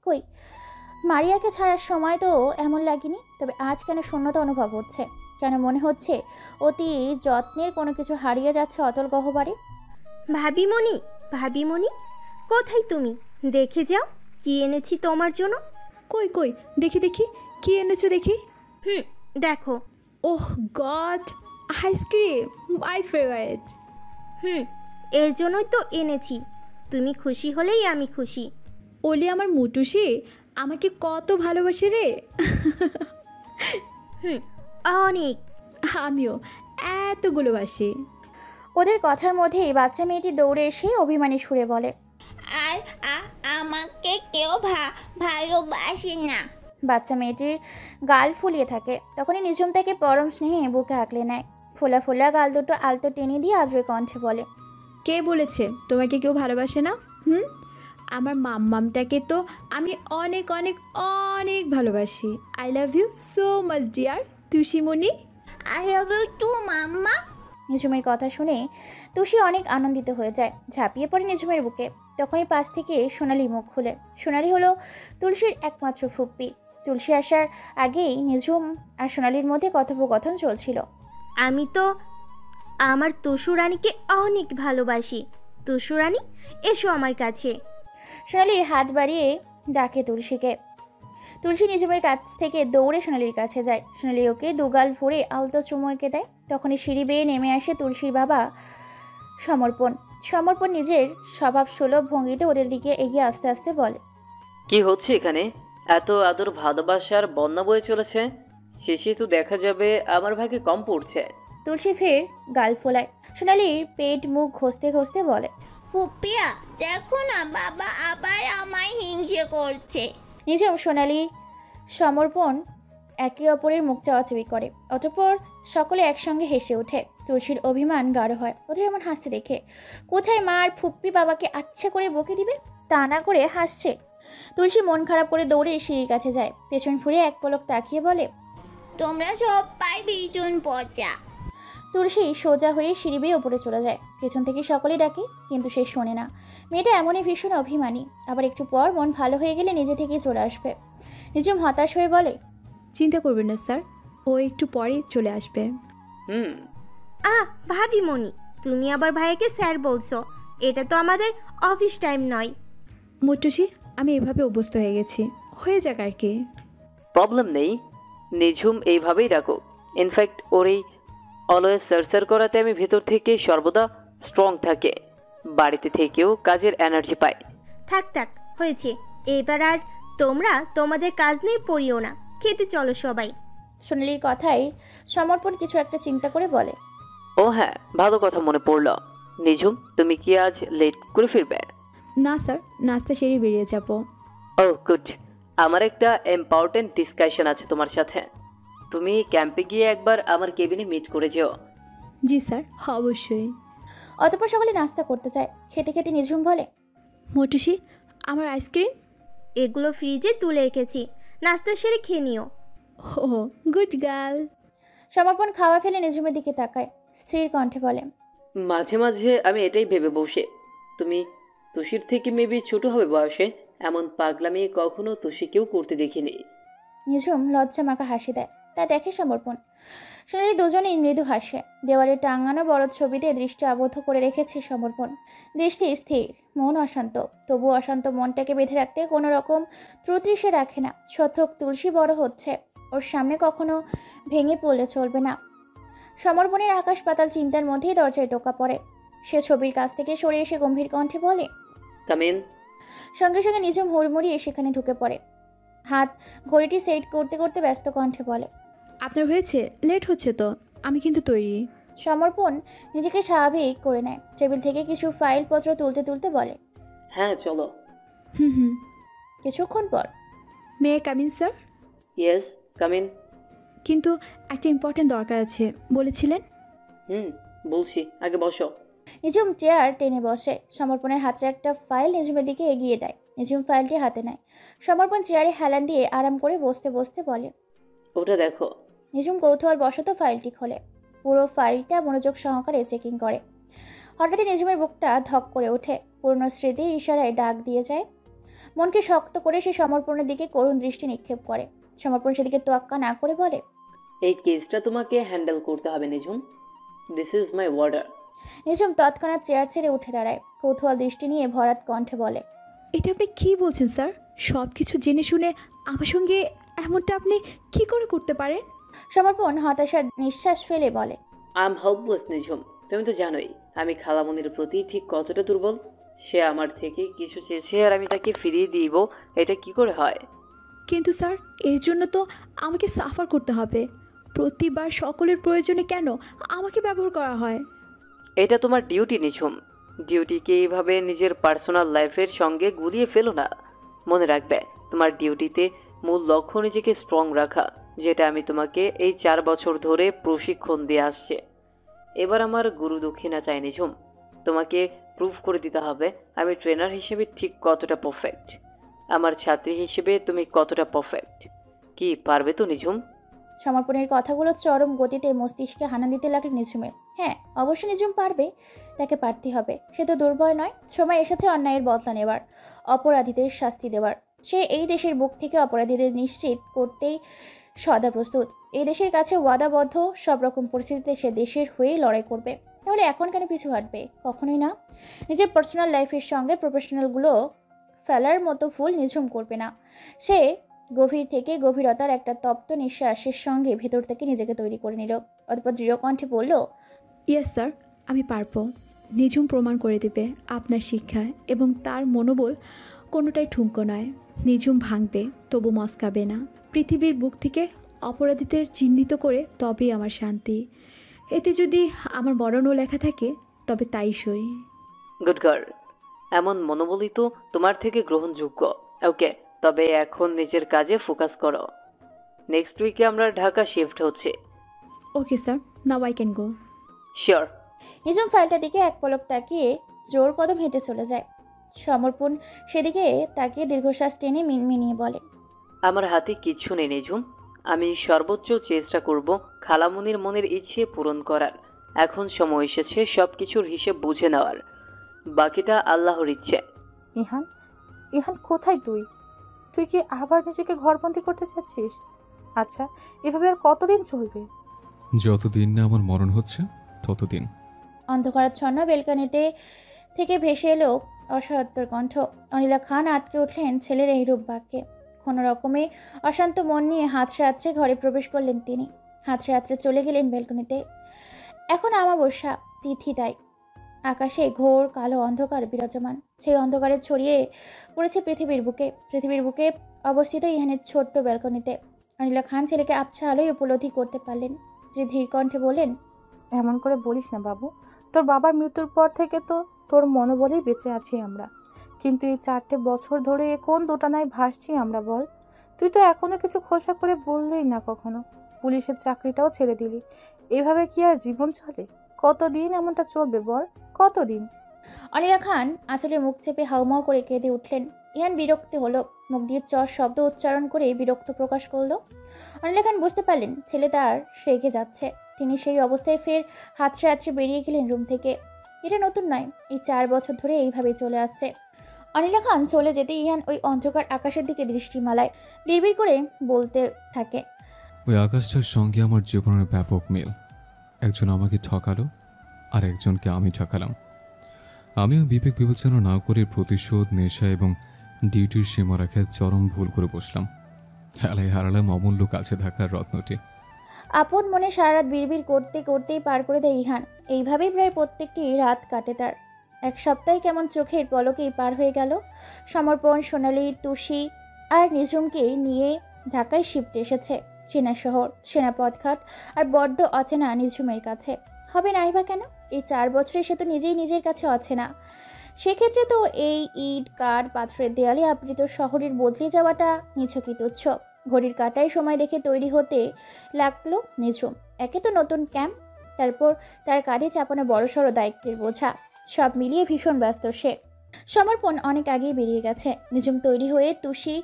কই, মারিয়াকে ছাড়ার সময় তো এমন লাগেনি, তবে আজ কেন শূন্যতা অনুভব হচ্ছে? কেন মনে হচ্ছে অতি যত্নের কোনো কিছু হারিয়ে যাচ্ছে অতল গহ্বরে? ভাবিমণি, ভাবিমণি, কোথায় তুমি? দেখে যাও কি এনেছি তোমার জন্য। কই কই, দেখি দেখি, কি এনেছো দেখি। হুম, দেখো। ওহ গড, আইসক্রিম, মাই ফেভারিট। হুম, এর জন্যই তো এনেছি। তুমি খুশি হলেই আমি খুশি। ওলি আমার মুটুসি আমাকে কত ভালোবাসে রে। হুম, অনেক। আমিও এতগুলো বাসি। ওদের কথার মধ্যেই বাচ্চা মেয়েটি দৌড়ে এসে অভিমানী সুরে বলে, আর আমাকে কেউ ভালোবাসে না। বাচ্চা মেয়েটির গাল ফুলিয়ে থাকে। তখনই নিঝুম তাকে পরম স্নেহে বুকে আঁকলে নেয়। ফোলা ফোলা গাল দুটো আলতো টেনে দিয়ে আদ্রে কণ্ঠে বলে, কে বলেছে তোমাকে কেউ ভালোবাসে না? আমার মাম্মামটাকে তো আমি অনেক অনেক অনেক ভালোবাসি। I love you so much dear Tushimoni. I love you too mamma. নিঝুমের কথা শুনে তুষি অনেক আনন্দিত হয়ে যায়, ঝাঁপিয়ে পড়ে নিঝুমের বুকে। তখনই পাশ থেকে সোনালি মুখ খুলে। সোনালি হলো তুলসীর একমাত্র ফুপ্পি। তুলসী আসার আগেই নিঝুম আর সোনালির মধ্যে কথোপকথন চলছিল। আমি তো আমার তুষু রানীকে অনেক ভালোবাসি। তুষু রানী, এসো আমার কাছে। সোনালি হাত বাড়িয়ে ডাকে তুলসীকে। তুলসী নিঝুমের কাছ থেকে দৌড়ে সোনালির কাছে যায়। সোনালি ওকে দুগাল ভরে আলতো চুমু এঁকে দেয়। তখনই সিঁড়ি বেয়ে নেমে আসে তুলসীর বাবা সমর্পণ। সমর্পণ নিজের স্বভাব সুলভ ভঙ্গিতে ওদের দিকে এগিয়ে আস্তে আস্তে বলে, কি হচ্ছে এখানে? এত আদর ভালোবাসার বন্যা বয়ে চলেছে, শেষে তো দেখা যাবে আমার ভাগে কম পড়ছে। তুলসী ফের গাল ফোলায়। সোনালির পেট মুখ ঘষতে ঘষতে বলে, ফুপিয়া, দেখো না বাবা আবার আমায় হিংসে করছে। নিঝুম সোনালি সমর্পণ একে অপরের মুখ চাওয়াচাবি করে। অতঃপর সকলে একসঙ্গে হেসে ওঠে। তুলসীর অভিমান গাঢ় হয় ওদের এমন হাসতে দেখে। কোথায় মা আর ফুপ্পি বাবাকে আচ্ছা করে বকে দিবে, তা না করে হাসছে। তুলসী মন খারাপ করে দৌড়ে সিঁড়ির কাছে যায়। পেছন ফিরে এক পলক তাকিয়ে বলে, তোমরা সবাই ভীষণ পচা। তুলসী সোজা হয়ে সিঁড়ি বেয়ে ওপরে চলে যায়। পেছন থেকে সকলেই ডাকে, কিন্তু সে শোনে না। মেয়েটা এমনই ভীষণ অভিমানী। আবার একটু পর মন ভালো হয়ে গেলে নিজে থেকেই চলে আসবে। নিঝুম হতাশ হয়ে বলে, চিন্তা করবেন না স্যার, ও একটু পরে চলে আসবে। হুম। ভাবিমণি, তুমি আবার ভাইয়াকে স্যার বলছো? এটা তো আমাদের অফিস টাইম নয়। মুটুসি, আমি এভাবে অভ্যস্ত হয়ে গেছি, হয়ে যাক আর কি। প্রবলেম নেই, নিঝুম এইভাবেই ডাকো। ইনফ্যাক্ট ওর এই অলওয়েজ সার্চার করাতে আমি ভেতর থেকে সর্বদা স্ট্রং থাকে। বাড়িতে থেকেও কাজের এনার্জি পাই। থাক থাক, হয়েছে। এবার আর তোমরা তোমাদের কাজ নিয়ে পড়িও না। খেতে চলো সবাই। সোনালির কথায় সমর্পণ কিছু একটা চিন্তা করে বলে, ও হ্যাঁ, ভালো কথা মনে পড়ল। নিঝুম, তুমি কি আজ লেট করে ফিরবে? না স্যার, নাস্তা সেরে বেরিয়ে যাব। ও গুড। আমার একটা ইম্পর্টেন্ট ডিসকাশন আছে তোমার সাথে। তুমি ক্যাম্পে গিয়ে একবার আমার কেবিনে মিট করে যেও। জি স্যার, অবশ্যই। অতঃপর সকলে নাস্তা করতে যায়। খেতে খেতে নিঝুম বলে, মুটুসি, আমার আইসক্রিম। এগুলো ফ্রিজে তুলে রেখেছি, নাস্তা সেরে খেয়ে নিও। ও গুড গার্ল। সমর্পণ খাওয়া ফেলে নিঝুমের দিকে তাকায়। স্থির কণ্ঠে বলে, মাঝে মাঝে আমি এটাই ভেবে বসে, তুমি তুষির থেকে মেবি ছোট হবে বয়সে। এমন পাগলামি কখনো তুষিকেও করতে দেখিনি। নিঝুম লজ্জা মাখা হাসি দেয়। তা দেখে সমর্পণ। সোনালি দুজনেই মৃদু হাসে। দেওয়ালে টাঙানো বড় ছবিতে দৃষ্টি আবদ্ধ করে রেখেছে সমর্পণ। দৃষ্টি স্থির, মন অশান্ত। তবু অশান্ত মনটাকে বেঁধে রাখতে কোনো রকম ত্রুটি সে রাখে না। সত্যক তুলসী বড় হচ্ছে, ওর সামনে কখনো ভেঙে পড়লে চলবে না। সমর্পণের আকাশ পাতাল চিন্তার মধ্যেই দরজায় টোকা পড়ে। সে ছবির কাছ থেকে সরে এসে গম্ভীর কণ্ঠে বলে, কামিন। সঙ্গে সঙ্গে নিঝুম হুড়মুড়িয়ে সেখানে ঢুকে পড়ে। হাত ঘড়িটি সেট করতে করতে ব্যস্ত কণ্ঠে বলে, আপনার হয়েছে? লেট হচ্ছে তো, আমি কিন্তু তৈরি। সমর্পণ নিজেকে স্বাভাবিক করে নেয়। টেবিল থেকে কিছু ফাইলপত্র তুলতে তুলতে বলে, হ্যাঁ চলো। হুম। কিছুক্ষণ পর, মে কামিন স্যার? Yes, come in. কিন্তু একটা ইম্পর্টেন্ট দরকার আছে বলেছিলেন। বলছি, আগে বসো। নিঝুম চেয়ার টেনে বসে। সমর্পণের হাতে একটা ফাইল নিঝুমের দিকে এগিয়ে দেয়। নিঝুম ফাইলটি হাতে নেয়। সমর্পণ চেয়ারে হেলান দিয়ে আরাম করে বসতে বসতে বলে, ওটা দেখো। নিঝুম কৌতূহল বশত ফাইলটি খোলে। পুরো ফাইলটা মনোযোগ সহকারে চেকিং করে। হঠাৎই নিজুমের বুকটা ধক করে ওঠে। পুরনো স্মৃতি ইশারায় ডাক দিয়ে যায়। মনকে শক্ত করে সে সমর্পণের দিকে করুণ দৃষ্টি নিক্ষেপ করে। সমর্পণ সেদিকে তোয়াক্কা না করে বলে, এই কেসটা তোমাকে হ্যান্ডেল করতে হবে Nijhum. This is my order. Nijhum তৎক্ষণাৎ চেয়ার ছেড়ে উঠে দাঁড়ায়। কৌতূহল দৃষ্টি নিয়ে ভরাট কণ্ঠে বলে, এটা আপনি কী বলছেন স্যার? সব কিছু জেনে শুনে আমার সঙ্গে এমনটা আপনি কী করে করতে পারেন? সমর্পণ হতাশার নিঃশ্বাস ফেলে বলে, আই এম হেল্পলেস নিঝুম। তুমি তো জানোই আমি খালামনির প্রতি ঠিক কতটা দুর্বল। সে আমার থেকে কিছু চেয়েছে আর আমি তাকে ফিরিয়ে দিব, এটা কি করে হয়? কিন্তু স্যার, এর জন্য তো আমাকে সাফার করতে হবে। প্রতিবার সকলের প্রয়োজনে কেন আমাকে ব্যবহার করা হয়? এটা তোমার ডিউটি নিঝুম। ডিউটিকে এইভাবে নিজের পার্সোনাল লাইফের সঙ্গে গুলিয়ে ফেলো না। মনে রাখবে, তোমার ডিউটিতে মূল লক্ষ্য নিজেকে স্ট্রং রাখা, যেটা আমি তোমাকে এই 4 বছর ধরে প্রশিক্ষণ দিয়ে আসছে। এবার আমার গুরু দক্ষিণা চাই নিঝুম। তোমাকে প্রুফ করে দিতে হবে আমি ট্রেনার হিসেবে ঠিক কতটা পারফেক্ট, আমার ছাত্রী হিসেবে তুমি কতটা পারফেক্ট। কি পারবে তো নিঝুম? সমর্পণের কথাগুলো চরম গতিতে মস্তিষ্কে হানা দিতে লাগলো নিঝুমের। হ্যাঁ, অবশ্যই নিঝুম পারবে, তাকে পারতে হবে। সে তো দুর্বল নয়। সময় এসেছে অন্যায়ের বদলা নেবার, অপরাধীদের শাস্তি দেওয়ার। সে এই দেশের বুক থেকে অপরাধীদের নিশ্চিত করতেই সদা প্রস্তুত। এই দেশের কাছে ওয়াদাবদ্ধ, সব রকম পরিস্থিতিতে সে দেশের হয়েই লড়াই করবে। তাহলে এখন কেন পিছু হাঁটবে? কখনোই না। নিজের পার্সোনাল লাইফের সঙ্গে প্রফেশনালগুলো ফেলার মতো ফুল নিঝুম করবে না। সে গভীর থেকে গভীরতার একটা তপ্ত নিঃশ্বাসের সঙ্গে ভেতর থেকে নিজেকে তৈরি করে নিল। অতঃপর দৃঢ় কণ্ঠে বলল, ইয়েস স্যার, আমি পারবো। নিঝুম প্রমাণ করে দেবে আপনার শিক্ষা এবং তার মনোবল কোনোটাই ঠুনকো নয়। নিঝুম ভাঙবে, তবু মস্কাবে না। পৃথিবীর বুক থেকে অপরাধীদের চিহ্নিত করে তবেই আমার শান্তি। এতে যদি আমার মরণও লেখা থাকে তবে তাই সই। Good girl. এমন মনোবলই তো তোমার থেকে গ্রহণযোগ্য। ওকে, তবে এখন নিজের কাজে ফোকাস করো। নেক্সট উইকে আমরা ঢাকা শিফট হচ্ছে। Okay sir, now I can go. Sure. Nijhum ফাইলটার দিকে এক পলক তাকিয়ে জোর কদম হেঁটে চলে যায়। সমর্পণ সেদিকে তাকিয়ে দীর্ঘশ্বাস টেনে মিনমিনিয়ে বলে, আমার হাতে কিচ্ছু নেই নিঝুম। আমি সর্বোচ্চ চেষ্টা করব খালামুনির মনের ইচ্ছে পূরণ করার। এখন সময় এসেছে সব কিছুর হিসেব বুঝে নেওয়ার। বাকিটা আল্লাহর ইচ্ছে। ইহান, ইহান কোথায় তুই? তুই কি আবার নিজেকে ঘরবন্দি করতে চাচ্ছিস? আচ্ছা, এভাবে আর কতদিন চলবে? যতদিন না আমার মরণ হচ্ছে ততদিন। অন্ধকারাচ্ছন্ন বেলকানিতে থেকে ভেসে এলো অসহায়ত্বর কণ্ঠ। অনিলা খান আটকে উঠলেন ছেলের এই রূপ বাক্যে। কোনো রকমে অশান্ত মন নিয়ে হাতড়ে হাতড়ে ঘরে প্রবেশ করলেন তিনি। হাতড়ে হাতড়ে চলে গেলেন বেলকনিতে। এখন আমাবস্যা তিথি, তাই আকাশে ঘোর কালো অন্ধকার বিরাজমান। সেই অন্ধকারে ছড়িয়ে পড়েছে পৃথিবীর বুকে। পৃথিবীর বুকে অবস্থিত ইহানের ছোট্ট ব্যালকনিতে অনিলা খান ছেলেকে আবছা আলোয় উপলব্ধি করতে পারলেন। ধীর কণ্ঠে বলেন, এমন করে বলিস না বাবু। তোর বাবার মৃত্যুর পর থেকে তো তোর মনোবলেই বেঁচে আছি আমরা। কিন্তু এই 4টে বছর ধরে এ কোন দোটানায় ভাসছি আমরা বল? তুই তো এখনো কিছু খোলসা করে বললেই না কখনো। পুলিশের চাকরিটাও ছেড়ে দিলি। এভাবে কি আর জীবন চলে? কতদিন এমনটা চলবে বল? কতদিন? অনিলা খান আঁচলে মুখ চেপে হাউমাউ করে কেঁদে উঠলেন। ইহান বিরক্ত হলো, মুখ দিয়ে চর শব্দ উচ্চারণ করে বিরক্ত প্রকাশ করলো। অনিলা খান বুঝতে পারলেন ছেলে তার রেগে যাচ্ছে। তিনি সেই অবস্থায় ফের হাতড়ে হাতড়ে বেরিয়ে গেলেন রুম থেকে। এটা নতুন নয়, এই 4 বছর ধরে এইভাবেই চলে আসছে। অনিলা খান চলে যেতে ইহান ওই অন্ধকার আকাশের দিকে দৃষ্টি মালায়। বিড়বিড় করে বলতে থাকে, ওই আকাশটার সঙ্গে আমার জীবনের ব্যাপক মিল। একজন আমাকে ঠকালো আর একজনকে আমি ঠকালাম। আমিও বিবেক বিবেচনা না করে প্রতিশোধ, নেশা এবং ডিউটির সীমা রাখায় চরম ভুল করে বসলাম। খেলায় হারালাম অমূল্য কাছে থাকার রত্নটি। আপন মনে সারা রাত বিড়বিড় করতে করতেই পার করে দেয় ইহান। এইভাবেই প্রায় প্রত্যেকটি রাত কাটে তার। এক সপ্তাহে কেমন চোখের পলকেই পার হয়ে গেল। সমর্পণ, সোনালি, তুষি আর নিঝুমকে নিয়ে ঢাকায় শিফট এসেছে। চেনা শহর, চেনা পথঘাট আর বড্ড অচেনা নিঝুমের কাছে। হবে নাই বা কেন? এই 4 বছরে সে তো নিজেই নিজের কাছে অচেনা। সেক্ষেত্রে তো এই ইট, কাঠ, পাথরের দেয়ালে আবৃত শহরের বদলে যাওয়াটা নিছকই তুচ্ছ। ঘড়ির কাঁটায় সময় দেখে তৈরি হতে লাগলো নিঝুম। একে তো নতুন ক্যাম্প, তারপর তার কাঁধে চাপানো বড়সড় দায়িত্বের বোঝা। সব মিলিয়ে ভীষণ ব্যস্ত সে। সমর্পণ অনেক আগেই বেরিয়ে গেছে। নিঝুম তৈরি হয়ে তুষি,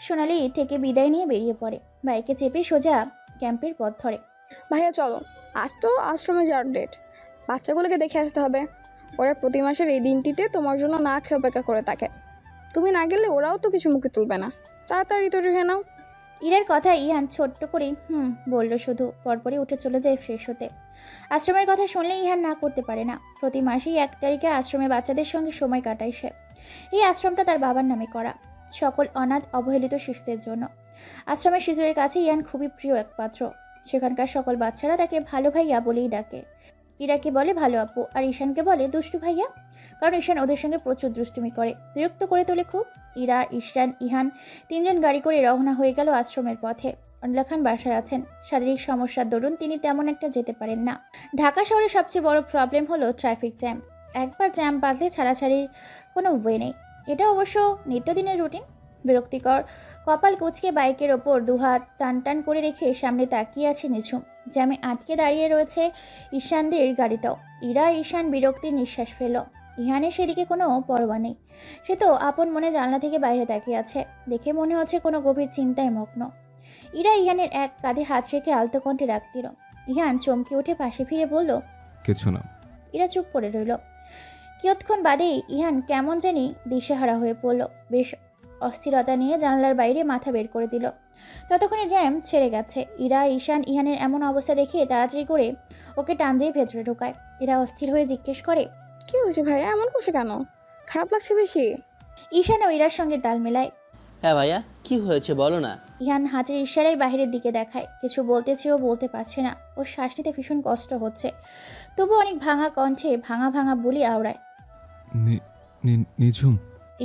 সোনালি থেকে বিদায় নিয়ে বেরিয়ে পড়ে। বাইকে চেপে সোজা ক্যাম্পের পথ ধরে। ভাইয়া চলো, আজ তো আশ্রমে যাওয়ার ডেট। বাচ্চাগুলোকে দেখে আসতে হবে। ওরা প্রতি মাসের এই দিনটিতে তোমার জন্য না খেয়ে অপেক্ষা করে থাকে। তুমি না গেলে ওরাও তো কিছু মুখে তুলবে না। তাড়াতাড়ি তো রেখে নাও। ইরার কথা ইহান ছোট্ট করে বলল, শুধু পরপরই উঠে চলে যায় ফ্রেশ হতে। আশ্রমের কথা শুনলে ইহান না করতে পারে না। প্রতি মাসেই 1 তারিখে আশ্রমে বাচ্চাদের সঙ্গে সময় কাটায় সে। এই আশ্রমটা তার বাবার নামে করা, সকল অনাথ অবহেলিত শিশুদের জন্য। আশ্রমের শিশুদের কাছে ইহান খুবই প্রিয় এক পাত্র। সেখানকার সকল বাচ্চারা তাকে ভালো ভাইয়া বলেই ডাকে। ইরাকে বলে ভালো আপু, আর ঈশানকে বলে দুষ্টু ভাইয়া, কারণ ঈশান ওদের সঙ্গে প্রচুর দুষ্টুমি করে, বিরক্ত করে তোলে খুব। ইরা, ঈশান, ইহান 3 জন গাড়ি করে রওনা হয়ে গেল আশ্রমের পথে। অনিলা খান বাসায় আছেন। শারীরিক সমস্যার দরুন তিনি তেমন একটা যেতে পারেন না। ঢাকা শহরের সবচেয়ে বড় প্রবলেম হলো ট্রাফিক জ্যাম। একবার জ্যাম বাঁধলে ছাড়াছাড়ির কোনো ওয়ে নেই। এটা অবশ্য নিত্যদিনের রুটিন। বিরক্তিকর কপাল কুঁচকে বাইকের ওপর দুহাত টান টান করে রেখে সামনে তাকিয়ে আছে নিঝুম। জ্যামে আটকে দাঁড়িয়ে রয়েছে ঈশানদের গাড়িটাও। ইরা, ঈশান বিরক্তির নিঃশ্বাস ফেল। ইহানের সেদিকে কোনো পরোয়া নেই। সে তো আপন মনে জানলা থেকে বাইরে তাকিয়ে আছে। দেখে মনে হচ্ছে কোনো গভীর চিন্তায় মগ্ন। ইরা ইহানের এক কাঁধে হাত রেখে আলতো কণ্ঠে ডাক দিল। ইহান চমকে উঠে পাশে ফিরে বলল, কিছু না। ইরা চুপ করে রইল। কিয়ৎক্ষণ বাদেই ইহান কেমন জানি দিশেহারা হয়ে পড়ল। বেশ অস্থিরতা নিয়ে জানালার বাইরে মাথা বের করে দিল। ততক্ষণে জ্যাম ছেড়ে গেছে। ইরা, ঈশান ইহানের এমন অবস্থা দেখে তাড়াতাড়ি করে ওকে টান দিয়ে ভেতরে ঢোকায়। ইরা অস্থির হয়ে জিজ্ঞেস করে, কি হয়েছে ভাইয়া, এমন করছে কেন? খারাপ লাগছে বেশি? ঈশান ও ইরার সঙ্গে তাল মেলায়। হ্যাঁ ভাইয়া, কি হয়েছে বলো না। ইহান হাতের ইশারায় বাইরের দিকে দেখায়। কিছু বলতে চেয়েও বলতে পারছে না। ওর শ্বাস নিতে ভীষণ কষ্ট হচ্ছে। তবু অনেক ভাঙা কণ্ঠে ভাঙা ভাঙা বলি আওড়ায়, নিঝুম।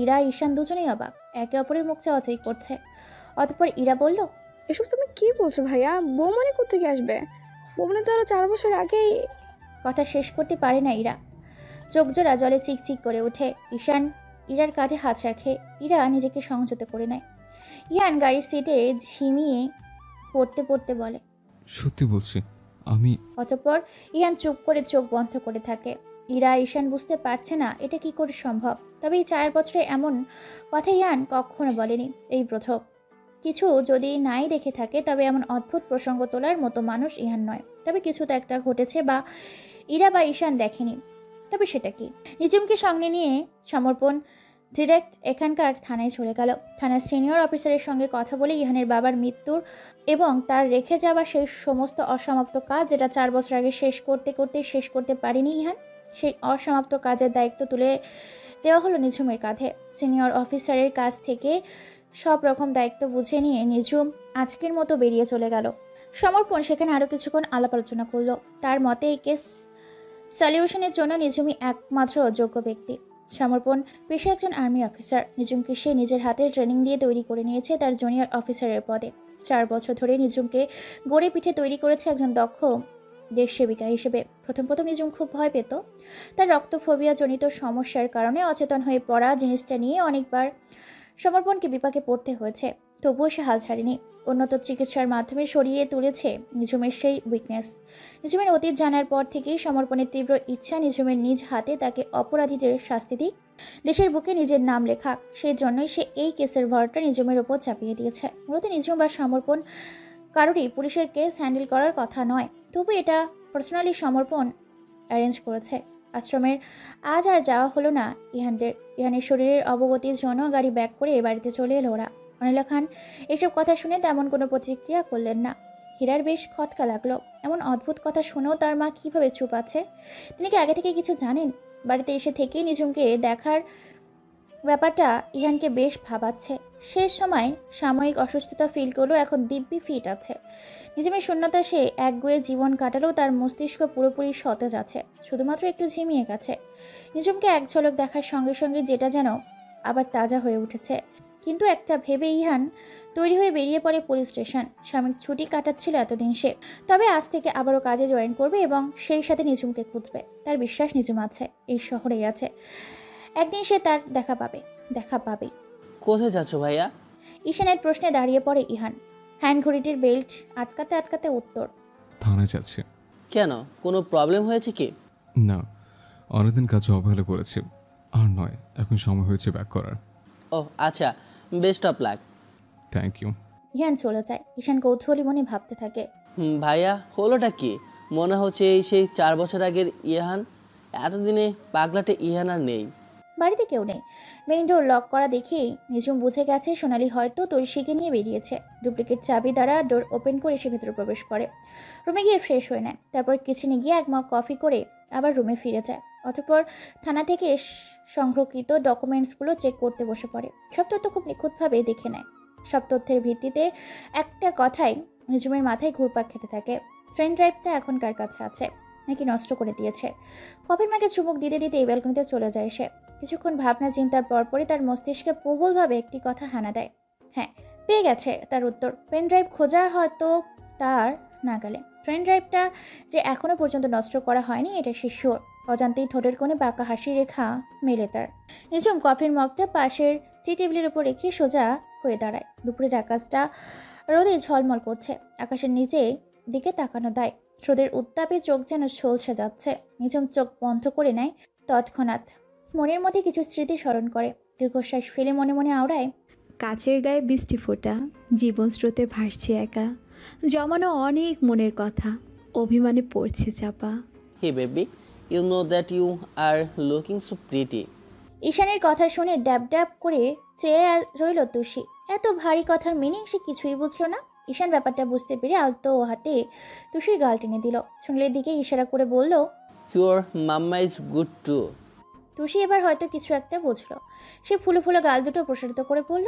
ইরা, ঈশান দুজনেই অবাক, একে অপরের মুখ চাওয়াচাই করছে। অতঃপর ইরা বলল, এসব তুমি কি বলছো ভাইয়া? বৌমনি কোথেকে আসবে? বৌমনি তো আরো 4 বছর আগেই। কথা শেষ করতে পারে না ইরা। চোখ জোড়া জলে চিকচিক করে ওঠে। ঈশান ইরার কাঁধে হাত রাখে। ইরা নিজেকে সংযত করে নেয়। ইহান গাড়ির সিটে ঝিমিয়ে পড়তে পড়তে বলে, সত্যি বলছি আমি। অতঃপর ইহান চুপ করে চোখ বন্ধ করে থাকে। ইরা, ঈশান বুঝতে পারছে না এটা কি করে সম্ভব। তবে এই 4 বছরে এমন কথা ইহান কখনো বলেনি, এই প্রথম। কিছু যদি নাই দেখে থাকে তবে এমন অদ্ভুত প্রসঙ্গ তোলার মতো মানুষ ইহান নয়। তবে কিছু তো একটা ঘটেছে বা ইরা বা ঈশান দেখেনি। তবে সেটা কি? নিঝুমকে সঙ্গে নিয়ে সমর্পণ ডিরেক্ট এখানকার থানায় চলে গেল। থানার সিনিয়র অফিসারের সঙ্গে কথা বলে ইহানের বাবার মৃত্যুর এবং তার রেখে যাওয়া সেই সমস্ত অসমাপ্ত কাজ, যেটা 4 বছর আগে শেষ করতে পারেনি ইহান, সেই অসমাপ্ত কাজের দায়িত্ব তুলে দেওয়া হলো নিঝুমের কাঁধে। সিনিয়র অফিসারের কাছ থেকে সব রকম দায়িত্ব বুঝে নিয়ে নিঝুম আজকের মতো বেরিয়ে চলে গেল। সমর্পণ সেখানে আরও কিছুক্ষণ আলাপ আলোচনা করলো। তার মতে এই কেস সলিউশনের জন্য নিঝুমই একমাত্র যোগ্য ব্যক্তি। সমর্পণ পেশা একজন আর্মি অফিসার। নিঝুমকে সে নিজের হাতে ট্রেনিং দিয়ে তৈরি করে নিয়েছে তার জুনিয়র অফিসারের পদে। 4 বছর ধরে নিঝুমকে গড়ে পিঠে তৈরি করেছে একজন দক্ষ দেশ সেবিকা হিসেবে। প্রথম নিঝুম খুব ভয় পেত। তার রক্তফোবিয়া জনিত সমস্যার কারণে অচেতন হয়ে পড়া জিনিসটা নিয়ে অনেকবার সমর্পণকে বিপাকে পড়তে হয়েছে। তবুও সে হাল ছাড়েনি। উন্নত চিকিৎসার মাধ্যমে সরিয়ে তুলেছে নিঝুমের সেই উইকনেস। নিঝুমের অতীত জানার পর থেকেই সমর্পণের তীব্র ইচ্ছা নিঝুমের নিজ হাতে তাকে অপরাধীদের শাস্তি দিক, দেশের বুকে নিজের নাম লেখাক। সেই জন্যই সে এই কেসের ভারটা নিঝুমের ওপর চাপিয়ে দিয়েছে। মূলত নিঝুম বা সমর্পণ কারোরই পুলিশের কেস হ্যান্ডেল করার কথা নয়। তবু এটা পার্সোনালি সমর্পণ অ্যারেঞ্জ করেছে। আশ্রমের আজ আর যাওয়া হলো না ইহানের শরীরের অবগতির জন্য গাড়ি ব্যাক করে বাড়িতে চলে এলো ওরা। অনিলা খান এসব কথা শুনে তেমন কোনো প্রতিক্রিয়া করলেন না। হীরার বেশ খটকা লাগলো। এমন অদ্ভুত কথা শুনেও তার মা কিভাবে চুপ আছে? তিনি কি আগে থেকে কিছু জানেন? বাড়িতে এসে থেকেই নিঝুমকে দেখার ব্যাপারটা ইহানকে বেশ ভাবাচ্ছে। শেষ সময় সাময়িক অসুস্থতা ফিল করলেও এখন দিব্যি ফিট আছে। নিঝুমের শূন্যতা সে একগুয়ে জীবন কাটালেও তার মস্তিষ্ক পুরোপুরি সতেজ আছে, শুধুমাত্র একটু ঝিমিয়ে গেছে। নিঝুমকে এক ঝলক দেখার সঙ্গে সঙ্গে যেটা যেন আবার তাজা হয়ে উঠেছে। কিন্তু একটা ভেবে ইহান তৈরি হয়ে বেরিয়ে পড়ে পুলিশ স্টেশন। সাময়িক ছুটি কাটাচ্ছিল এতদিন সে, তবে আজ থেকে আবারও কাজে জয়েন করবে এবং সেই সাথে নিঝুমকে খুঁজবে। তার বিশ্বাস নিঝুম আছে, এই শহরেই আছে। একদিন সে তার দেখা পাবে। কোথায় যাচ্ছ ভাইয়া? ঈশানের প্রশ্নে দাঁড়িয়ে পড়ে ইহান। হ্যান্ড ঘড়িটির বেল্ট আটকাতে উত্তর, থানায় যাচ্ছে। কেন, কোনো প্রবলেম হয়েছে কি? না, অনেকদিন কাজে অবহেলা করেছি, আর নয়, এখন সময় হয়েছে ব্যাক করার। ও আচ্ছা, best of luck. Thank you. Ihan চলে যায়। ঈশান কৌতূহলী মনে ভাবতে থাকে, ভাইয়া হলোটা কি? মনে হচ্ছে এই সেই 4 বছর আগের ইহান এতদিনে পাগলাটে ইহান আর নেই। বাড়িতে কেউ নেই। মেইন ডোর লক করা দেখেই নিঝুম বুঝে গেছে সোনালি হয়তো তরিশিকে নিয়ে বেরিয়েছে। ডুপ্লিকেট চাবি দ্বারা ডোর ওপেন করে সে ভেতরে প্রবেশ করে। রুমে গিয়ে ফ্রেশ হয়ে নেয়। তারপর কিচেনে গিয়ে এক মগ কফি করে আবার রুমে ফিরে যায়। অতঃপর থানা থেকে সংরক্ষিত ডকুমেন্টসগুলো চেক করতে বসে পড়ে। সব তথ্য খুব নিখুঁতভাবে দেখে নেয়। সব তথ্যের ভিত্তিতে একটা কথাই নিঝুমের মাথায় ঘুরপাক খেতে থাকে। ফ্রেন্ড ড্রাইভটা এখন কার কাছে আছে, নাকি নষ্ট করে দিয়েছে? কফির মাকে চুমুক দিতে দিতে এই ব্যালকনিতে চলে যায় সে। কিছুক্ষণ ভাবনা চিন্তার পরপরই তার মস্তিষ্কে প্রবলভাবে একটি কথা হানা দেয়। হ্যাঁ, পেয়ে গেছে তার উত্তর। পেন ড্রাইভ খোঁজা হয়তো তার নাগালে। পেন ড্রাইভটা যে এখনো পর্যন্ত নষ্ট করা হয়নি এটা সে শিওর। অজান্তেই ঠোঁটের কোণে বাঁকা হাসি রেখা মেলে তার। নিঝুম কফির মগটা পাশের টি টেবিলের উপর রেখে সোজা হয়ে দাঁড়ায়। দুপুরের আকাশটা রোদে ঝলমল করছে। আকাশের নিচে দিকে তাকানো দায়। রোদের উত্তাপে চোখ যেন ঝলসে যাচ্ছে। নিঝুম চোখ বন্ধ করে নেয় তৎক্ষণাৎ। মনের মধ্যে কিছু স্মৃতি স্মরণ করে। দীর্ঘশ্বাস ফেলে মনে মনে আওড়ায়, কাচের গায়ে বৃষ্টি ফোঁটা, জীবন স্রোতে ভাসছে একা, জমানো অনেক মনের কথা, অভিমানে পড়ছে চাপা। Hey baby, you know that you are looking so pretty. ঈশানের কথা শুনে ড্যাব ড্যাব করে চেয়ে রইল তুষি। এত ভারী কথার মিনিং সে কিছুই বুঝল না। ঈশান ব্যাপারটা বুঝতে পেরে আলতো হাতে তুষির গাল টেনে দিল। শুনলের দিকে ইশারা করে বলল, your mamma is good too. Tushi এবার হয়তো কিছু একটা বুঝলো। সে ফুলো ফুলো গাল দুটো প্রসারিত করে বলল,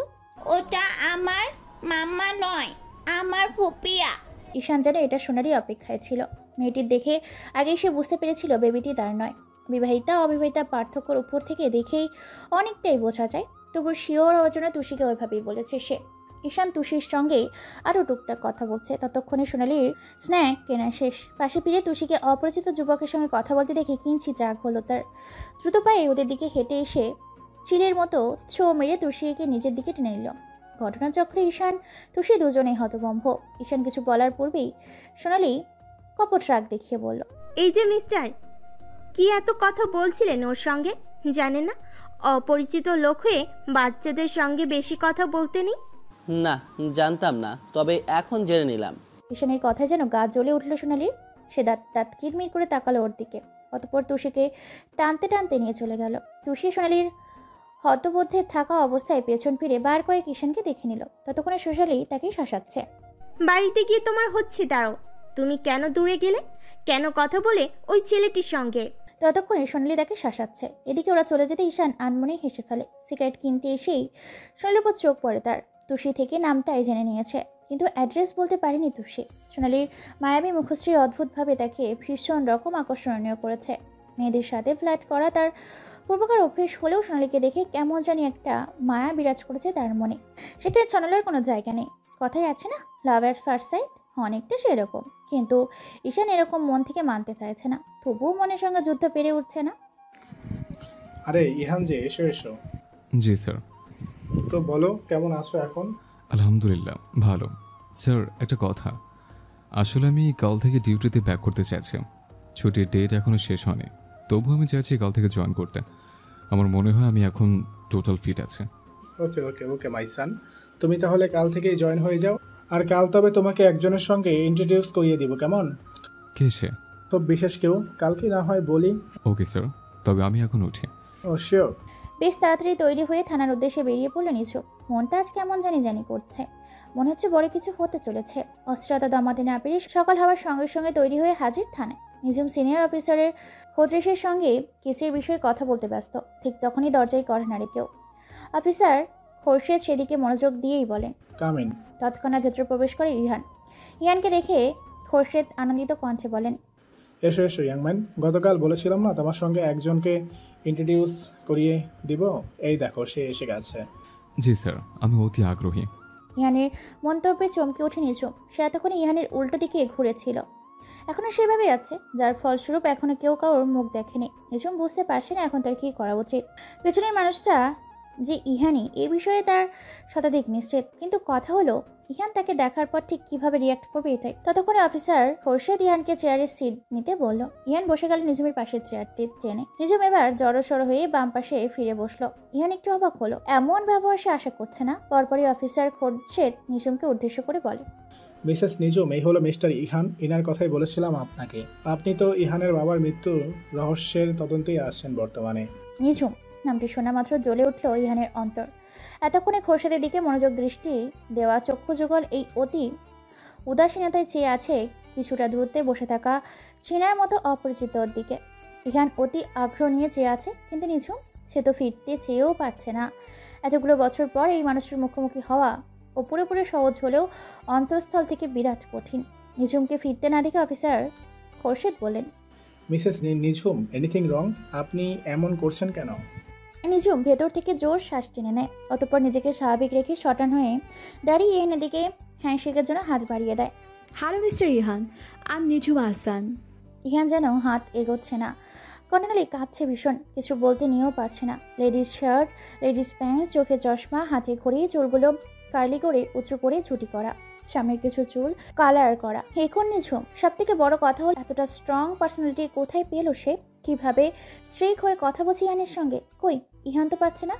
ওটা আমার মাম্মা নয়, আমার ফুপিয়া। ঈশান যেন এটা শোনারই অপেক্ষায় ছিল। মেয়েটির দেখে আগেই সে বুঝতে পেরেছিল বেবিটি তার নয়। বিবাহিতা অবিবাহিতা পার্থক্যর উপর থেকে দেখেই অনেকটাই বোঝা যায়। তবু শিওর হওয়ার জন্য তুষিকে ওইভাবেই বলেছে সে। ঈশান তুষির সঙ্গে আরও টুকটাক কথা বলছে। ততক্ষণে সোনালির স্ন্যাক কেনা শেষ। পাশে ফিরে তুষিকে অপরিচিত যুবকের সঙ্গে কথা বলতে দেখে কিঞ্চিত রাগ হলো তার। দ্রুত পায়ে ওদের দিকে হেঁটে এসে চিলের মতো ছো মেরে তুষিকে নিজের দিকে টেনে নিল। ঘটনাচক্রে ঈশান তুষি দুজনেই হতভম্ব। ঈশান কিছু বলার পূর্বেই সোনালি কপট রাগ দেখিয়ে বলল, এই যে মিস্টার, কি এত কথা বলছিলেন ওর সঙ্গে? জানেন না অপরিচিত লোক হয়ে বাচ্চাদের সঙ্গে বেশি কথা বলতে নেই? না, জানতাম না, তবে এখন জেনে নিলাম। ঈশানের কথায় যেন গা জ্বলে উঠল সোনালির। সে দাঁত দাঁত কিরমির করে তাকালো ওর দিকে। অতঃপর তুষিকে টানতে টানতে নিয়ে চলে গেল। তুষি সোনালির হতবোধে থাকা অবস্থায় পেছন ফিরে বার কয়েক ঈশানকে দেখে নিল। ততক্ষণে সোনালি তাকে শাসাচ্ছে। বাড়িতে গিয়ে তোমার হচ্ছে দাঁড়াও। তুমি কেন দূরে গেলে? কেন কথা বলে ওই ছেলেটির সঙ্গে? ততক্ষণে সোনালি তাকে শাসাচ্ছে। এদিকে ওরা চলে যেতে ঈশান আনমনেই হেসে ফেলে। সিগারেট কিনতে এসেই সোনালির উপর চোখ পড়ে তার। তুষি থেকে নামটাই জেনে নিয়েছে, কিন্তু অ্যাড্রেস বলতে পারেনি তুষি। সোনালির মায়াবী মুখশ্রী অদ্ভুতভাবে তাকে ভীষণ রকম আকর্ষণীয় করেছে। মেয়েদের সাথে ফ্ল্যাট করা তার পূর্বকার অভ্যেস হলেও সোনালিকে দেখে কেমন জানি একটা মায়া বিরাজ করেছে তার মনে। সেখানে ছলনার কোনো জায়গা নেই। কথাই আছে না, লাভ অ্যাট ফার্স্ট সাইট, অনেকটা সেরকম। কিন্তু ঈশান এরকম মন থেকে মানতে চাইছে না। তবুও মনের সঙ্গে যুদ্ধ পেরে উঠছে না। আরে ইহান যে, এসো এসো। জি স্যার। তো বলো, কেমন আছো এখন? আলহামদুলিল্লাহ ভালো। স্যার একটা কথা, আসলে আমি কাল থেকে ডিউটিতে ব্যাক করতে চাইছি। ছুটির ডেট এখনও শেষ হয়নি, তবু আমি চাইছি কাল থেকে জয়েন করতে। আমার মনে হয় আমি এখন টোটাল ফিট আছে। ওকে ওকে ওকে মাই সান, তুমি তাহলে কাল থেকেই জয়েন হয়ে যাও। আর কাল তবে তোমাকে একজনের সঙ্গে ইন্ট্রোডিউস করিয়ে দিব, কেমন? কে সে? খুব বিশেষ কেউ, কালকে না হয় বলি। ওকে স্যার, তবে আমি এখন উঠি। ও শিওর। বেশ তাড়াতাড়ি তৈরি হয়ে থানার উদ্দেশ্যে বেরিয়ে পড়ল নিঝুম। মনটা আজ কেমন জানি জানি করছে। মনে হচ্ছে বড় কিছু হতে চলেছে। অস্থিরতা দমাতে না পেরে সকাল হওয়ার সঙ্গে সঙ্গে তৈরি হয়ে হাজির থানায়। নিঝুম সিনিয়র অফিসারের খোঁজরেশের সঙ্গে কেসের বিষয়ে কথা বলতে ব্যস্ত। ঠিক তখনই দরজায় কড়া নাড়ে কেউ। অফিসার খোরশেদ সেদিকে মনোযোগ দিয়েই বলেন, কাম ইন। তৎক্ষণাৎ ভেতরে প্রবেশ করে ইহান। ইহানকে দেখে খোরশেদ আনন্দিত কণ্ঠে বলেন, এসো এসো ইয়াংম্যান, গতকাল বলেছিলাম না তোমার সঙ্গে একজনকে ইন্ট্রোডিউস করিয়ে দিব? এই দেখো সে এসে গেছে। জি স্যার, আমি অতি আগ্রহী। ইহানের মন্তব্যে চমকে ওঠে নিঝুম। সে এতক্ষণে ইহানের উল্টো দিকে ঘুরেছিল, এখনো সেভাবেই আছে, যার ফলস্বরূপ এখনো কেউ কারোর মুখ দেখেনি। নিঝুম বুঝতে পারছে না এখন তার কি করা উচিত। পেছনের মানুষটা যে ইহানই এ বিষয়ে তার শতাধিক নিশ্চিত, কিন্তু কথা হলো ইহান তাকে দেখার পর ঠিক কিভাবে রিয়াক্ট করবে এটাই। ততক্ষণে অফিসার খোরশেদ ইহানকে চেয়ারের সিট নিতে বলল। ইহান বসে গেল নিঝুমের পাশের চেয়ারটি টেনে। নিঝুম এবার জড়সড় হয়ে বাম পাশে ফিরে বসলো। ইহান একটু অবাক হলো, এমন ব্যবহার সে আশা করছে না। পরপরই অফিসার খোরশেদ নিঝুমকে উদ্দেশ্য করে বলে, মিসেস নিঝুম, এই হলো মিস্টার ইহান। ইনার কথাই বলেছিলাম আপনাকে। আপনি তো ইহানের বাবার মৃত্যু রহস্যের তদন্তেই আসছেন বর্তমানে। নিঝুম নামটি শোনা মাত্র জ্বলে উঠল ইহানের অন্তর। এতক্ষণে খোরশেদের দিকে মনোযোগ দৃষ্টি দেওয়া চক্ষু যুগল এই অতি উদাসীনতায় চেয়ে আছে কিছুটা দূরত্বে বসে থাকা চেনার মতো অপরিচিত দিকে। ইহান অতি আগ্রহ নিয়ে চেয়ে আছে, কিন্তু নিঝুম সে তো ফিরতে চেয়েও পারছে না। এতগুলো বছর পর এই মানুষের মুখোমুখি হওয়া ও পুরোপুরি সহজ হলেও অন্তঃস্থল থেকে বিরাট কঠিন। নিঝুমকে ফিরতে না দেখে অফিসার খোরশেদ বলেন, মিসেস নিঝুম, এনিথিং রং? আপনি এমন করছেন কেন? নিঝুম ভেতর থেকে জোর শ্বাস টেনে নেয়, অতঃপর নিজেকে স্বাভাবিক রেখে শটান হয়ে দাঁড়িয়ে এদিকে হ্যান্ডশেকের জন্য হাত বাড়িয়ে দেয়। হ্যালো মিস্টার ইহান, আমি নিঝুম আহসান। ইহান যেন হাত এগোচ্ছে না, কর্নালি কাঁপছে ভীষণ, কিছু বলতে নিয়েও পারছে না। লেডিস শার্ট, লেডিস প্যান্ট, চোখে চশমা, হাতে ঘড়ি, চুলগুলো কার্লি করে উঁচু করে ছুটি করা, সামনের কিছু চুল কালার করা। এখন নিঝুম সব থেকে বড় কথা হল এতটা স্ট্রং পার্সোনালিটি কোথায় পেল সে? কিভাবে স্ট্রেক হয়ে কথা বলছে ইহানের সঙ্গে? কই, ইহান তো পারছে না,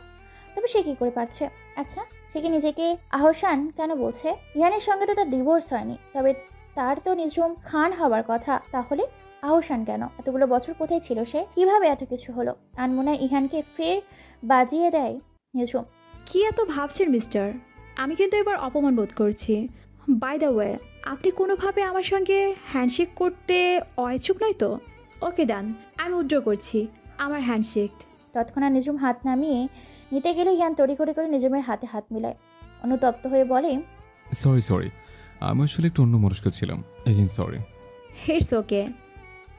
তবে সে কি করে পারছে? আচ্ছা, সে কি নিজেকে আহসান কেন বলছে? ইহানের সঙ্গে তো তার ডিভোর্স হয়নি, তবে তার তো নিঝুম খান হবার কথা, তাহলে আহসান কেন? এতগুলো বছর কোথায় ছিল সে? কিভাবে এত কিছু হলো? আনমনে ইহানকে ফের বাজিয়ে দেয় নিঝুম। কি এত ভাবছেন মিস্টার? আমি কিন্তু এবার অপমান বোধ করছি। বাই দ্য ওয়ে, আপনি কোনোভাবে আমার সঙ্গে হ্যান্ডশেক করতে অইচ্ছুক নয় তো? ওকে ডান, আমি উইথড্র করছি আমার হ্যান্ডশেক। তৎক্ষণাৎ নিঝুম হাত নামিয়ে নিতে গেলে ইহান তড়িঘড়ি করে নিঝুমের হাতে হাত মিলায়, অনুতপ্ত হয়ে বলে, সরি, আমি আসলে একটু অন্য মনস্ক ছিলাম। Again sorry. It's okay.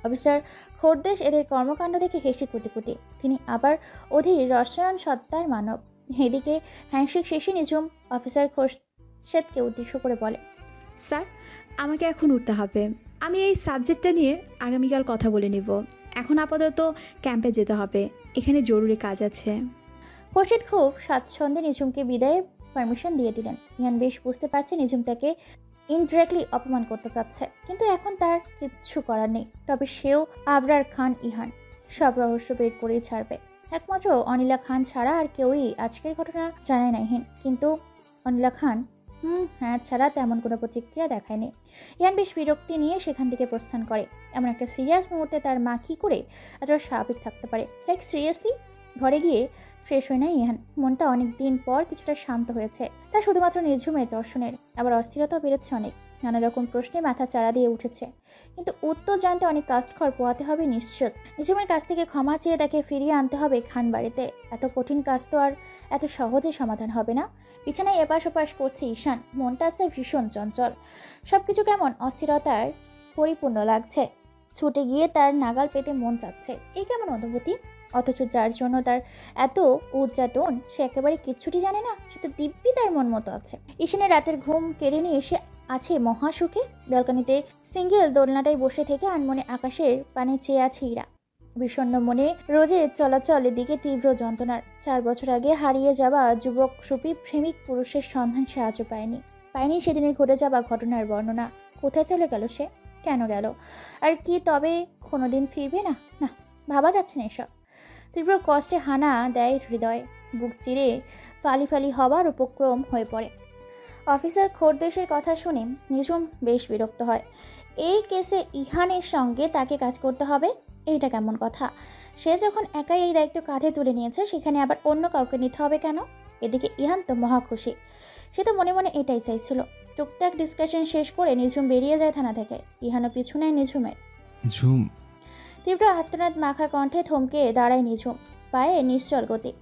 Officer Khordesh এদের কর্মকাণ্ড দেখে হেসে কুটি। তিনি আবার অধীর রসায়ন সত্তার মানব। এদিকে হ্যান্ডশেক শেষে নিঝুম অফিসার খোরশেদকে উদ্দেশ্য করে বলে, স্যার, আমাকে এখন উঠতে হবে। আমি এই সাবজেক্টটা নিয়ে আগামীকাল কথা বলে নিব। এখন আপাতত ক্যাম্পে যেতে হবে, এখানে জরুরি কাজ আছে। খোরশেদ খুব স্বাচ্ছন্দ্যে নিঝুমকে বিদায়ের পারমিশন দিয়ে দিলেন। ইহান বেশ বুঝতে পারছে নিঝুম তাকে ইনডিরেক্টলি অপমান করতে চাচ্ছে, কিন্তু এখন তার কিচ্ছু করার নেই। তবে সেও আবরার খান ইহান, সব রহস্য বের করেই ছাড়বে। একমাত্র অনিলা খান ছাড়া আর কেউই আজকের ঘটনা জানায় না ইহান, কিন্তু অনিলা খান হ্যাঁ ছাড়া তেমন কোনো প্রতিক্রিয়া দেখায়নি। ইহান বেশ বিরক্তি নিয়ে সেখান থেকে প্রস্থান করে। এমন একটা সিরিয়াস মুহূর্তে তার মা কী করে এতটা স্বাভাবিক থাকতে পারে? Like seriously? ঘরে গিয়ে ফ্রেশ হয় না ইহান। মনটা অনেক দিন পর কিছুটা শান্ত হয়েছে। তা শুধুমাত্র নিঝুমের দর্শনের, আবার অস্থিরতাও বেড়েছে অনেক। নানা রকম প্রশ্নে মাথা চাড়া দিয়ে উঠেছে, কিন্তু উত্তর জানতে অনেক কাঠখড় পোয়াতে হবে নিশ্চিত। নিঝুমের কাছ থেকে ক্ষমা চেয়ে তাকে ফিরিয়ে আনতে হবে খান বাড়িতে। এত কঠিন কাজ তো আর এত সহজে সমাধান হবে না। বিছানায় এপাশ ওপাশ করছে ঈশান, মনটা আজ তার ভীষণ চঞ্চল। সবকিছু কেমন অস্থিরতায় পরিপূর্ণ লাগছে। ছুটে গিয়ে তার নাগাল পেতে মন চাচ্ছে। এই কেমন অনুভূতি? অথচ যার জন্য তার এত উর্জাটন সে একেবারে কিচ্ছুটি জানে না। সে তো দিব্যি তার মন মতো আছে। ঈশানের রাতের ঘুম কেড়ে নিয়ে এসে আছে মহাসুখে। ব্যালকনিতে সিঙ্গেল দোলনাটায় বসে থেকে আনমনে আকাশের পানে চেয়ে আছে ইরা। বিষণ্ণ মনে রোজের চলাচলের দিকে তীব্র যন্ত্রণার। 4 বছর আগে হারিয়ে যাওয়া যুবক সুপি প্রেমিক পুরুষের সন্ধান সে আজও পায়নি সেদিনের ঘটে যাওয়া ঘটনার বর্ণনা। কোথায় চলে গেল সে? কেন গেল? আর কি তবে কোনোদিন ফিরবে না? না, ভাবা যাচ্ছে না এসব। তীব্র কষ্টে হানা দেয় হৃদয়, বুক চিরে ফালি ফালি হবার উপক্রম হয়ে পড়ে। অফিসার খোরদেশের কথা শুনে নিঝুম বেশ বিরক্ত হয়। এই কেসে ইহানের সঙ্গে তাকে কাজ করতে হবে, এইটা কেমন কথা? সে যখন একাই এই দায়িত্ব কাঁধে তুলে নিয়েছে, সেখানে আবার অন্য কাউকে নিতে হবে কেন? এদিকে ইহান তো মহা খুশি। সে তো মনে মনে এটাই চাইছিল। টুকটাক ডিসকাশন শেষ করে নিঝুম বেরিয়ে যায় থানা থেকে। ইহানও পিছু নেয় নিঝুমের। ঝুম। তীব্র আর্তনাদ মাখা কণ্ঠে থমকে দাঁড়ায় নিঝুম, পায়ে নিশ্চল গতি।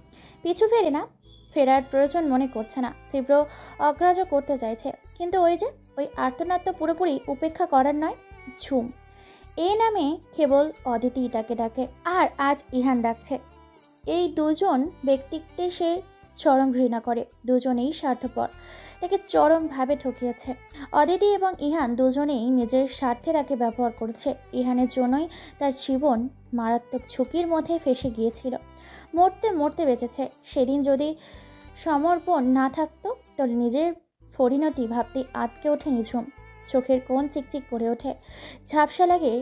পিছু ফেরে না, ফেরার প্রয়োজন মনে করছে না। তীব্র অগ্রাহ্য করতে চাইছে, কিন্তু ওই আর্তনাদ তো পুরোপুরি উপেক্ষা করার নয়। ঝুম এই নামে কেবল অদিতি ডাকে, আর আজ ইহান ডাকছে। এই দুজন ব্যক্তিত্বে সে চরম ঘৃণা করে। দুজনেই স্বার্থপর, তাকে চরমভাবে ঠকিয়েছে। অদিতি এবং ইহান দুজনেই নিজের স্বার্থে তাকে ব্যবহার করেছে। ইহানের জন্যই তার জীবন মারাত্মক ঝুঁকির মধ্যে ফেসে গিয়েছিল। মরতে মরতে বেঁচেছে। সেদিন যদি সমর্পণ না থাকতো তাহলে নিজের পরিণতি ভাবতে আটকে ওঠে নিঝুম। চোখের কোণ চিকচিক করে ওঠে, ঝাপসা লাগে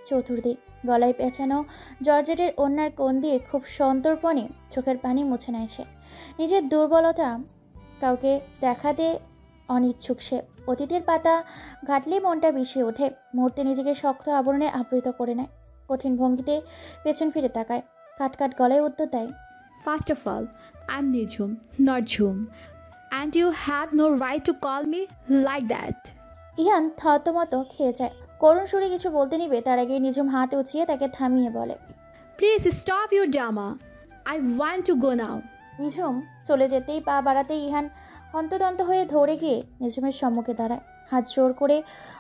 চতুর্দিক। গলায় পেঁচানো জর্জেটের ওড়নার কোণ দিয়ে খুব সন্তর্পণে চোখের পানি মুছে নেয় সে। নিজের দুর্বলতা কাউকে দেখাতে অনিচ্ছুক সে। অতীতের পাতা ঘাটলে মনটা বিষিয়ে ওঠে। মুহূর্তে নিজেকে শক্ত আবরণে আবৃত করে নেয়। কঠিন ভঙ্গিতে পেছন ফিরে তাকায়, কাট কাট গলায় উত্তর দেয়, First of all, I'm Nijum, not Jhum. And you have no right to call me like that. Ihan থতমত খেয়ে যায়। করুণ সুরে কিছু বলতে নিবে তার আগে নিঝুম হাত উঁচিয়ে তাকে থামিয়ে বলে, Please stop your drama. I want to go now. নিঝুম চলে যেতেই পা বাড়াতেই ইহান হন্তদন্ত হয়ে ধরে গিয়ে নিঝুমের সম্মুখে দাঁড়ায়। হাত জোর করে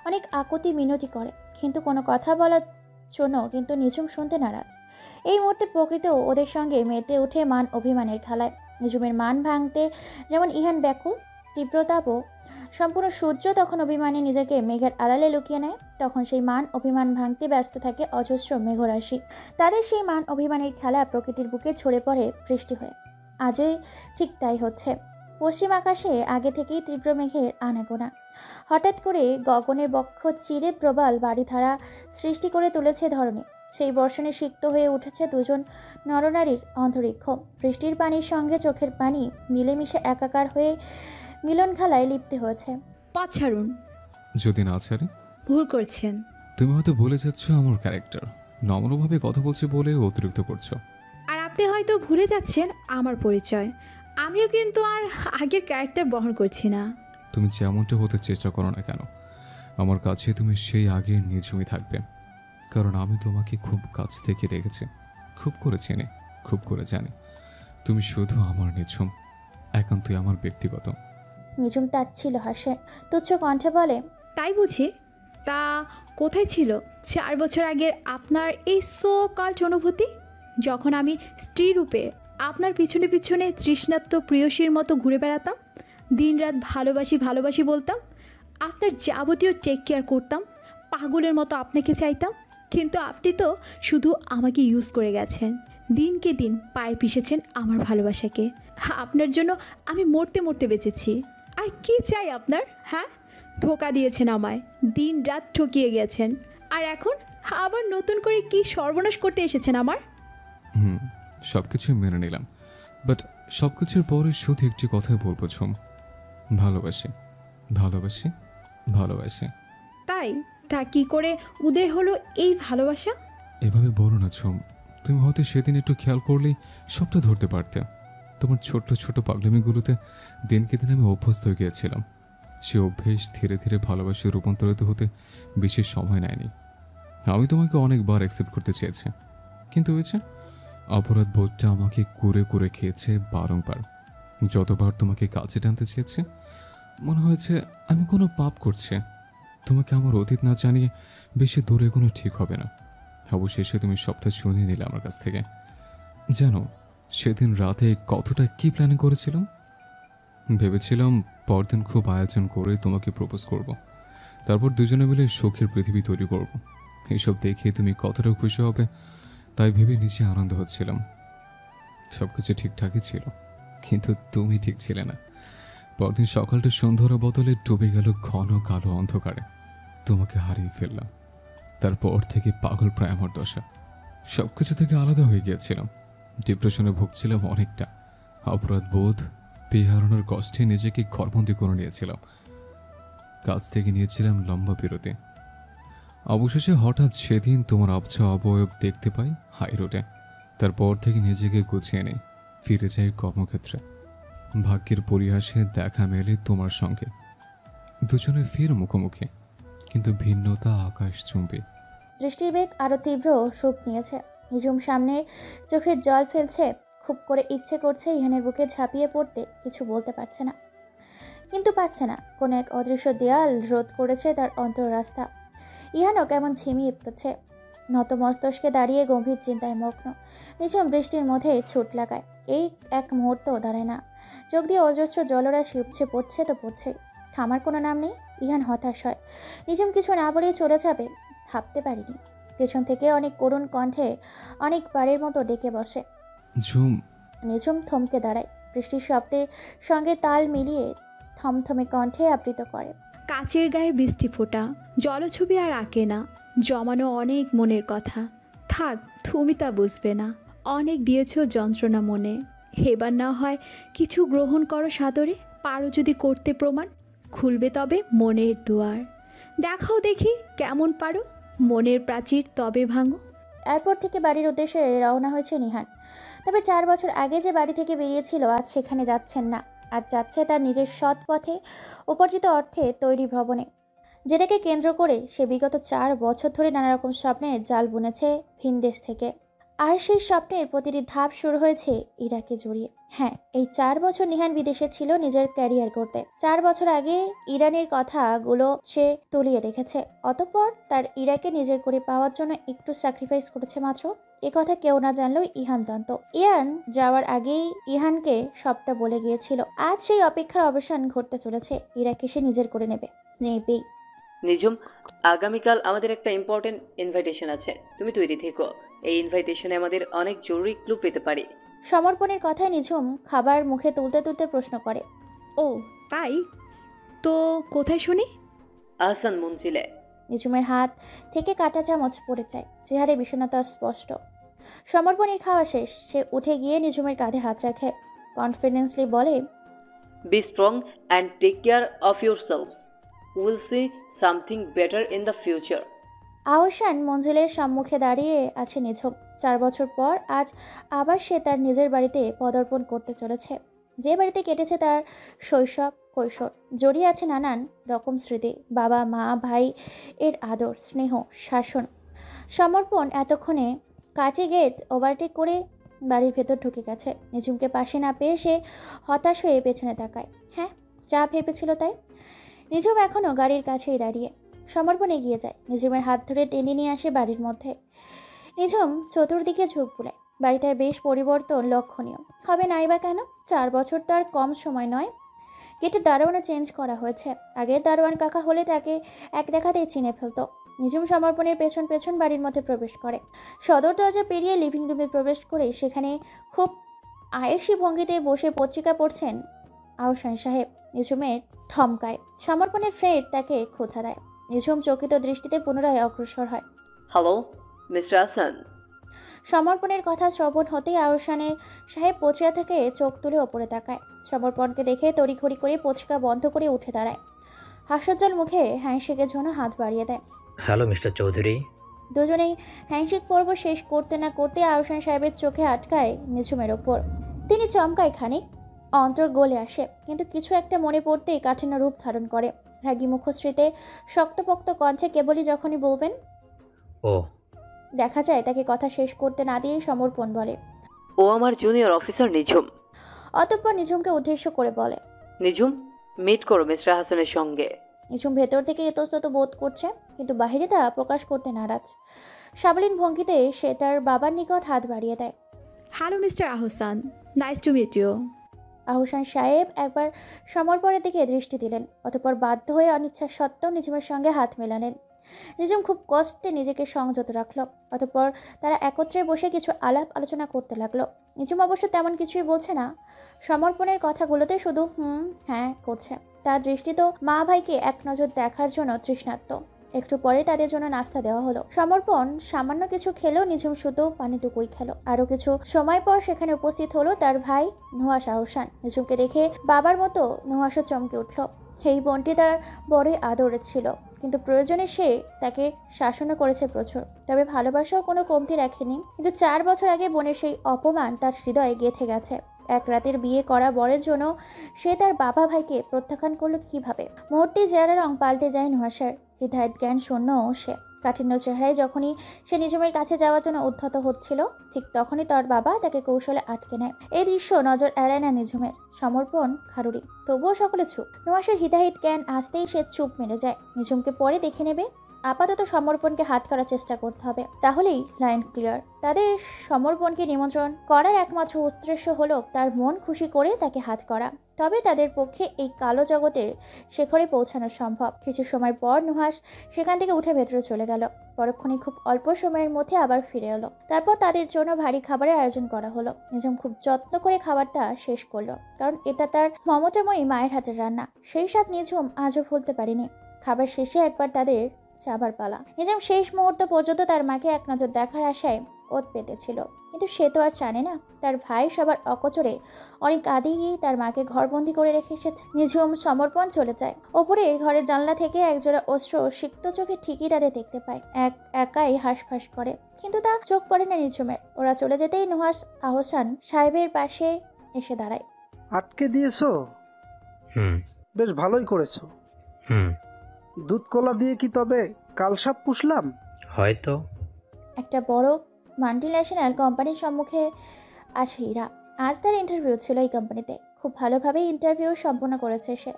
অনেক আকুতি মিনতি করে, কিন্তু কোনো কথা বলার জন্য কিন্তু নিঝুম শুনতে নারাজ। এই মুহূর্তে প্রকৃতিও ওদের সঙ্গে মেতে ওঠে মান অভিমানের খেলায়। নিঝুমের মান ভাঙতে যেমন ইহান ব্যাকুল, তীব্রতাপও সম্পূর্ণ সূর্য তখন অভিমানে নিজেকে মেঘের আড়ালে লুকিয়ে নেয়। তখন সেই মান অভিমান ভাঙতে ব্যস্ত থাকে অজস্র মেঘরাশি। তাদের সেই মান অভিমানের খেলা প্রকৃতির বুকে ছড়ে পড়ে বৃষ্টি হয়ে। আজই ঠিক তাই হচ্ছে। পশ্চিম আকাশে আগে থেকেই তীব্র মেঘের আনাগোনা। হঠাৎ করে গগনের বক্ষ চিরে প্রবল বাড়িধারা সৃষ্টি করে তুলেছে ধরণী। সেই বর্ষণে সিক্ত হয়ে উঠেছে দুজন নরনারীর অন্তরিক্ষ। বৃষ্টির পানির সঙ্গে চোখের পানি মিলেমিশে একাকার হয়ে মিলন খেলায় লিপ্ত হয়েছে। পথ ছাড়ুন। যদি না ছাড়ি? ভুল করছেন। তুমি হয়তো ভুলে যাচ্ছ আমার ক্যারেক্টার। নম্রভাবে কথা বলছি বলে অতিরিক্ত করছো। আর আপনি হয়তো ভুলে যাচ্ছেন আমার পরিচয়। আমিও কিন্তু আর আগের ক্যারেক্টার বহন করছি না। তুমি যেমনটা হতে চেষ্টা করো না কেন, আমার কাছে তুমি সেই আগের নিঝুমই থাকবে। কারণ আমি তোমাকে খুব কাছ থেকে দেখেছি, খুব করে চিনি, খুব করে জানি। তুমি শুধু আমার নিঝুম, একান্তই আমার ব্যক্তিগত। নিঝুম তাচ্ছিল হাসে, তুচ্ছ কণ্ঠে বলে, তাই বুঝি? তা কোথায় ছিল 4 বছর আগের আপনার এই সো কাল্ট অনুভূতি, যখন আমি স্ত্রী রূপে আপনার পিছনে পিছনে তৃষ্ণাত্ম প্রিয়সীর মতো ঘুরে বেড়াতাম, দিনরাত ভালোবাসি ভালোবাসি বলতাম, আপনার যাবতীয় টেক কেয়ার করতাম, পাগলের মতো আপনাকে চাইতাম। কিন্তু আপনি তো শুধু আমাকে ইউজ করে গেছেন, দিনকে দিন পায়ে পিষেছেন আমার ভালোবাসাকে। আপনার জন্য আমি মরতে মরতে বেঁচেছি। আর কি চাই আপনার? হ্যাঁ, ধোকা দিয়েছেন আমায়, দিন রাত ঠকিয়ে গেছেন, আর এখন আবার নতুন করে কি সর্বনাশ করতে এসেছেন আমার। সব কিছুই মেনে নিলাম, বাট সব কিছুর পরে শুধু একটি কথাই বলবো ঝুম, ভালোবাসি ভালোবাসি ভালোবাসি। তাই তা কি করে উদয় হলো এই ভালোবাসা? এভাবে বলো না ঝুম, তুমি হয়তো সেদিন একটু খেয়াল করলেই সবটা ধরতে পারতে। তোমার ছোট্ট ছোট পাগলামিগুলোতে দিনকে দিন আমি অভ্যস্ত হয়ে গিয়েছিলাম। সে অভ্যেস ধীরে ধীরে ভালোবাসে রূপান্তরিত হতে বেশি সময় নেয়নি। আমি তোমাকে অনেকবার অ্যাকসেপ্ট করতে চেয়েছি, কিন্তু হয়েছে অপরাধ বোধটা আমাকে কুরে কুরে খেয়েছে বারংবার। যতবার তোমাকে কাছে টানতে চেয়েছে মনে হয়েছে আমি কোনো পাপ করছি। তোমাকে আমার অতীত না জানিয়ে বেশি দূরে কোনো ঠিক হবে না। অবশেষে তুমি সবটা শুনিয়ে নিলে আমার কাছ থেকে। জানো সেদিন রাতে কতটা কি প্ল্যানিং করেছিলাম? ভেবেছিলাম পরদিন খুব আয়োজন করে তোমাকে প্রপোজ করব, তারপর দুজনে মিলে সুখের পৃথিবী তৈরি করব। এসব দেখে তুমি কতটা খুশি হবে তাই ভেবে নিজে আনন্দ হচ্ছিলাম। সব কিছু ঠিকঠাকই ছিল, কিন্তু তুমি ঠিক ছিলে না। পরদিন সকালটা সন্ধ্যার বদলে ডুবে গেল ঘন কালো অন্ধকারে। তোমাকে হারিয়ে ফেললাম। তারপর থেকে পাগল প্রায় আমার দশা। সব কিছু থেকে আলাদা হয়ে গিয়েছিলাম। ডিপ্রেশনে ভুগছিলাম অনেকটা। অপরাধ বোধ, পেয়ে হারানোর কষ্টে নিজেকে ঘরবন্দি করে নিয়েছিলাম। কাজ থেকে নিয়েছিলাম লম্বা বিরতি। অবশেষে হঠাৎ সেদিন তোমার আবছা অবয়ব দেখতে পাই হাই রোডে। তারপর থেকে নিজেকে গুছিয়ে নেই, ফিরে যাই কর্মক্ষেত্রে। ভাগ্যের পরিহাসে দেখা মেলে তোমার সঙ্গে। দুজনে ফের মুখোমুখি, কিন্তু ভিন্নতা আকাশচুম্বী। দৃষ্টির বেগ আরো তীব্র রূপ নিয়েছে। নিঝুম সামনে চোখের জল ফেলছে, খুব করে ইচ্ছে করছে ইহানের বুকে ঝাঁপিয়ে পড়তে, কিছু বলতে পারছে না, কিন্তু পারছে না। কোনো এক অদৃশ্য দেয়াল রোধ করেছে তার অন্তর রাস্তা। ইহানও কেমন ঝিমিয়ে পড়েছে, নত মস্তকে দাঁড়িয়ে গম্ভীর চিন্তায় মগ্ন। নিঝুম বৃষ্টির মধ্যে ছুট লাগায়, এই এক মুহূর্ত দাঁড়ায় না। চোখ দিয়ে অজস্র জলরাশি উপচে পড়ছে তো পড়ছেই, থামার কোনো নাম নেই। ইহান হতাশ হয়, নিঝুম কিছু না বলেই চলে যাবে ভাবতে পারিনি। পেছন থেকে অনেক করুণ কণ্ঠে অনেকবারের মতো ডেকে বসে, ঝুম। নিঝুম থমকে দাঁড়ায়, বৃষ্টির শব্দের সঙ্গে তাল মিলিয়ে থমথমে কণ্ঠে আবৃত করে। কাচের গায়ে বৃষ্টি ফোঁটা, জলছবি আর আঁকে না, জমানো অনেক মনের কথা। থাক, তুমি তা বুঝবে না। অনেক দিয়েছ যন্ত্রণা মনে, এবার না হয় কিছু গ্রহণ করো সাদরে। পারো যদি করতে প্রমাণ, খুলবে তবে মনের দুয়ার। দেখাও দেখি কেমন পারো, মনের প্রাচীর তবে ভাঙো। এরপর থেকে বাড়ির উদ্দেশ্যে রওনা হয়েছে নিহান। তবে 4 বছর আগে যে বাড়ি থেকে বেরিয়েছিল, আজ সেখানে যাচ্ছেন না। আজ যাচ্ছে তার নিজের সৎ পথে, উপার্জিত অর্থে তৈরি ভবনে, যেটাকে কেন্দ্র করে সে বিগত 4 বছর ধরে নানা রকম স্বপ্নের জাল বুনেছে ভিনদেশ থেকে। আর সেই স্বপ্নের প্রতিটি ধাপ শুরু হয়েছে ইরাকে জড়িয়ে। হ্যাঁ, এই 4 বছর নিহান বিদেশে ছিল নিজের ক্যারিয়ার করতে। 4 বছর আগে ইরানের কথাগুলো সে তলিয়ে দেখেছে। অতঃপর তার ইরাকে নিজের করে পাওয়ার জন্য একটু স্যাক্রিফাইস করেছে মাত্র। এ কথা কেউ না জানলেও ইহান জানতো। ইয়ান যাওয়ার আগেই ইহানকে সবটা বলে গিয়েছিল। আজ সেই অপেক্ষার অবসান ঘটতে চলেছে। ইরাকে সে নিজের করে নেবেই। নিঝুম, আগামীকাল আমাদের একটা ইম্পর্টেন্ট ইনভাইটেশন আছে, তুমি তৈরি থেকো। এই ইনভাইটেশনে আমাদের অনেক জরুরি ক্লু পেতে পারি। সমর্পণের কথায় নিঝুম খাবার মুখে তুলতে তুলতে প্রশ্ন করে। ও তাই তো, কোথায় শুনি? আহসান মঞ্জিলে। নিঝুমের হাত থেকে কাঁটা চামচ পড়ে যায়, চেহারে বিষণ্ণতা স্পষ্ট। সমর্পণের খাওয়া শেষ, সে উঠে গিয়ে নিঝুমের কাঁধে হাত রাখে, কনফিডেন্সলি বলে, be strong and take care of yourself, will see something better in the future. Ahsan মঞ্জিলের সম্মুখে দাঁড়িয়ে আছে নিঝুম। 4 বছর পর আজ আবার সে তার নিজের বাড়িতে পদার্পণ করতে চলেছে, যে বাড়িতে কেটেছে তার শৈশব কৈশোর। জড়িয়ে আছে নানান রকম স্মৃতি, বাবা মা ভাই এর আদর স্নেহ শাসন। সমর্পণ এতক্ষণে কাঁচে গেট ওভারটেক করে বাড়ির ভেতর ঢুকে গেছে। নিঝুমকে পাশে না পেয়ে সে হতাশ হয়ে পেছনে তাকায়। হ্যাঁ, যা ভেবেছিল তাই। নিঝুম এখনও গাড়ির কাছেই দাঁড়িয়ে। সমর্পণ এগিয়ে যায়, নিঝুমের হাত ধরে টেনে নিয়ে আসে বাড়ির মধ্যে। নিঝুম চতুর্দিকে ঝোঁক বুলায়। বাড়িটার বেশ পরিবর্তন লক্ষণীয়, হবে নাই বা কেন? 4 বছর তো আর কম সময় নয়। গেটের দারোয়ানও চেঞ্জ করা হয়েছে। আগের দারোয়ান কাকা হলে তাকে এক দেখাতেই চিনে ফেলতো। নিঝুম সমর্পণের পেছন পেছন বাড়ির মধ্যে প্রবেশ করে। সদর দরজা পেরিয়ে লিভিং রুমে প্রবেশ করে সেখানে খুব আয়েসি ভঙ্গিতে বসে পত্রিকা পড়ছেন আহসান সাহেব। নিঝুমের থমকায়। সমর্পণের ফ্রেড তাকে খোঁচা দেয়। নিঝুম চকিত দৃষ্টিতে পুনরায় অগ্রসর হয়। Hello mister Hasan. সমর্পণের কথা শ্রবণ হতেই আহসানের সাহেব পত্রিকা থেকে চোখ তুলে ওপরে তাকায়। সমর্পণকে দেখে তড়িঘড়ি করে পত্রিকা বন্ধ করে উঠে দাঁড়ায়। হাস্যোজ্জ্বল মুখে হ্যান্ডশেকের জন্য হাত বাড়িয়ে দেয়। Hello mister Chowdhury. দুজনেই হ্যান্ডশেক পর্ব শেষ করতে না করতে আহসান সাহেবের চোখে আটকায় নিঝুমের ওপর। তিনি চমকায় খানিক, অন্তর গলে আসে, কিন্তু কিছু একটা মনে পড়তেই কাঠিন্য রূপ ধারণ করে। রাগী মুখশ্রীতে শক্তপোক্ত কণ্ঠে কেবলই যখনই বলবেন ও, দেখা যায় তাকে কথা শেষ করতে না দিয়েই সমর্পণ বলে, ও আমার জুনিয়র অফিসার নিঝুম। অতঃপর নিঝুমকে উদ্দেশ্য করে বলে, নিঝুম, মিট করো মিস্টার হাসানের সঙ্গে। নিঝুম ভেতর থেকে ইতস্তত বোধ করছে, কিন্তু বাহিরে তা প্রকাশ করতে নারাজ। সাবলীন ভঙ্গিতে সে তার বাবার নিকট হাত বাড়িয়ে দেয়। Hello mister Ahsan, nice to meet you. Ahsan সাহেব একবার সমর্পণের দিকে দৃষ্টি দিলেন, অতঃপর বাধ্য হয়ে অনিচ্ছা সত্ত্বেও নিঝুমের সঙ্গে হাত মেলালেন। নিঝুম খুব কষ্টে নিজেকে সংযত রাখলো। অতঃপর তারা একত্রে বসে কিছু আলাপ আলোচনা করতে লাগলো। নিঝুম অবশ্য তেমন কিছুই বলছে না, সমর্পণের কথাগুলোতে শুধু হ্যাঁ করছে। তার দৃষ্টি তো মা ভাইকে এক নজর দেখার জন্য তৃষ্ণার্ত। একটু পরে তাদের জন্য নাস্তা দেওয়া হলো। সমর্পণ সামান্য কিছু খেলেও নিঝুম শুধু পানিটুকুই খেলো। আরো কিছু সময় পর সেখানে উপস্থিত হলো তার ভাই নুহাশ আহসান। নিঝুমকে দেখে বাবার মতো নুহাশও চমকে উঠল। এই বোনটি তার বড়ই আদরের ছিল, কিন্তু প্রয়োজনে সে তাকে শাসনও করেছে প্রচুর, তবে ভালোবাসাও কোনো কমতি রাখেনি। কিন্তু 4 বছর আগে বোনের সেই অপমান তার হৃদয়ে গেঁথে গেছে। এক রাতের বিয়ে করা বরের জন্য সে তার বাবা ভাইকে প্রত্যাখ্যান করলো কিভাবে? মুহূর্তেই চেহারা রং পাল্টে যায় নুহাশের। হৃদয়ত জ্ঞান শূন্য সে। কাঠিন্য চেহারায় যখনই সে নিঝুমের কাছে যাওয়ার জন্য উদ্ধত হচ্ছিল, ঠিক তখনই তার বাবা তাকে কৌশলে আটকে নেয়। এই দৃশ্য নজর এড়ায় না নিঝুমের। সমর্পণ খারুড়ি, তবুও সকলে চুপ। নুহাশের হিতাহিত জ্ঞান আসতেই সে চুপ মেরে যায়। নিঝুমকে পরে দেখে নেবে, আপাতত সমর্পণকে হাত করার চেষ্টা করতে হবে, তাহলেই লাইন ক্লিয়ার। তাদের সমর্পণকে নিমন্ত্রণ করার একমাত্র উদ্দেশ্য হলো তার মন খুশি করে তাকে হাত করা। তবে তাদের পক্ষে এই কালো জগতের শেখরে পৌঁছানো সম্ভব। কিছু সময় পর নুহাস সেখান থেকে উঠে ভেতরে চলে গেল। পরক্ষণে খুব অল্প সময়ের মধ্যে আবার ফিরে এলো। তারপর তাদের জন্য ভারী খাবারের আয়োজন করা হলো। নিজাম খুব যত্ন করে খাবারটা শেষ করলো, কারণ এটা তার মমতাময়ী মায়ের হাতের রান্না। সেই স্বাদ নিঝুম আজও ভুলতে পারেনি। খাবার শেষে একবার তাদের চাবার পালা। নিজাম শেষ মুহূর্ত পর্যন্ত তার মাকে এক নজর দেখার আশায় ওত পেতেছিল, কিন্তু সে তো আর জানে না তার ভাই সবার অকচরে অনেক আগেই তার মাকে ঘরবন্দি করে রেখে এসেছে। নিঝুম সমর্পণ চলে যায়। ওপরে ঘরের জানলা থেকে একজোড়া অশ্রু সিক্ত চোখে ঠিকই তাদের দেখতে পায়। একাই হাঁসফাঁস করে, কিন্তু তা চোখ পড়ে না নিঝুমের। ওরা চলে যেতেই নুহাস আহসান সাহেবের পাশে এসে দাঁড়ায়। আটকে দিয়েছো? বেশ ভালোই করেছো। দুধ কলা দিয়ে কি তবে কালসাপ পুষলাম? হয়তো। একটা বড় মাল্টিন্যাশনাল কোম্পানির সম্মুখে আছে ইরা। আজ তার ইন্টারভিউ ছিল এই কোম্পানিতে। খুব ভালোভাবে ইন্টারভিউ সম্পন্ন করেছে সে।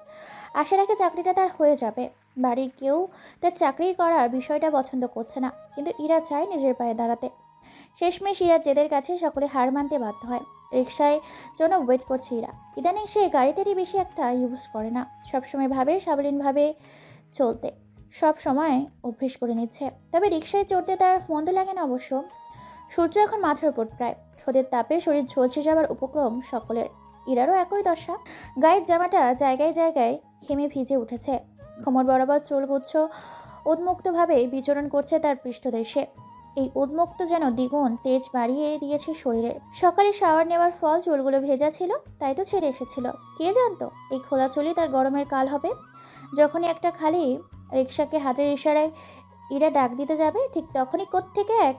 আশা রাখে চাকরিটা তার হয়ে যাবে। বাড়ির কেউ তার চাকরি করার বিষয়টা পছন্দ করছে না, কিন্তু ইরা চায় নিজের পায়ে দাঁড়াতে। শেষমেশ ইরার জেদের কাছে সকলে হার মানতে বাধ্য হয়। রিক্সায় জন্য ওয়েট করছে ইরা। ইদানিং সে গাড়িটারই বেশি একটা ইউজ করে না। সবসময় ভাবে সাবলীনভাবে চলতে, সব সময় অভ্যেস করে নিচ্ছে। তবে রিক্সায় চড়তে তার মন্দ লাগে না অবশ্য। সূর্য এখন মাথার উপর প্রায়। রোদের তাপে শরীর ঝলসে যাওয়ার উপক্রম সকলের। ইরারও একই দশা। গায়ের জামাটা জায়গায় জায়গায় ঘেমে ভিজে উঠেছে। কোমর বরাবর চুলগুচ্ছ উন্মুক্তভাবে বিচরণ করছে তার পৃষ্ঠদেশে। এই উন্মুক্ত যেন দ্বিগুণ তেজ বাড়িয়ে দিয়েছে শরীরের। সকালে শাওয়ার নেওয়ার ফল চুলগুলো ভেজা ছিল, তাই তো ছেড়ে এসেছিল। কে জানতো এই খোলা চুলই তার গরমের কাল হবে। যখনই একটা খালি রিক্সাকে হাতের ইশারায় ইরা ডাক দিতে যাবে, ঠিক তখনই কোত্থেকে এক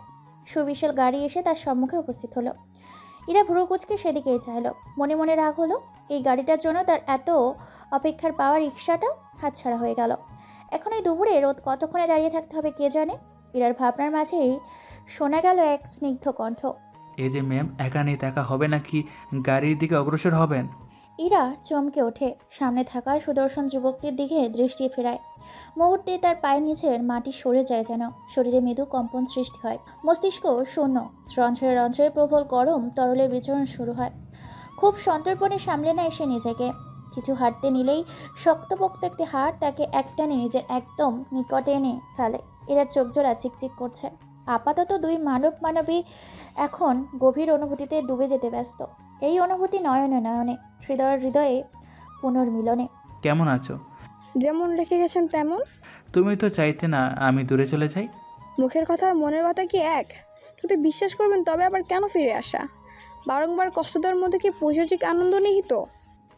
সুবিশাল গাড়ি এসে তার সম্মুখে উপস্থিত হলো। ইরা ভ্রু কুঁচকে সেদিকেই চাইল। মনে মনে রাগ হলো, এই গাড়িটার জন্য তার এত অপেক্ষার পাওয়া রিক্সাটাও হাতছাড়া হয়ে গেল। এখন এই দুপুরে রোদ কতক্ষণে দাঁড়িয়ে থাকতে হবে কে জানে। ইরার ভাবনার মাঝেই শোনা গেল এক স্নিগ্ধ কণ্ঠ। এই যে ম্যাম, একা দেখা হবে নাকি গাড়ির দিকে অগ্রসর হবেন? ইরা চমকে ওঠে। সামনে থাকা সুদর্শন যুবকটির দিকে দৃষ্টি ফেরায়। মুহূর্তে তার পায়ের নিচের মাটি সরে যায় যেন। শরীরে মৃদু কম্পন সৃষ্টি হয়। মস্তিষ্ক শূন্য। রন্ধ্রে রন্ধ্রে প্রবল গরম তরলের বিচরণ শুরু হয়। খুব সন্তর্পণে সামলে নেয় সে নিজেকে। কিছু হাঁটতে নিলেই শক্তপোক্ত একটি হাড় তাকে একটানে নিজের একদম নিকটে এনে ফেলে। এরা চোখ জোড়া চিকচিক করছে। আপাতত দুই মানবী এখন গভীর অনুভূতিতে ডুবে যেতে ব্যস্ত। এই অনুভূতি নয়নে নয়নে, হৃদয়ের হৃদয়ে পুনর্মিলনে। কেমন আছো? যেমন রেখে গেছেন তেমন। তুমি তো চাইতে না আমি দূরে চলে যাই। মুখের কথা আর মনের কথা কি এক? যদি বিশ্বাস করবেন তবে আবার কেন ফিরে আসা? বারংবার কষ্ট দেওয়ার মধ্যে কি পৈশাচিক আনন্দ নিহিত?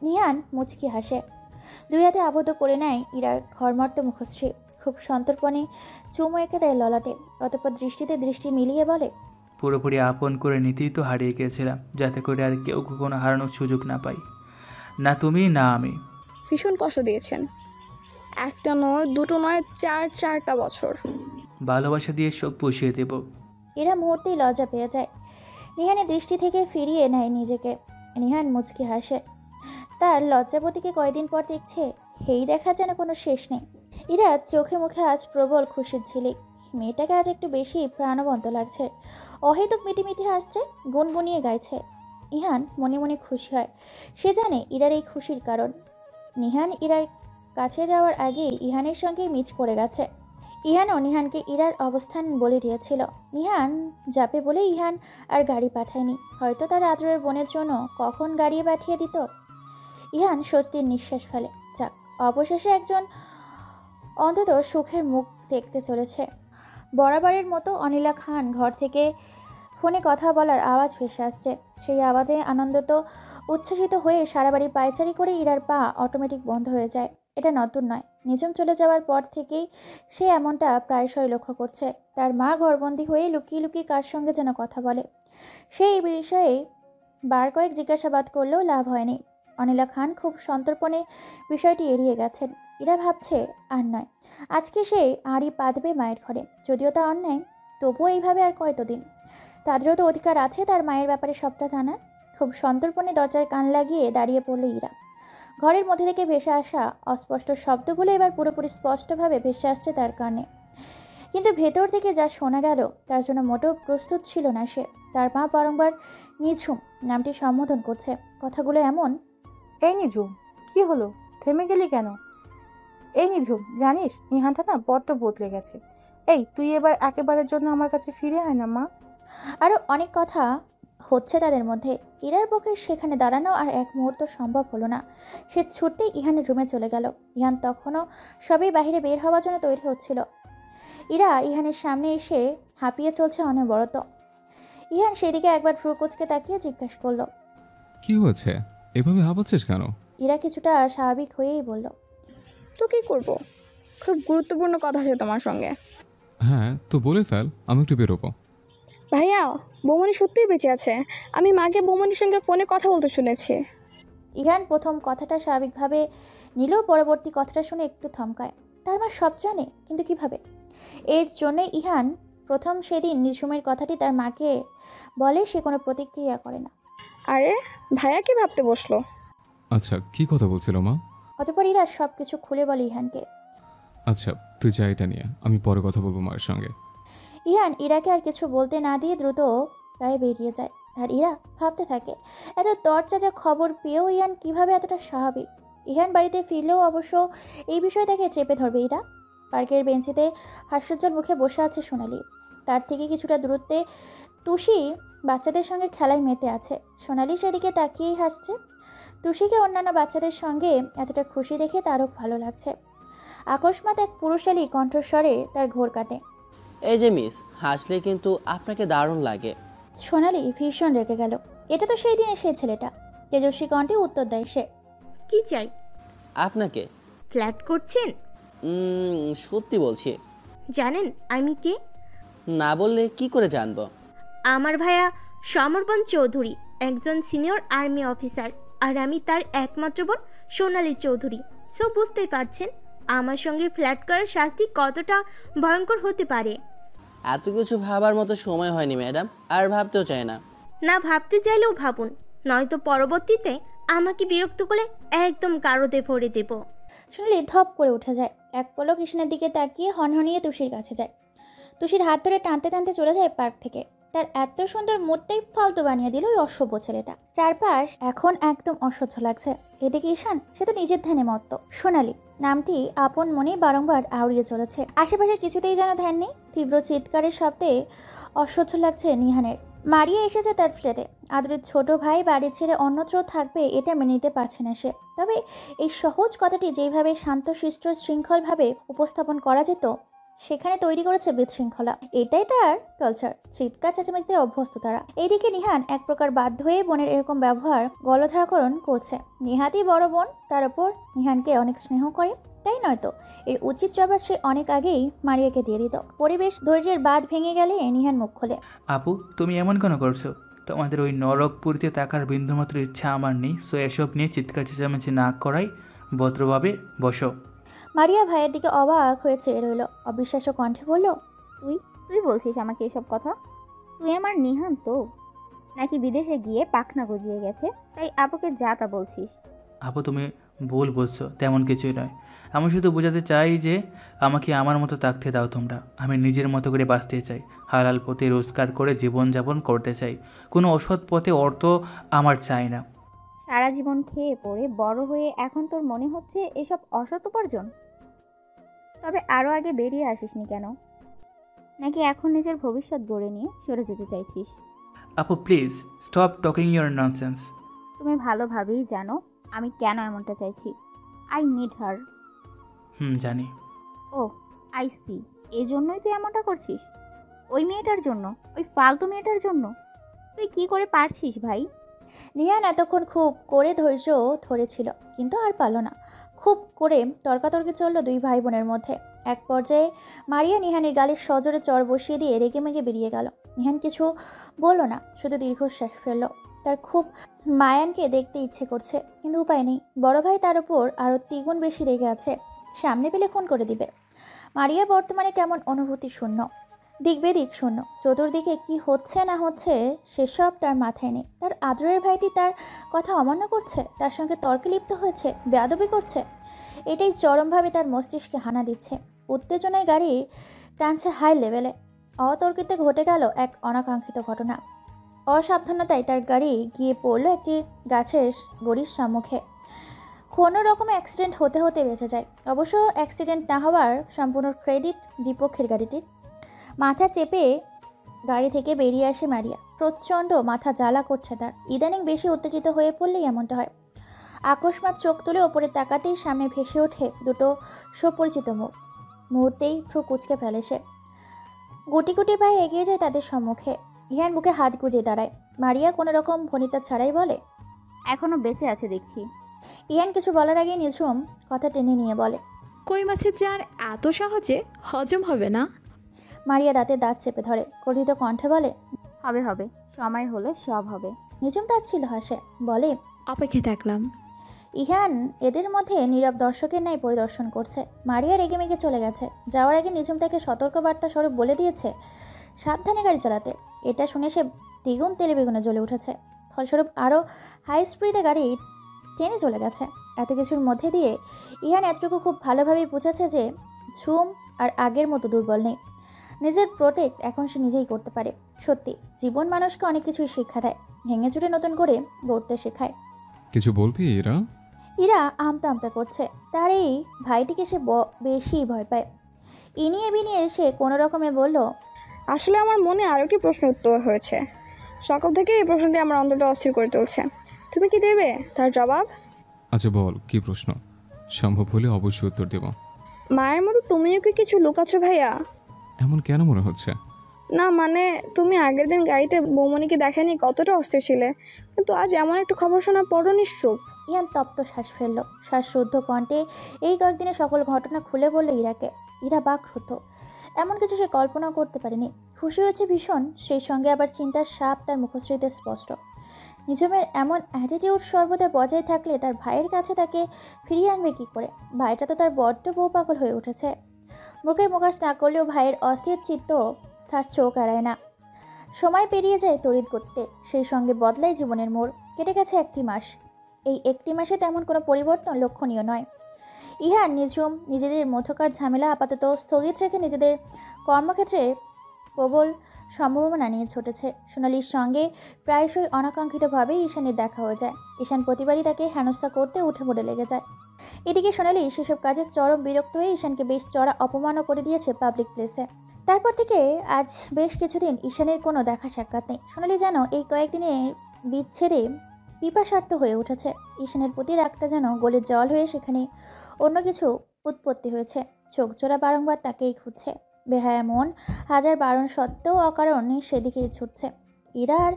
নিহান মুচকি হাসে। দুই হাতে আবদ্ধ করে নেয় ইরার ঘরমর্ত মুখশ্রী। খুব সন্তর্পণে চুমু এঁকে দেয় ললাটে। অতঃপর দৃষ্টিতে দৃষ্টি মিলিয়ে বলে, পুরোপুরি আপন করে নিতেই তো হারিয়ে গিয়েছিলাম, যাতে করে আর কেউ কখনো হারানোর সুযোগ না পাই। না তুমি না আমি। ভীষণ কষ্ট দিয়েছেন। একটা নয়, দুটো নয়, চারটা বছর। ভালোবাসা দিয়ে সব পুষিয়ে দেব। এরা মুহূর্তেই লজ্জা পেয়ে যায়। নিহানের দৃষ্টি থেকে ফিরিয়ে নেয় নিজেকে। নিহান মুচকি হাসে। তার লজ্জাবতীকে কয়দিন পর দেখছে, এই দেখা যেন কোনো শেষ নেই। ইরা চোখে মুখে আজ প্রবল খুশির ঝিলিক। মেয়েটাকে আজ একটু বেশি প্রাণবন্ত লাগছে। অহেতুক মিটিমিটি হাসছে, গুনগুনিয়ে গাইছে। ইহান মনে মনে খুশি হয়। সে জানে ইরার এই খুশির কারণ। নিহান ইরার কাছে যাওয়ার আগেই ইহানের সঙ্গে মিট করে গেছে। ইহানও নিহানকে ইরার অবস্থান বলে দিয়েছিল। নিহান যাবে বলে ইহান আর গাড়ি পাঠায়নি। হয়তো তার আদরের বোনের জন্য কখন গাড়ি পাঠিয়ে দিত। ইহান স্বস্তির নিঃশ্বাস ফেলে। যাক, অবশেষে একজন অন্তত সুখের মুখ দেখতে চলেছে। বরাবরের মতো অনিলা খান ঘর থেকে ফোনে কথা বলার আওয়াজ ভেসে আসছে। সেই আওয়াজে আনন্দিত উচ্ছ্বসিত হয়ে সারা বাড়ি পায়চারি করে ইরার পা অটোমেটিক বন্ধ হয়ে যায়। এটা নতুন নয়। নিঝুম চলে যাওয়ার পর থেকেই সে এমনটা প্রায়শই লক্ষ্য করছে। তার মা ঘরবন্দি হয়ে লুকিয়ে লুকিয়ে কার সঙ্গে যেন কথা বলে। সেই বিষয়ে বার কয়েক জিজ্ঞাসাবাদ করলেও লাভ হয়নি। অনিলা খান খুব সন্তর্পণে বিষয়টি এড়িয়ে গেছেন। এরা ভাবছে আর নয়, আজকে সে আড়ি পাতবে মায়ের ঘরে। যদিও তা অন্যায়, তবুও এইভাবে আর কয়তদিন। তাদেরও তো অধিকার আছে তার মায়ের ব্যাপারে সবটা জানার। খুব সন্তর্পণে দরজায় কান লাগিয়ে দাঁড়িয়ে পড়ল ইরা। ঘরের মধ্যে থেকে ভেসে আসা অস্পষ্ট শব্দগুলো এবার পুরোপুরি স্পষ্টভাবে ভেসে আসছে তার কানে। কিন্তু ভেতর থেকে যা শোনা গেল তার জন্য মোটেও প্রস্তুত ছিল না সে। তার মা বারংবার নিঝুম নামটি সম্বোধন করছে, কথাগুলো এমন। এই নিঝুম, কি হলো? থেমে গেলি কেন? এই নিঝুম, জানিস নিহানটা না বড্ড বদলে গেছে। এই তুই এবার একেবারের জন্য আমার কাছে ফিরে আয় না মা। আরও অনেক কথা হচ্ছে তাদের মধ্যে। ইরার পক্ষে সেখানে দাঁড়ানো আর এক মুহূর্ত সম্ভব হলো না। সে ছুটতেই ইহানের রুমে চলে গেল। ইহান তখনও সবই বাইরে বের হওয়ার জন্য তৈরি হচ্ছিল। ইরা ইহানের সামনে এসে হাঁপিয়ে চলছে অনবরত। ইহান সেদিকে একবার ভ্রু কুঁচকে তাকিয়ে জিজ্ঞাসা করলো, কি হয়েছে? এভাবে হাঁপাচ্ছিস কেন? ইরা কিছুটা স্বাভাবিক হয়েই বলল, তো কী করবো, খুব গুরুত্বপূর্ণ কথা আছে তোমার সঙ্গে। হ্যাঁ তো বলে ফেল, আমি একটু বেরোবো। ভাইয়া, বৌমনি সত্যিই বেঁচে আছে। আমি মাকে বৌমনির সঙ্গে ফোনে কথা বলতে শুনেছি। ইহান প্রথম কথাটা স্বাভাবিকভাবে নিলেও পরবর্তী কথাটা শুনে একটু থমকায়। তার মা সব জানে, কিন্তু কিভাবে? এর জন্য ইহান প্রথম সেদিন নিঝুমের কথাটি তার মাকে বলে সে কোনো প্রতিক্রিয়া করে না। আরে ভাইয়া কি ভাবতে বসলো? আচ্ছা, কি কথা বলছিল মা? অতঃপর ইরা সব কিছু খুলে বলে ইহানকে। আচ্ছা তুই যা, এটা নিয়ে আমি পরে কথা বলবো মায়ের সঙ্গে। ইহান ইরাকে আর কিছু বলতে না দিয়ে দ্রুত প্রায় বেরিয়ে যায়। আর ইরা ভাবতে থাকে, এত তরচাজা খবর পেয়েও ইহান কিভাবে এতটা স্বাভাবিক। ইহান বাড়িতে ফিরলেও অবশ্য এই বিষয়টাকে চেপে ধরবে ইরা। পার্কের বেঞ্চিতে হাস্যোজ্জ্বল মুখে বসে আছে সোনালি। তার থেকে কিছুটা দূরত্বে তুষি বাচ্চাদের সঙ্গে খেলায় মেতে আছে। সোনালি সেদিকে তাকিয়েই হাসছে। তুষিকে অন্যান্য বাচ্চাদের সঙ্গে এতটা খুশি দেখে তারও ভালো লাগছে। আকস্মাৎ এক পুরুষালী কণ্ঠস্বরে তার ঘোর কাটে, এই যে মিস, হাসলে কিন্তু আপনাকে দারুণ লাগে। সোনালি ভীষণ রেগে গেল। এটা তো সেই দিনে সেই ছেলেটা। তেজস্বী কণ্ঠে উত্তর দেয় সে, কি চাই? আপনাকে। ফ্ল্যাট করছেন? সত্যি বলছি। জানেন আমি কে? না বললে কি করে জানবো? আমার ভাইয়া সমরবন চৌধুরী একজন সিনিয়র আর্মি অফিসার, আর আমি তার একমাত্র বোন সোনালী চৌধুরী। সো বুঝতেই পারছেন আমার সঙ্গে ফ্ল্যাট করার শাস্তি কতটা ভয়ঙ্কর হতে পারে। এত কিছু ভাবার মতো সময় হয়নি ম্যাডাম, আর ভাবতেও চাই না। না ভাবতে চাইলেও ভাবুন, নয়তো পরবর্তীতে আমাকে বিরক্ত করলে একদম কারোতে ভরে দেব। সোনালি ধপ করে উঠে যায়। এক পলক ঈশানের দিকে তাকিয়ে হনহনিয়ে তুষির কাছে যায়। তুষির হাত ধরে টানতে টানতে চলে যায় পার্ক থেকে। তার এত সুন্দর মোটটাই ফালতু বানিয়ে দিল ওই অসভ্য ছেলেটা। চারপাশ এখন একদম অসহ্য লাগছে। এদিকে ঈশান, সে তো নিজের ধ্যানে মত্ত। সোনালি নামটি আপন মনে বারংবার আওড়িয়ে চলেছে। আশেপাশে কিছুতেই যেন ধ্যান নেই। তীব্র চিৎকারের শব্দে অসহ্য লাগছে নিহানের। মারিয়া এসেছে তার ফ্ল্যাটে। আদরের ছোট ভাই বাড়ি ছেড়ে অন্যত্র থাকবে এটা মেনে নিতে পারছে না সে। তবে এই সহজ কথাটি যেভাবে শান্তশিষ্ট শৃঙ্খলভাবে উপস্থাপন করা যেত, সেখানে তৈরি করেছে বিশৃঙ্খলা। এটাই তার কালচার। চিৎকার চেঁচামেচিতে অভ্যস্ত তারা। এইদিকে নিহান এক প্রকার বাধ্য হয়ে বোনের এরকম ব্যবহার গলধারকরণ করছে। নিহাতি বড় বোন, তার উপর নিহানকে অনেক স্নেহ করে, তাই নয়তো এর উচিত জবাব সে অনেক আগেই মারিয়াকে দিয়ে দিত। পরিবেশ ধৈর্যের বাঁধ ভেঙে গেলে নিহান মুখ খোলে, আপু তুমি এমন কেন করছো? তোমাদের ওই নরকপুরীতে থাকার বিন্দুমাত্র ইচ্ছা আমার নেই। সো এসব নিয়ে চিৎকার চেঁচামেচি না করাই ভদ্রভাবে বসো। মারিয়া ভাইয়ের দিকে অবাক হয়ে চেয়ে রইল। অবিশ্বাস্য কণ্ঠে বলল, তুই বলছিস আমাকে এসব কথা? তুই আমার নিহান তো, নাকি বিদেশে গিয়ে পাখনা গজিয়ে গেছে তাই আপুকে যা তা বলছিস? আপু তুমি ভুল বলছো, তেমন কিছুই নয়। আমি শুধু বোঝাতে চাই যে আমাকে আমার মতো থাকতে দাও তোমরা। আমি নিজের মতো করে বাঁচতে চাই, হালাল পথে রোজগার করে জীবনযাপন করতে চাই। কোনো অসৎ পথে অর্থ আমার চাই না। সারা জীবন খেয়ে পড়ে বড় হয়ে এখন তোর মনে হচ্ছে এসব অসৎ উপার্জন? তবে আরও আগে বেরিয়ে আসিসনি কেন? নাকি এখন নিজের ভবিষ্যৎ গড়ে নিয়ে সরে যেতে চাইছিস? আপু please stop talking your nonsense. তুমি ভালোভাবেই জানো আমি কেন এমনটা চাইছি। I need her. জানি। ও আই সি, এই জন্যই তুই এমনটা করছিস? ওই মেয়েটার জন্য, ওই ফালতু মেয়েটার জন্য? তুই কি করে পারছিস ভাই? নিহান এতক্ষণ খুব করে ধৈর্য ধরেছিল, কিন্তু আর পারল না। খুব করে তর্কাতর্কি চলল দুই ভাই বোনের মধ্যে। এক পর্যায়ে মারিয়া নিহানের গালে সজোরে চড় বসিয়ে দিয়ে রেগে মেগে বেরিয়ে গেল। নিহান কিছু বলল না, শুধু দীর্ঘশ্বাস ফেলল। তার খুব মায়ানকে দেখতে ইচ্ছে করছে, কিন্তু উপায় নেই। বড় ভাই তার উপর আরও দ্বিগুণ বেশি রেগে আছে। সামনে পেলে খুন করে দিবে। মারিয়া বর্তমানে কেমন অনুভূতি শূন্য, দিক বেদিক শূন্য। চতুর্দিকে কি হচ্ছে না হচ্ছে সেসব তার মাথায় নেই। তার আদরের ভাইটি তার কথা অমান্য করছে, তার সঙ্গে তর্কে লিপ্ত হয়েছে, বেয়াদবি করছে। এটাই চরমভাবে তার মস্তিষ্কে হানা দিচ্ছে। উত্তেজনায় গাড়ি টানছে হাই লেভেলে। অতর্কিতে ঘটে গেল এক অনাকাঙ্ক্ষিত ঘটনা। অসাবধানতায় তার গাড়ি গিয়ে পড়ল একটি গাছের গড়ির সম্মুখে। কোনো রকমে অ্যাক্সিডেন্ট হতে হতে বেঁচে যায়। অবশ্য অ্যাক্সিডেন্ট না হওয়ার সম্পূর্ণ ক্রেডিট বিপক্ষের গাড়িটির। মাথা চেপে গাড়ি থেকে বেরিয়ে আসে মারিয়া। প্রচণ্ড মাথা জ্বালা করছে তার। ইদানিং বেশি উত্তেজিত হয়ে পড়লেই এমনটা হয়। আকস্মাৎ চোখ তুলে ওপরে তাকাতেই সামনে ভেসে ওঠে দুটো সুপরিচিত মুখ। মুহূর্তেই ভ্রু কুঁচকে ফেলে সে। গুটি গুটি পায়ে এগিয়ে যায় তাদের সম্মুখে। ইহান বুকে হাত গুজে দাঁড়ায়। মারিয়া কোনো রকম ভনিতা ছাড়াই বলে, এখনো বেঁচে আছে দেখছি। ইহান কিছু বলার আগে নিঝুম কথা টেনে নিয়ে বলে, কই মাছের চার এত সহজে হজম হবে না? মারিয়া দাঁতে দাঁত চেপে ধরে ক্রোধিত কণ্ঠে বলে, হবে হবে, সময় হলে সব হবে। নিঝুম তার ছিল হাসে, বলে, অপেক্ষা থাকলাম। ইহান এদের মধ্যে নীরব দর্শকের ন্যায় পরিদর্শন করছে। মারিয়া রেগে মেগে চলে গেছে। যাওয়ার আগে নিঝুম তাকে সতর্কবার্তা স্বরূপ বলে দিয়েছে সাবধানে গাড়ি চালাতে। এটা শুনে সে দ্বিগুণ তেলে বেগুনে জ্বলে উঠেছে। ফলস্বরূপ আরও হাই স্পিডে গাড়ি টেনে চলে গেছে। এত কিছুর মধ্যে দিয়ে ইহান এতটুকু খুব ভালোভাবেই বুঝেছে যে ঝুম আর আগের মতো দুর্বল নেই। নিজের প্রোটেক্ট এখন সে নিজেই করতে পারে। সত্যি জীবন মানুষকে অনেক কিছুই শিক্ষা দেয়, ভেঙে চুরে নতুন করে গড়তে শেখায়। কিছু বলবি এরা? ইরা আমতা আমতা করছে। তার এই ভাইটিকে সে বেশি ভয় পায়। ইনিয়ে বিনিয়ে এসে কোনো রকমে বলল, আসলে আমার মনে আরও একটি প্রশ্ন উত্তর হয়েছে। সকাল থেকে এই প্রশ্নটি আমার অন্তরটা অস্থির করে তুলছে। তুমি কি দেবে তার জবাব? আচ্ছা বল, কি প্রশ্ন? সম্ভব হলে অবশ্যই উত্তর দেব। মায়ের মতো তুমিও কি কিছু লুকাচ্ছ ভাইয়া? এমন কেন মনে হচ্ছে? না মানে তুমি আগের দিন গাড়িতে বৌমনিকে দেখেনি কতটা অস্থির ছিলে, কিন্তু আজ এমন একটু খবর শোনার পরও নিশ্চুপ। ইয়ান তপ্ত শ্বাস ফেলল। শ্বাসরুদ্ধ কণ্ঠে এই কয়েকদিনে সকল ঘটনা খুলে বলল ইরাকে। ইরা বাকরুদ্ধ। এমন কিছু সে কল্পনা করতে পারেনি। খুশি হয়েছে ভীষণ, সেই সঙ্গে আবার চিন্তার সাপ তার মুখশ্রীতে স্পষ্ট। নিঝুমের এমন অ্যাটিটিউড সর্বদা বজায় থাকলে তার ভাইয়ের কাছে তাকে ফিরিয়ে আনবে কী করে? ভাইটা তো তার বড্ড বউ পাগল হয়ে উঠেছে। মুখে প্রকাশ না করলেও ভাইয়ের অস্থির চিত্ত তার চোখ এড়ায় না। সময় পেরিয়ে যায় তড়িৎ গতিতে, সেই সঙ্গে বদলায় জীবনের মোড়। কেটে গেছে একটি মাস। এই একটি মাসে তেমন কোনো পরিবর্তন লক্ষণীয় নয়। ইহান নিঝুম নিজেদের মধ্যকার ঝামেলা আপাতত স্থগিত রেখে নিজেদের কর্মক্ষেত্রে প্রবল সম্ভাবনা নিয়ে ছুটেছে। সোনালির সঙ্গে প্রায়শই অনাকাঙ্ক্ষিতভাবে ঈশানের দেখা হয়ে যায়। ঈশান প্রতিবারই তাকে হেনস্থা করতে উঠে পড়ে লেগে যায়। এদিকে সোনালি সেসব কাজে চরম বিরক্ত হয়ে ঈশানকে বেশ চড়া অপমানও করে দিয়েছে পাবলিক প্লেসে। তারপর থেকে আজ বেশ কিছুদিন ঈশানের কোনো দেখা সাক্ষাৎ নেই। সোনালি যেন এই কয়েকদিনের বিচ্ছেদে পিপাসার্থ হয়ে উঠেছে। ঈশানের প্রতি রাগটা যেন গলে জল হয়ে সেখানে অন্য কিছু উৎপত্তি হয়েছে। চোখজোড়া বারংবার তাকেই খুঁজছে। বেহায়া মন হাজার বারণ সত্ত্বেও অকারণে সেদিকেই ছুটছে। ইরা আর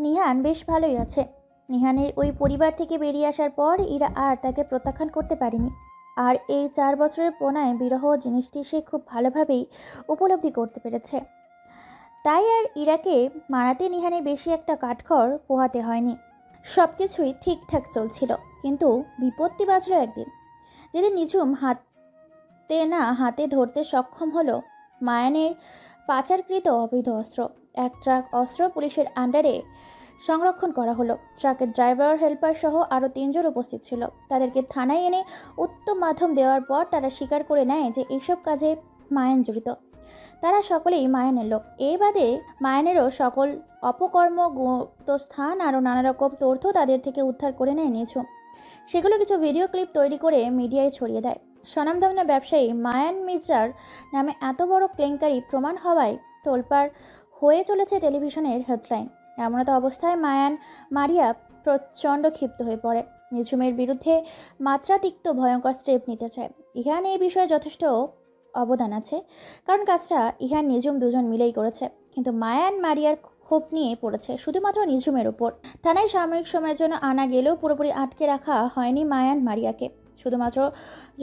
নিহান বেশ ভালোই আছে। নিহানের ওই পরিবার থেকে বেরিয়ে আসার পর ইরা আর তাকে প্রত্যাখ্যান করতে পারেনি। আর এই 4 বছরের প্রণয় বিরহ জিনিসটি সে খুব ভালোভাবেই উপলব্ধি করতে পেরেছে। তাই আর ইরাকে মারাতে নিহানের বেশি একটা কাঠখড় পোহাতে হয়নি। সব কিছুই ঠিকঠাক চলছিল, কিন্তু বিপত্তি বাজল একদিন, যেদিন নিঝুম হাতে ধরতে সক্ষম হলো মায়ানের পাচারকৃত অবৈধ অস্ত্র। এক ট্রাক অস্ত্র পুলিশের আন্ডারে সংরক্ষণ করা হলো। ট্রাকের ড্রাইভার, হেল্পার সহ আরও 3 জন উপস্থিত ছিল। তাদেরকে থানায় এনে উত্তম মাধ্যম দেওয়ার পর তারা স্বীকার করে নেয় যে এইসব কাজে মায়ান জড়িত। তারা সকলেই মায়ানের লোক। এ বাদে মায়ানেরও সকল অপকর্ম, গুপ্তস্থান আরও নানা রকম তথ্য তাদের থেকে উদ্ধার করে নেয় নিঝুম। সেগুলো কিছু ভিডিও ক্লিপ তৈরি করে মিডিয়ায় ছড়িয়ে দেয়। স্বনামধন্য ব্যবসায়ী মায়ান মির্জার নামে এত বড় কেলেঙ্কারি প্রমাণ হওয়ায় তোলপাড় হয়ে চলেছে টেলিভিশনের হেডলাইন। এমনতো অবস্থায় মারিয়া প্রচণ্ড ক্ষিপ্ত হয়ে পড়ে। নিঝুমের বিরুদ্ধে মাত্রাতিরিক্ত ভয়ঙ্কর স্টেপ নিতে চায়। ইহান এই বিষয়ে যথেষ্ট অবদান আছে, কারণ কাজটা ইহান নিঝুম দুজন মিলেই করেছে। কিন্তু মারিয়ার ক্ষোভ নিয়ে পড়েছে শুধুমাত্র নিঝুমের উপর। থানায় সাময়িক সময়ের জন্য আনা গেলেও পুরোপুরি আটকে রাখা হয়নি মারিয়াকে। শুধুমাত্র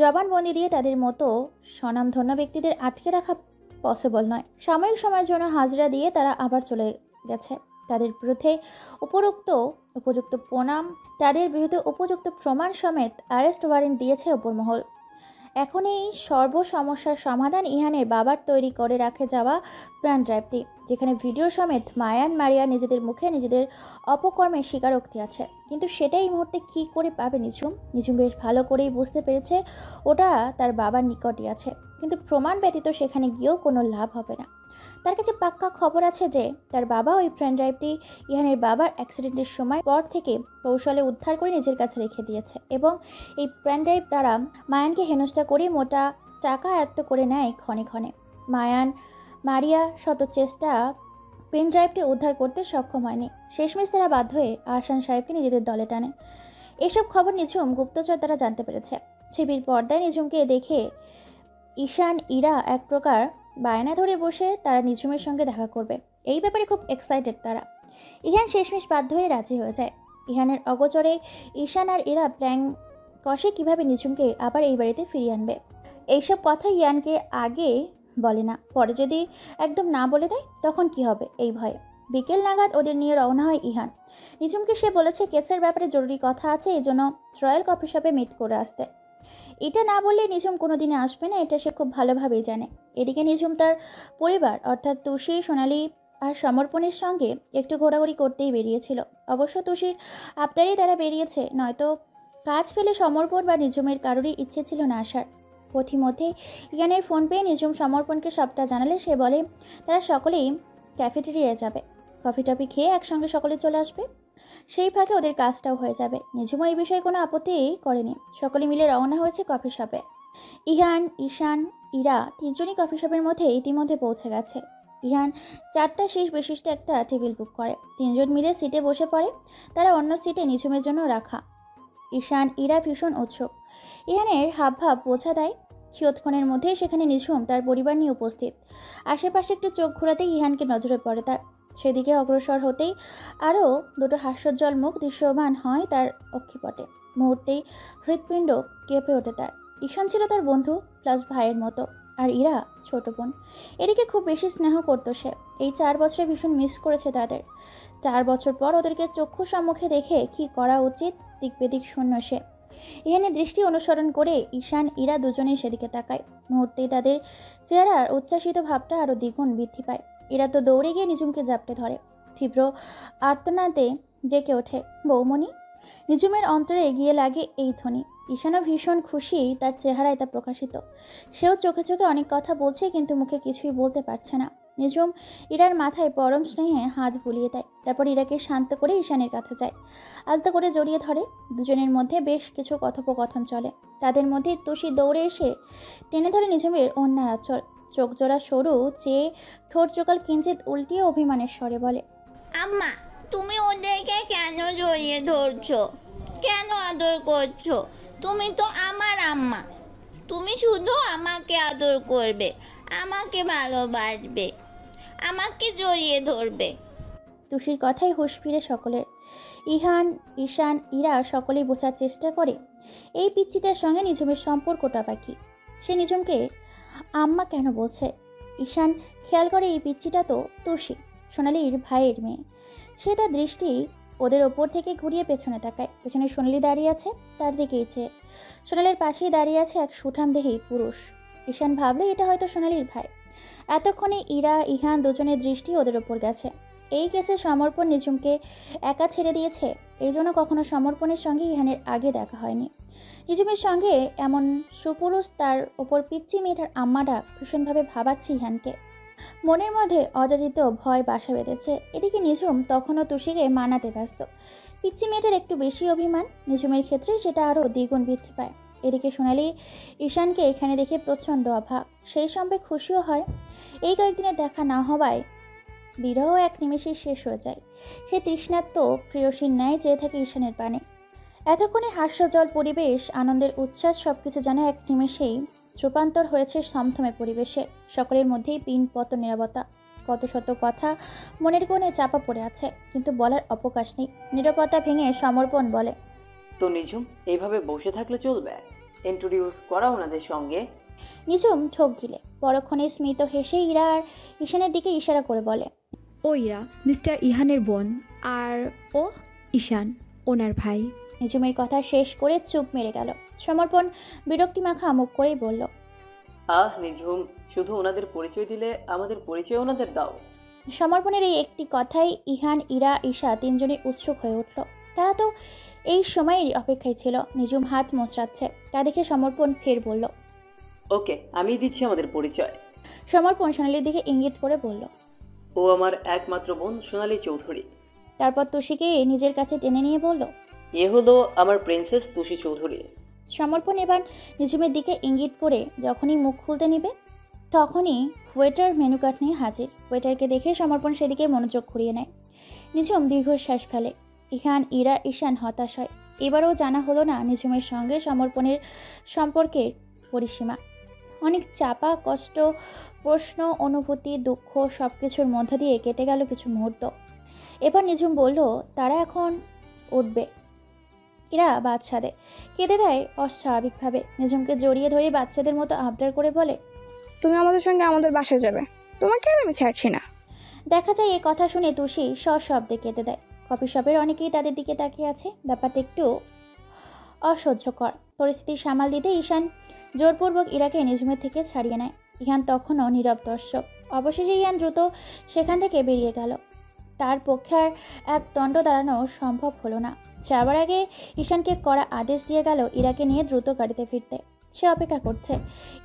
জবানবন্দি দিয়ে তাদের মতো স্বনামধন্য ব্যক্তিদের আটকে রাখা পসিবল নয়। সাময়িক সময়ের জন্য হাজিরা দিয়ে তারা আবার চলে গেছে। তাদের বিরুদ্ধে উপযুক্ত প্রমাণ সমেত অ্যারেস্ট ওয়ারেন্ট দিয়েছে উপরমহল। এখন এই সর্ব সমস্যার সমাধান ইহানের বাবার তৈরি করে রাখে যাওয়া প্রাণ ড্রাইভটি, যেখানে ভিডিও সমেত মায়ান মারিয়া নিজেদের মুখে নিজেদের অপকর্মের স্বীকারোক্তি আছে। কিন্তু সেটা এই মুহূর্তে কী করে পাবে নিঝুম? নিঝুম বেশ ভালো করেই বুঝতে পেরেছে ওটা তার বাবার নিকটই আছে, কিন্তু প্রমাণ ব্যতীত সেখানে গিয়েও কোনো লাভ হবে না। তার কাছে পাক্কা খবর আছে যে তার বাবা ওই পেন ড্রাইভটি ইহানের বাবার অ্যাক্সিডেন্টের সময় পর থেকে কৌশলে উদ্ধার করে নিজের কাছে রেখে দিয়েছে, এবং এই পেন ড্রাইভ দ্বারা মায়ানকে হেনস্থা করে মোটা টাকা আয়ত্ত করে নেয় ক্ষণে ক্ষণে। মারিয়া শত চেষ্টা পেন ড্রাইভটি উদ্ধার করতে সক্ষম হয়নি। শেষমেশ তারা বাধ্য হয়ে আহসান সাহেবকে নিজেদের দলে টানে। এসব খবর নিঝুম গুপ্তচর তারা জানতে পেরেছে। টিভির পর্দায় নিঝুমকে দেখে ঈশান ইরা এক প্রকার বায়না ধরে বসে তারা নিঝুমের সঙ্গে দেখা করবে। এই ব্যাপারে খুব এক্সাইটেড তারা। ইহান শেষমেশ বাধ্য হয়ে রাজি হয়ে যায়। ইহানের অগোচরে ঈশান আর ইরা প্ল্যান কষে কীভাবে নিঝুমকে আবার এই বাড়িতে ফিরিয়ে আনবে। এইসব কথা ইয়ানকে আগে বলে না, পরে যদি একদম না বলে দেয় তখন কি হবে এই ভয়ে। বিকেল নাগাদ ওদের নিয়ে রওনা হয় ইহান। নিঝুমকে সে বলেছে কেসের ব্যাপারে জরুরি কথা আছে, এই জন্য রয়্যাল কফি শপে মিট করে আসতে। এটা না বললে নিঝুম কোনোদিনে আসবে না, এটা সে খুব ভালোভাবেই জানে। এদিকে নিঝুম তার পরিবার অর্থাৎ তুষি, সোনালি আর সমর্পণের সঙ্গে একটু ঘোরাঘুরি করতেই বেরিয়েছিল। অবশ্য তুষির আবদারেই তারা বেরিয়েছে, নয়তো কাজ ফেলে সমর্পণ বা নিঝুমের কারোরই ইচ্ছে ছিল না আসার। পথিমধ্যে ইয়ানের ফোন পেয়ে নিঝুম সমর্পণকে সবটা জানালে সে বলে তারা সকলেই ক্যাফেটেরিয়ায় যাবে, কফি টফি খেয়ে একসঙ্গে সকলে চলে আসবে। সেই ফাঁকে ওদের কাজটাও হয়ে যাবে। নিঝুমও এই বিষয়ে কোনো আপত্তি করেনি। সকলে মিলে রওনা হয়েছে কফি শপে। ইহান, ঈশান, ইরা তিনজনই কফি শপের মধ্যে ইতিমধ্যে পৌঁছে গেছে। ইহান 4টা শীর্ষ বিশিষ্ট একটা টেবিল বুক করে। তিনজন মিলে সিটে বসে পড়ে। তারা অন্য সিটে নিঝুমের জন্য রাখা। ঈশান, ইরা ভীষণ উৎসুক। ইহানের হাবভাব বোঝা দেয়। কিয়ৎক্ষণের মধ্যে সেখানে নিঝুম তার পরিবার নিয়ে উপস্থিত। আশেপাশে একটু চোখ ঘোরাতেই ইহানকে নজরে পড়ে তার। সেদিকে অগ্রসর হতেই আরও দুটো হাস্যোজ্জ্বল মুখ দৃশ্যমান হয় তার অক্ষিপটে। মুহূর্তেই হৃৎপিণ্ড কেঁপে ওঠে তার। ঈশান ছিল তার বন্ধু প্লাস ভাইয়ের মতো, আর ইরা ছোট বোন। এদিকে খুব বেশি স্নেহ করতো সে। এই 4 বছরে ভীষণ মিস করেছে তাদের। 4 বছর পর ওদেরকে চক্ষু সম্মুখে দেখে কি করা উচিত দিক বেদিক শূন্য সে। ইহানের দৃষ্টি অনুসরণ করে ঈশান, ইরা দুজনেই সেদিকে তাকায়। মুহূর্তেই তাদের চেহারার উচ্ছ্বাসিত ভাবটা আরও দ্বিগুণ বৃদ্ধি পায়। এরা তো দৌড়ে গিয়ে নিঝুমকে জাপটে ধরে। তীব্র আর্তনাদে ডেকে ওঠে, বৌমণি। নিঝুমের অন্তরে এগিয়ে লাগে এই ধ্বনি। ঈশানও ভীষণ খুশি তার চেহারায় তা প্রকাশিত। সেও চোখে চোখে অনেক কথা বলছে, কিন্তু মুখে কিছুই বলতে পারছে না। নিঝুম ইরার মাথায় পরম স্নেহে হাত বুলিয়ে দেয়। তারপর ইরাকে শান্ত করে ঈশানের কাছে যায়। আলতো করে জড়িয়ে ধরে। দুজনের মধ্যে বেশ কিছু কথোপকথন চলে। তাদের মধ্যে তুষি দৌড়ে এসে টেনে ধরে নিঝুমের অন্যার আঁচল। চোখ জোড়া সরু চেয়ে ঠোঁট জোকাল কিঞ্চিত উল্টিয়ে অভিমানের স্বরে বলে, আম্মা, তুমি ওদেরকে কেন জড়িয়ে ধরছো? কেন আদর করছো? তুমি তো আমার আম্মা। তুমি শুধু আমাকে আদর করবে, আমাকে ভালোবাসবে, আমাকে জড়িয়ে ধরবে। তুষির কথাই হুঁশ ফিরে সকলের। ইহান, ঈশান, ইরা সকলেই বোঝার চেষ্টা করে এই পিচ্চিটার সঙ্গে নিঝুমের সম্পর্কটা বাকি। সে নিঝুমকে আম্মা কেন বলছে? ঈশান খেয়াল করে এই পিচ্চিটা তো তুষি, সোনালির ভাইয়ের মেয়ে। সে তার দৃষ্টি ওদের ওপর থেকে ঘুরিয়ে পেছনে তাকায়। পেছনে সোনালি দাঁড়িয়ে আছে, তার দিকেই চেয়ে। সোনালির পাশেই দাঁড়িয়ে আছে এক সুঠামদেহী পুরুষ। ঈশান ভাবলে এটা হয়তো সোনালির ভাই। এতক্ষণে ইরা, ইহান দুজনের দৃষ্টি ওদের ওপর গেছে। এই কেসে সমর্পণ নিঝুমকে একা ছেড়ে দিয়েছে, এই জন্য কখনো সমর্পণের সঙ্গে ইহানের আগে দেখা হয়নি। নিঝুমের সঙ্গে এমন সুপুরুষ তার ওপর পিচ্চি মেয়েটার আম্মা ডাক ভীষণভাবে ভাবাচ্ছে ইহানকে। মনের মধ্যে অযাচিত ভয় বাসা বেঁধেছে। এদিকে নিঝুম তখনও তুষিকে মানাতে ব্যস্ত। পিচ্চি মেয়েটার একটু বেশি অভিমান, নিঝুমের ক্ষেত্রে সেটা আরও দ্বিগুণ বৃদ্ধি পায়। এদিকে সোনালি ঈশানকে এখানে দেখে প্রচণ্ড অবাক, সেই সঙ্গে খুশিও হয়। এই কয়েকদিনের দেখা না হওয়ায় বিরহ এক নিমেষেই শেষ হয়ে যায়। সে তৃষ্ণার্ত প্রিয়সীর ন্যায় চেয়ে থাকে ঈশানের পানে। এতক্ষণে হাস্যজল পরিবেশ, আনন্দের উচ্ছ্বাস সবকিছু যেন এক নিমেষেই রূপান্তর হয়েছে থমথমে পরিবেশে। সকলের মধ্যেই পিনপত নীরবতা। কত শত কথা মনের কোণে চাপা পড়ে আছে, কিন্তু বলার অবকাশ নেই। নীরবতা ভেঙে সমর্পণ বলে, তো নিঝুম এইভাবে বসে থাকলে চলবে? ইন্ট্রোডিউস করা ওনাদের সঙ্গে। নিঝুম ঠোক গিলে পরক্ষণে স্মিত হেসে ইরা আর ঈশানের দিকে ইশারা করে বলে, ও ইরা মিস্টার ইহানের বোন, আর ও ঈশান ওনার ভাই। নিঝুমের কথা শেষ করে চুপ মেরে গেল। সমর্পণ বিরক্তি মাখা মুখ করেই বলল, নিঝুম, শুধু ওনাদের পরিচয় দিলে আমাদের পরিচয় ওনাদের দাও। সমর্পণের এই একটি কথাই ইহান, ইরা, ঈশা তিনজনই উৎসুক হয়ে উঠল। তারা তো এই সময়েরই অপেক্ষায় ছিল। নিঝুম হাত মোচড়াচ্ছে, তা দেখে সমর্পণ ফের বলল, ওকে, আমি দিচ্ছি আমাদের পরিচয়। সমর্পণ সোনালির দিকে ইঙ্গিত করে বলল, ও আমার একমাত্র বোন সোনালী চৌধুরী। তারপর তুষিকে নিজের কাছে টেনে নিয়ে বলল, এ হলো আমার প্রিন্সেস তুষি চৌধুরী। সমর্পণ এবার নিঝুমের দিকে ইঙ্গিত করে যখনই মুখ খুলতে নেবে তখনই ওয়েটার মেনু কার্ড নিয়ে হাজির। ওয়েটারকে দেখে সমর্পণ সেদিকে মনোযোগ ঘুরিয়ে নেয়। নিঝুম দীর্ঘশ্বাস ফেলে। ইহান, ইরা, ঈশান হতাশ হয়। এবারও জানা হলো না নিঝুমের সঙ্গে সমর্পণের সম্পর্কের পরিসীমা। অনেক চাপা কষ্ট, প্রশ্ন, অনুভূতি, দুঃখ সব কিছুর মধ্য দিয়ে কেটে গেল কিছু মুহূর্ত। এবার নিঝুম বলল, তারা এখন উঠবে। এরা বাচ্চাদের কেঁদে দেয় অস্বাভাবিকভাবে। নিঝুমকে জড়িয়ে ধরে বাচ্চাদের মতো আবদার করে বলে, তুমি আমাদের সঙ্গে আমাদের বাসায় যাবে, তোমাকে আর আমি ছাড়ছি না। দেখা যায় এই কথা শুনে তুষি সশব্দে কেঁদে দেয়। কফি শপের অনেকেই তাদের দিকে তাকিয়ে আছে। ব্যাপারটা একটু অসহ্যকর। পরিস্থিতি সামাল দিতে ঈশান জোরপূর্বক ইরাকে নিঝুমের থেকে ছাড়িয়ে নেয়। ইহান তখনও নীরব দর্শক। অবশেষে ইহান দ্রুত সেখান থেকে বেরিয়ে গেল। তার পক্ষে আর এক দণ্ড দাঁড়ানো সম্ভব হলো না। যাবার আগে ঈশানকে কড়া আদেশ দিয়ে গেল ইরাকে নিয়ে দ্রুত গাড়িতে ফিরতে। সে অপেক্ষা করছে।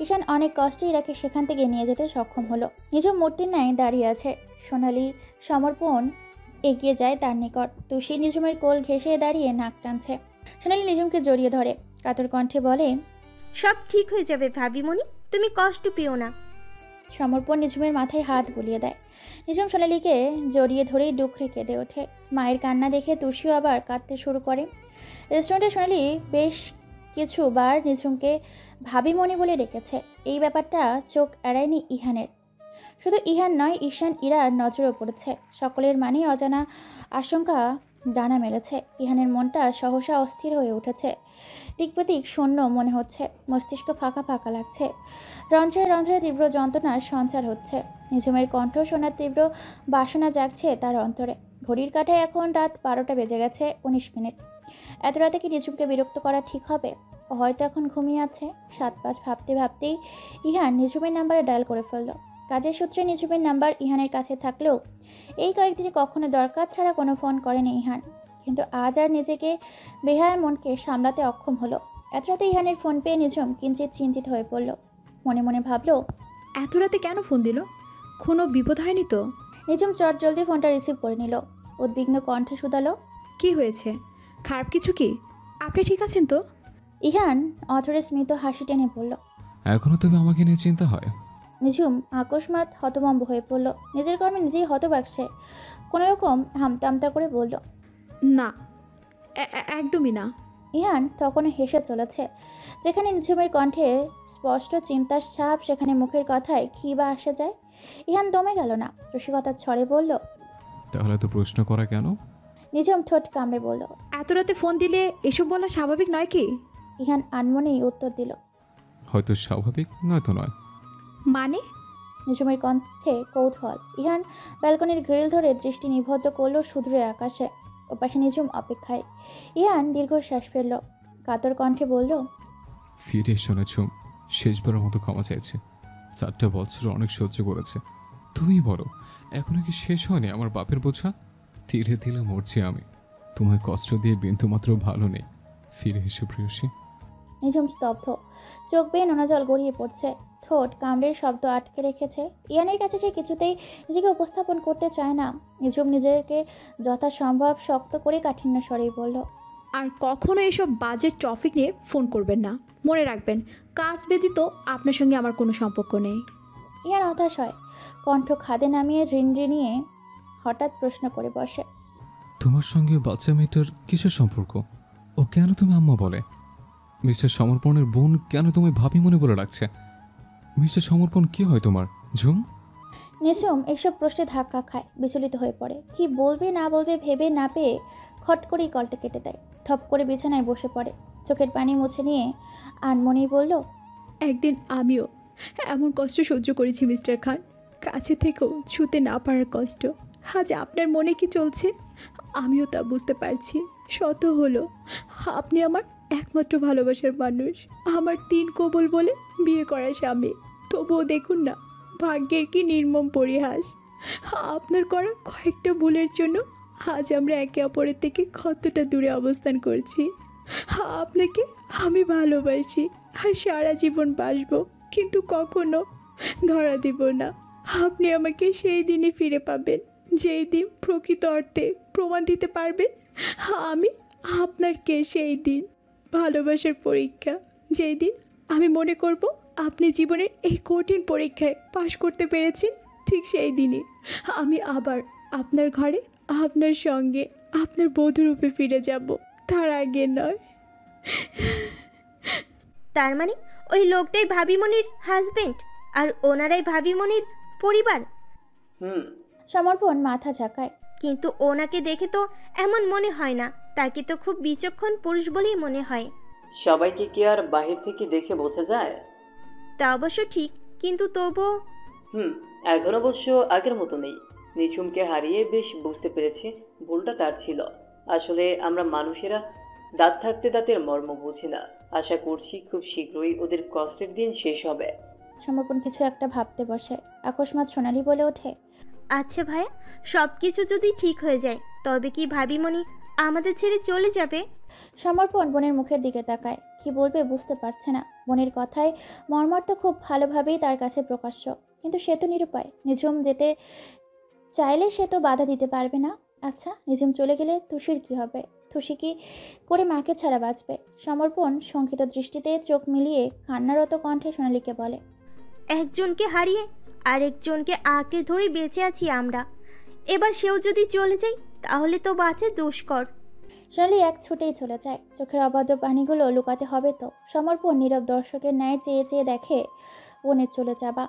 ঈশান অনেক কষ্টে ইরাকে সেখান থেকে নিয়ে যেতে সক্ষম হলো। নিঝুম মূর্তির ন্যায় দাঁড়িয়ে আছে। সোনালি, সমর্পণ এগিয়ে যায় তার নিকট। তুষি নিঝুমের কোল ঘেঁষে দাঁড়িয়ে নাক টানছে। সোনালি নিঝুমকে জড়িয়ে ধরে কাতর কণ্ঠে বলে, সব ঠিক হয়ে যাবে ভাবিমণি, তুমি কষ্ট পেও না। সমর্পণ নিঝুমের মাথায় হাত বুলিয়ে দেয়। নিঝুম সোনালিকে জড়িয়ে ধরেই ডুকরে কেঁদে ওঠে। মায়ের কান্না দেখে তুষিও আবার কাঁদতে শুরু করে। রেস্টুরেন্টে সোনালি বেশ কিছুবার নিঝুমকে ভাবিমণি বলে ডেকেছে। এই ব্যাপারটা চোখ এড়ায়নি ইহানের। শুধু ইহান নয়, ঈশান, ইরার নজরও পড়েছে। সকলের মানেই অজানা আশঙ্কা ডানা মেলেছে। ইহানের মনটা সহসা অস্থির হয়ে উঠেছে। দিকপতিক শূন্য মনে হচ্ছে। মস্তিষ্ক ফাঁকা ফাঁকা লাগছে। রন্ধ্রে রন্ধ্রে তীব্র যন্ত্রণার সঞ্চার হচ্ছে। নিঝুমের কণ্ঠ শোনার তীব্র বাসনা জাগছে তার অন্তরে। ঘড়ির কাঁটায় এখন রাত 12টা বেজে গেছে 19 মিনিট। এত রাতে কি নিঝুমকে বিরক্ত করা ঠিক হবে? ও হয়তো এখন ঘুমিয়ে আছে। 7-5 ভাবতে ভাবতেই ইহান নিঝুমের নাম্বারে ডায়াল করে ফেলল। কাজের সূত্রে নিঝুমের নাম্বার ইহানের কাছে থাকলেও এই কয়েকদিনে কখনো দরকার ছাড়া কোনো ফোন করেনি ইহান। কিন্তু আজ আর নিজেকে বেহায়া মনকে সামলাতে অক্ষম হলো। এত রাতে ইহানের ফোন পেয়ে নিঝুম কিঞ্চিত চিন্তিত হয়ে পড়ল। মনে মনে ভাবলো, এত রাতে কেন ফোন দিল? কোনো বিপদ হয়নি তো? নিঝুম চট জলদি ফোনটা রিসিভ করে নিল। উদ্বিগ্ন কণ্ঠে শুধালো, কি হয়েছে? খারাপ কিছু কি? আপনি ঠিক আছেন তো? ইহান অথরে স্মিত হাসি টেনে পড়ল। এখনো তুমি আমাকে নিয়ে চিন্তা হয়? নিঝুম আকস্মাৎ হতভম্ব হয়ে পড়ল। নিজের কর্মে নিজেই হতবাক সে। কোনো রকম হামতামতা করে বলল, না, একদমই না। ইহান তখনও হেসে চলেছে। যেখানে নিঝুমের কণ্ঠে স্পষ্ট চিন্তার ছাপ, সেখানে মুখের কথায় কি বা আসে যায়। ইহান দমে গেল না। রসিকতার ছড়ে বলল, তাহলে তো প্রশ্ন করা কেন? নিঝুম ঠোঁট কামড়ে বলল, এত রাতে ফোন দিলে এসব বলা স্বাভাবিক নয় কি? ইহান আনমনেই উত্তর দিল, হয়তো স্বাভাবিক নয়তো নয়। মানে? নিঝুমের কণ্ঠে কৌতূহল। ইহান ব্যালকনির গ্রিল ধরে দৃষ্টি নিবদ্ধ করল সুদূরের আকাশে। ওপাশে নিঝুম অপেক্ষায়। ইহান দীর্ঘশ্বাস ফেলল। কাতর কণ্ঠে বলল, ফিরে এসো না ঝুম, শেষবারের মতো ক্ষমা চাইছে। 4টা বছর অনেক সহ্য করেছে। তুমি বলো, এখনো কি শেষ হয়নি আমার বাপের বোঝা? ধীরে ধীরে মরছি আমি। তোমায় কষ্ট দিয়ে বিন্দুমাত্র ভালো নেই। ফিরে এসো প্রিয়সী। নিঝুম স্তব্ধ। চোখ বেয়ে নোনা জল গড়িয়ে পড়ছে। ঠোঁট কামড়ের শব্দ আটকে রেখেছে। ইহানের কাছে সে কিছুতেই নিজেকে উপস্থাপন করতে চায় না। নিঝুম নিজেকে যথাসম্ভব শক্ত করে কাঠিন্য স্বরেই বলল, আর কখনো এসব বাজে টপিক নিয়ে ফোন করবেন না। মনে রাখবেন, কাজ ব্যতীত আপনার সঙ্গে আমার কোনো সম্পর্ক নেই। ইহান হতাশ হয়। কণ্ঠ খাদে নামিয়ে রিনরিনিয়ে হঠাৎ প্রশ্ন করে বসে, তোমার সঙ্গে বাচ্চা মেয়েটার কিসের সম্পর্ক? ও কেন তুমি আম্মা বলে? মিস্টার সমর্পণের বোন কেন তোমায় ভাবি মনে বলে রাখছে? মিস্টার সমর্পণ কি হয় তোমার ঝুম? নিঝুম এইসব প্রশ্নে ধাক্কা খায়, বিচলিত হয়ে পড়ে। কি বলবে না বলবে ভেবে না পেয়ে খট করেই কলটা কেটে দেয়। থপ করে বিছানায় বসে পড়ে। চোখের পানি মুছে নিয়ে আনমনেই বলল, একদিন আমিও এমন কষ্ট সহ্য করেছি মিস্টার খান। কাছে থেকেও ছুতে না পারার কষ্ট। আজ আপনার মনে কি চলছে আমিও তা বুঝতে পারছি। শত হলো। আপনি আমার একমাত্র ভালোবাসার মানুষ, আমার 3 কবুল বলে বিয়ে করা স্বামী। তবুও দেখুন না ভাগ্যের কি নির্মম পরিহাস। আপনার করা কয়েকটা ভুলের জন্য আজ আমরা একে অপরের থেকে কতটা দূরে অবস্থান করছি। আপনাকে আমি ভালোবাসি আর সারা জীবন বাসবো, কিন্তু কখনো ধরা দেব না। আপনি আমাকে সেই দিনই ফিরে পাবেন যেই দিন প্রকৃত অর্থে প্রমাণ দিতে পারবেন আমি আপনার কে। সেই দিন ভালোবাসার পরীক্ষা, যেই দিন আমি মনে করব আপনি জীবনের এই কঠিন পরীক্ষায় পাশ করতে পেরেছেন, ঠিক সেই দিনই আমি আবার আপনার ঘরে আপনার সঙ্গে আপনার বধূরূপে ফিরে যাব, তার আগে নয়। তার মানে ওই লোকটাই ভাবিমণির হাজবেন্ড আর ওনারাই ভাবিমণির পরিবার? সমর্পণ মাথা ঝাঁকায়। কিন্তু ওনাকে দেখে তো এমন মনে হয় না, তাকে তো খুব বিচক্ষণ পুরুষ বলেই মনে হয়। সবাইকে কি আর বাহির থেকে দেখে বোঝা যায়? তা অবশ্য ঠিক, কিন্তু তবুও এখন অবশ্য আগের মতো নেই। নিঝুমকে হারিয়ে বেশ বুঝতে পেরেছি ভুলটা তার ছিল। আসলে আমরা মানুষেরা দাঁত থাকতে দাঁতের মর্ম বুঝি না। আশা করছি খুব শীঘ্রই ওদের কষ্টের দিন শেষ হবে। সমর্পণ কিছু একটা ভাবতে বসে। আকস্মাৎ সোনালি বলে ওঠে, আচ্ছা ভাইয়া, সব কিছু যদি ঠিক হয়ে যায় তবে কি ভাবিমণি আমাদের ছেড়ে চলে যাবে? সমর্পণ বোনের মুখের দিকে তাকায়। কি বলবে বুঝতে পারছে না। বোনের কথায় মর্মার্থ খুব ভালোভাবেই তার কাছে প্রকাশ্য, কিন্তু সে তো নিরুপায়। নিঝুম যেতে চাইলে সে তো বাধা দিতে পারবে না। আচ্ছা, নিঝুম চলে গেলে তুষির কি হবে? তুষি কি করে মাকে ছাড়া বাঁচবে? সমর্পণ শঙ্কিত দৃষ্টিতে চোখ মিলিয়ে কান্নারত কণ্ঠে সোনালীকে বলে, একজনকে হারিয়ে আরেকজনকে আঁকড়ে ধরে বেঁচে আছি আমরা। এবার সেও যদি চলে যায় তাহলে তো বাঁচা দুষ্কর। সোনালি এক ছুটেই চলে যায়। চোখের অবাধ্য পানিগুলো লুকাতে হবে তো। সমর্পণ নীরব দর্শকের ন্যায় চেয়ে চেয়ে দেখে বোনের চলে যাবা।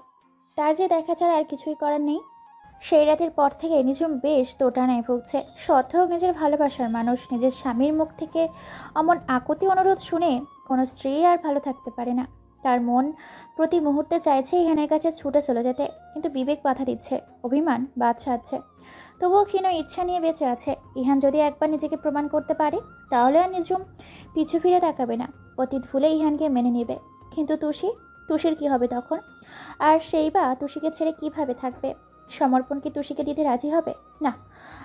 তার যে দেখা ছাড়া আর কিছুই করার নেই। সেই রাতের পর থেকে নিঝুম বেশ দোটানায় ভুগছে। সত্ত্বেও নিজের ভালোবাসার মানুষ, নিজের স্বামীর মুখ থেকে অমন আকুতি অনুরোধ শুনে কোনো স্ত্রী আর ভালো থাকতে পারে না। তার মন প্রতি মুহূর্তে চাইছে ইহানের কাছে ছুটে চলে যেতে, কিন্তু বিবেক বাধা দিচ্ছে, অভিমান বাদ সাধছে। তবুও ক্ষীণ ইচ্ছা নিয়ে বেঁচে আছে। ইহান যদি একবার নিজেকে প্রমাণ করতে পারে তাহলে আর নিঝুম পিছু ফিরে তাকাবে না, অতীত ভুলে ইহানকে মেনে নেবে। কিন্তু তুষির কি হবে তখন? আর সেই বা তুষিকে ছেড়ে কিভাবে থাকবে? সমর্পণ কি তুষিকে দিতে রাজি হবে? না,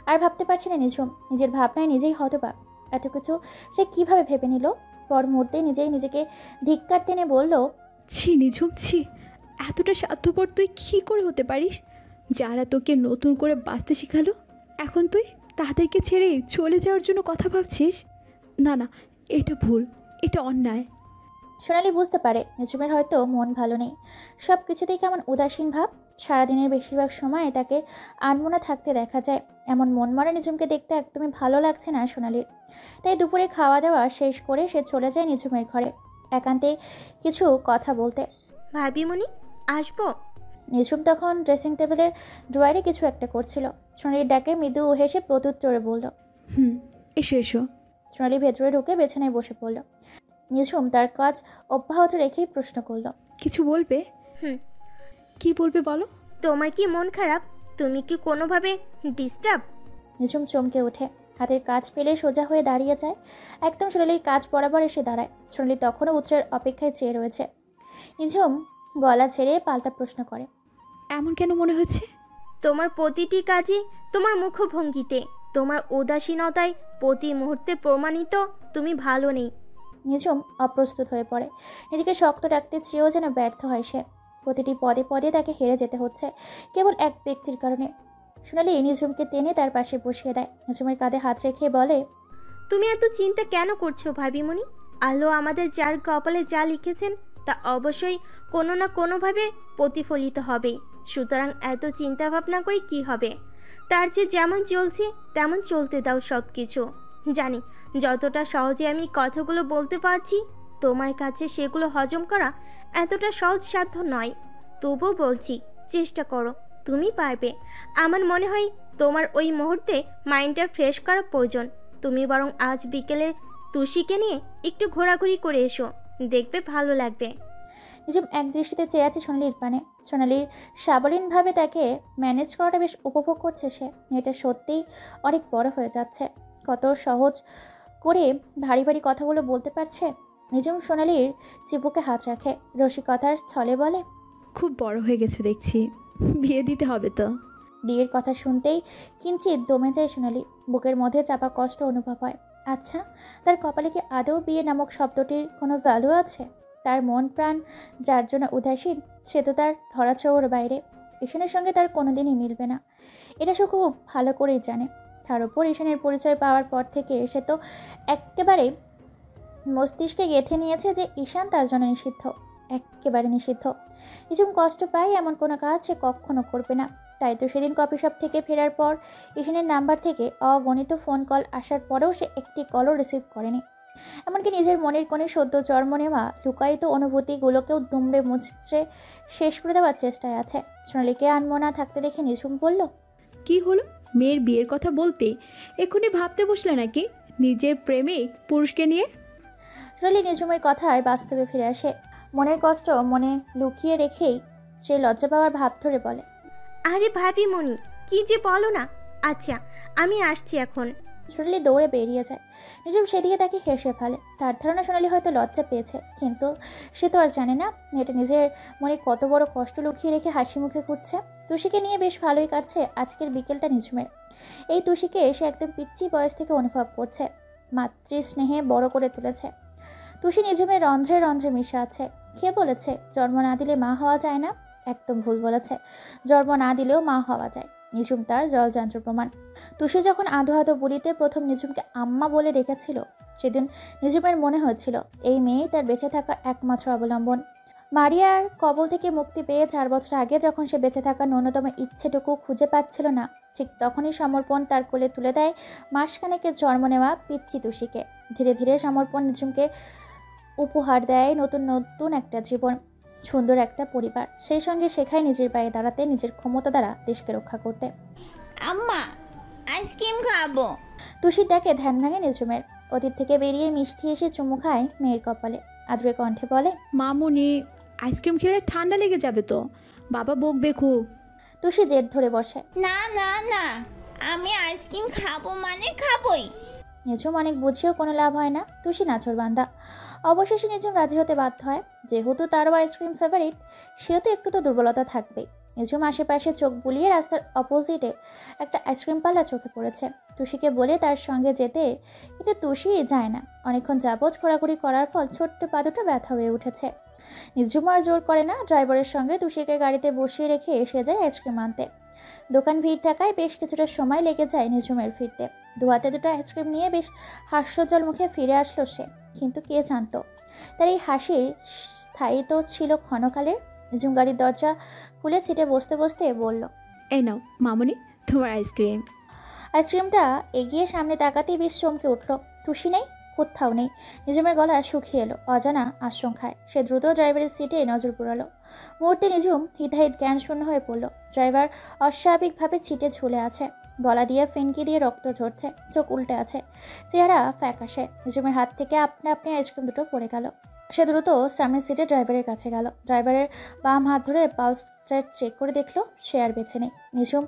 আর ভাবতে পারছে না নিঝুম। নিজের ভাবনায় নিজেই হতবাক। এত কিছু সে কিভাবে ভেবে নিল? পর মুহূর্তে নিজেকে ধিক্কার টেনে বলল, ছি নিঝুম, ছি, এতটা স্বার্থপর তুই কী করে হতে পারিস? যারা তোকে নতুন করে বাঁচতে শেখালো, এখন তুই তাদেরকে ছেড়ে চলে যাওয়ার জন্য কথা ভাবছিস? না না, এটা ভুল, এটা অন্যায়। সোনালি বুঝতে পারে নিঝুমের হয়তো মন ভালো নেই। সব কিছুতেই কেমন উদাসীন ভাব। সারাদিনের বেশিরভাগ সময় তাকে আনমনা থাকতে দেখা যায়। এমন মন মরা নিঝুমকে দেখতে একদমই ভালো লাগছে না সোনালির। তাই দুপুরে খাওয়া দাওয়া শেষ করে সে চলে যায় নিঝুমের ঘরে একান্তে কিছু কথা বলতে। ভাবিমণি, আসবো? নিঝুম তখন ড্রেসিং টেবিলের ড্রয়ারে কিছু একটা করছিল। সোনালির ডাকে মৃদু হেসে প্রত্যুত্তরে বলল, এসো এসো। সোনালি ভেতরে ঢুকে বিছানায় বসে পড়ল। নিঝুম তার কাজ অব্যাহত রেখেই প্রশ্ন করল, কিছু বলবে? কি বলবে বলো। তোমার কি মন খারাপ? তুমি কি কোনোভাবে ডিস্টার্ব? নিঝুম চমকে ওঠে, হাতের কাজ পেলে সোজা হয়ে দাঁড়িয়ে যায়। একদম সোনালির কাজ বরাবর এসে দাঁড়ায়। সোনালি তখনও উত্তরের অপেক্ষায় চেয়ে রয়েছে। নিঝুম গলা ছেড়ে পাল্টা প্রশ্ন করে, এমন কেন মনে হচ্ছে? তোমার প্রতিটি কাজে, তোমার মুখভঙ্গিতে, তোমার উদাসীনতায় প্রতি মুহূর্তে প্রমাণিত তুমি ভালো নেই। নিঝুম অপ্রস্তুত হয়ে পড়ে। নিজেকে শক্ত রাখতে চেয়েও যেন ব্যর্থ হয় সে। প্রতিটি পদে পদে তাকে হেরে যেতে হচ্ছে কেবল এক ব্যক্তির কারণে। সোনালি নিঝুমকে টেনে তার পাশে বসিয়ে দেয়। নিঝুমের কাঁধে হাত রেখে বলে, তুমি এত চিন্তা কেন করছো ভাবিমণি? আল্লাহ আমাদের যার কপালে যা লিখেছেন তা অবশ্যই কোনো না কোনোভাবে প্রতিফলিত হবে। সুতরাং এত চিন্তা ভাবনা করে কি হবে? তার যে যেমন চলছে তেমন চলতে দাও সব কিছু। জানি যতটা সহজে আমি কথাগুলো বলতে পারছি, তোমার কাছে সেগুলো হজম করা এতটা সহজ সাধ্য নয়। তবুও বলছি, চেষ্টা করো, তুমি পারবে। আমার মনে হয় তোমার ওই মুহূর্তে মাইন্ডটা ফ্রেশ করা প্রয়োজন। তুমি বরং আজ বিকেলে তুষিকে নিয়ে একটু ঘোরাঘুরি করে এসো, দেখবে ভালো লাগবে। নিঝুম এক দৃষ্টিতে চেয়ে আছে সোনালির পানে। সোনালির সাবলীনভাবে তাকে ম্যানেজ করাটা বেশ উপভোগ করছে সে। মেয়েটা সত্যিই অনেক বড় হয়ে যাচ্ছে। কত সহজ করে ভারী ভারী কথাগুলো বলতে পারছে। নিজুম সোনালির চিপুকে হাত রাখে, রসিকতার ছলে বলে, খুব বড় হয়ে গেছো দেখছি, বিয়ে দিতে হবে তো। বিয়ের কথা শুনতেই কিঞ্চিত দমে যায় সোনালি, বুকের মধ্যে চাপা কষ্ট অনুভব হয়। আচ্ছা, তার কপালে কি আদৌ বিয়ে নামক শব্দটির কোনো ভ্যালু আছে? তার মন প্রাণ যার জন্য উদাসীন, সে তো তার ধরাছোঁয়ার বাইরে। ঈশানের সঙ্গে তার কোনোদিনই মিলবে না, এটা সে খুব ভালো করেই জানে। তার উপর ঈশানের পরিচয় পাওয়ার পর থেকে সে তো একেবারে মস্তিষ্কে গেঁথে নিয়েছে যে ঈশান তার জন্য নিষিদ্ধ, একেবারে নিষিদ্ধ। নিঝুম কষ্ট পায় এমন কোনো কাজ সে কখনো করবে না। তাই তো সেদিন কফি শপ থেকে ফেরার পর ঈশানের নাম্বার থেকে অগণিত ফোন কল আসার পরেও সে একটি কলও রিসিভ করেনি। এমনকি নিজের মনের কোণে সদ্য জন্ম নেওয়া লুকায়িত অনুভূতিগুলোকেও দুমড়ে মুচড়ে শেষ করে দেওয়ার চেষ্টায় আছে। সোনালিকে আনমনা থাকতে দেখে নিঝুম বলল, কি হলো? মেয়ের বিয়ের কথা বলতে এক্ষুনি ভাবতে বসলে নাকি নিজের প্রেমিক পুরুষকে নিয়ে? সোনালি নিঝুমের কথায় বাস্তবে ফিরে আসে। মনের কষ্ট মনে লুকিয়ে রেখেই সে লজ্জা পাওয়ার ভাব ধরে বলে, আরে ভাবি মনি, কি যে বলো না। আচ্ছা, আমি আসছি এখন। সোনালি দৌড়ে বেরিয়ে যায়। নিঝুম সেদিকে তাকে হেসে ফেলে। তার ধারণা সোনালি হয়তো লজ্জা পেয়েছে, কিন্তু সে তো আর জানে না মেয়েটা নিজের মনে কত বড় কষ্ট লুকিয়ে রেখে হাসি মুখে ঘুরছে। তুষিকে নিয়ে বেশ ভালোই কাটছে আজকের বিকেলটা নিঝুমের। এই তুষিকে সে একদম পিচ্চি বয়স থেকে অনুভব করছে, মাতৃ স্নেহে বড় করে তুলেছে। তুষি নিঝুমের রন্ধ্রে রন্ধ্রে মিশে আছে। কে বলেছে জন্ম না দিলে মা হওয়া যায় না? একদম ভুল বলেছে, জন্ম না দিলেও মা হওয়া যায়। নিঝুম তার জলযন্ত্র প্রমাণ। তুষি যখন আধো আধো বুড়িতে প্রথম নিঝুমকে আম্মা বলে ডেকেছিল, সেদিন নিঝুমের মনে হয়েছিল এই মেয়ে তার বেঁচে থাকার একমাত্র অবলম্বন। মারিয়ার কবল থেকে মুক্তি পেয়ে 4 বছর আগে যখন সে বেঁচে থাকার ন্যূনতম ইচ্ছেটুকু খুঁজে পাচ্ছিল না, ঠিক তখনই সমর্পণ তার কোলে তুলে দেয় মাসখানেকের জন্ম নেওয়া পিচ্চি তুষিকে। ধীরে ধীরে সমর্পণ নিঝুমকে উপহার দেয় নতুন নতুন একটা জীবন, সুন্দর একটা পরিবার, সেই সঙ্গে শেখায় নিজের পায়ে দাঁড়াতে, নিজের ক্ষমতা দ্বারা দেশকে রক্ষা করতে। আম্মা, আইসক্রিম খাবো। তুষির ডাকে ধ্যান ভাঙে নিঝুমের। অতীত থেকে বেরিয়ে মিষ্টি এসে চুমু খায় মেয়ের কপালে, আদুরে কণ্ঠে বলে, মামুনি, আইসক্রিম খেলে ঠান্ডা লেগে যাবে তো, বাবা বকবে খুব। তুষি জেদ ধরে বসে, না না না, আমি আইসক্রিম খাবো মানে খাবোই। নিঝুম অনেক বুঝিয়েও কোনো লাভ হয় না, তুষি নাচর বান্দা। অবশেষে নিঝুম রাজি হতে বাধ্য হয়। যেহেতু তারও আইসক্রিম ফেভারিট, সেও তো একটু তো দুর্বলতা থাকবেই। নিঝুম আশেপাশে চোখ বুলিয়ে রাস্তার অপোজিটে একটা আইসক্রিম পাল্লা চোখে পড়েছে। তুষিকে বলে তার সঙ্গে যেতে, কিন্তু তুষি যায় না। অনেকক্ষণ যাবৎ ঘোরাঘুরি করার ফল ছোট্ট পা দুটো ব্যথা হয়ে উঠেছে। নিঝুম আর জোর করে না, ড্রাইভারের সঙ্গে তুষিকে গাড়িতে বসিয়ে রেখে এসে যায় আইসক্রিম আনতে। দোকান ভিড় থাকায় বেশ কিছুটা সময় লেগে যায় নিঝুমের ফিরতে। দুহাতে দুটো আইসক্রিম নিয়ে বেশ হাস্যজ্জ্বল মুখে ফিরে আসলো সে। কিন্তু কে জানতো তার এই হাসি স্থায়ী তো ছিল ক্ষণকালের। নিঝুম গাড়ির দরজা খুলে সিটে বসতে বসতে বলল, এই নাও মামুনি, তোমার আইসক্রিম। আইসক্রিমটা এগিয়ে সামনে তাকাতেই বেশ চমকে উঠল। তুষি নেই, কোথাও নেই। নিঝুমের গলা শুকিয়ে এলো অজানা আশঙ্কায়। সে দ্রুত ড্রাইভারের সিটে নজর পুরালো। মুহূর্তে নিঝুম হিতাহিত জ্ঞান শূন্য হয়ে পড়ল। ড্রাইভার অস্বাভাবিকভাবে সিটে ঝুলে আছে, গলা দিয়ে ফিনকি দিয়ে রক্ত ঝরছে, চোখ উল্টে আছে, চেহারা ফ্যাকাশে। নিঝুমের হাত থেকে আপনা আপনি আইসক্রিম দুটো পড়ে গেল। সে দ্রুত সামনের সিটে ড্রাইভারের কাছে গেল। ড্রাইভারের বাম হাত ধরে পালস চেক করে দেখলো সে আর বেঁচে নেই। নিঝুম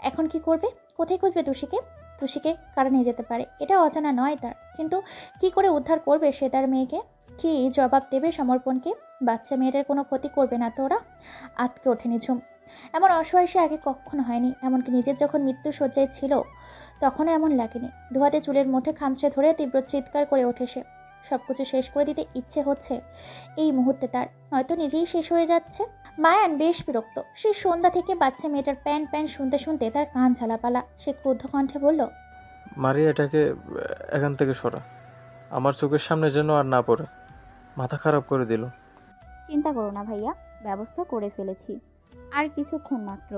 এখন কি করবে? কোথায় খুঁজবে তুষিকে? তুষিকে কারা নিয়ে যেতে পারে এটা অজানা নয় তার, কিন্তু কি করে উদ্ধার করবে সে তার মেয়েকে? কি জবাব দেবে সমর্পণকে? বাচ্চা মেয়েটার কোনো ক্ষতি করবে না তো ওরা? আতকে ওঠে নিঝুম। এমন অসহায় সে আগে কখনো হয়নি। এমনকি নিজের যখন মৃত্যু শয্যায় ছিল তখনও এমন লাগেনি। দুহাতে চুলের মুঠে খামচে ধরে তীব্র চিৎকার করে ওঠে সে। সব কিছু শেষ করে দিতে ইচ্ছে হচ্ছে এই মুহূর্তে তার, নয়তো নিজেই শেষ হয়ে যাচ্ছে। মায়ান বেশ বিরক্ত। সেই সন্ধ্যা থেকে বাচ্চা মেয়েটার প্যান প্যান শুনতে শুনতে তার কান ঝালাপালা। সে ক্রুদ্ধ কণ্ঠে বলল, মারিয়া, এটাকে এখান থেকে সরা, আমার চোখের সামনে যেন আর না পড়ে। মাথা খারাপ করে দিল। চিন্তা করো না ভাইয়া, ব্যবস্থা করে ফেলেছি, আর কিছুক্ষণ মাত্র।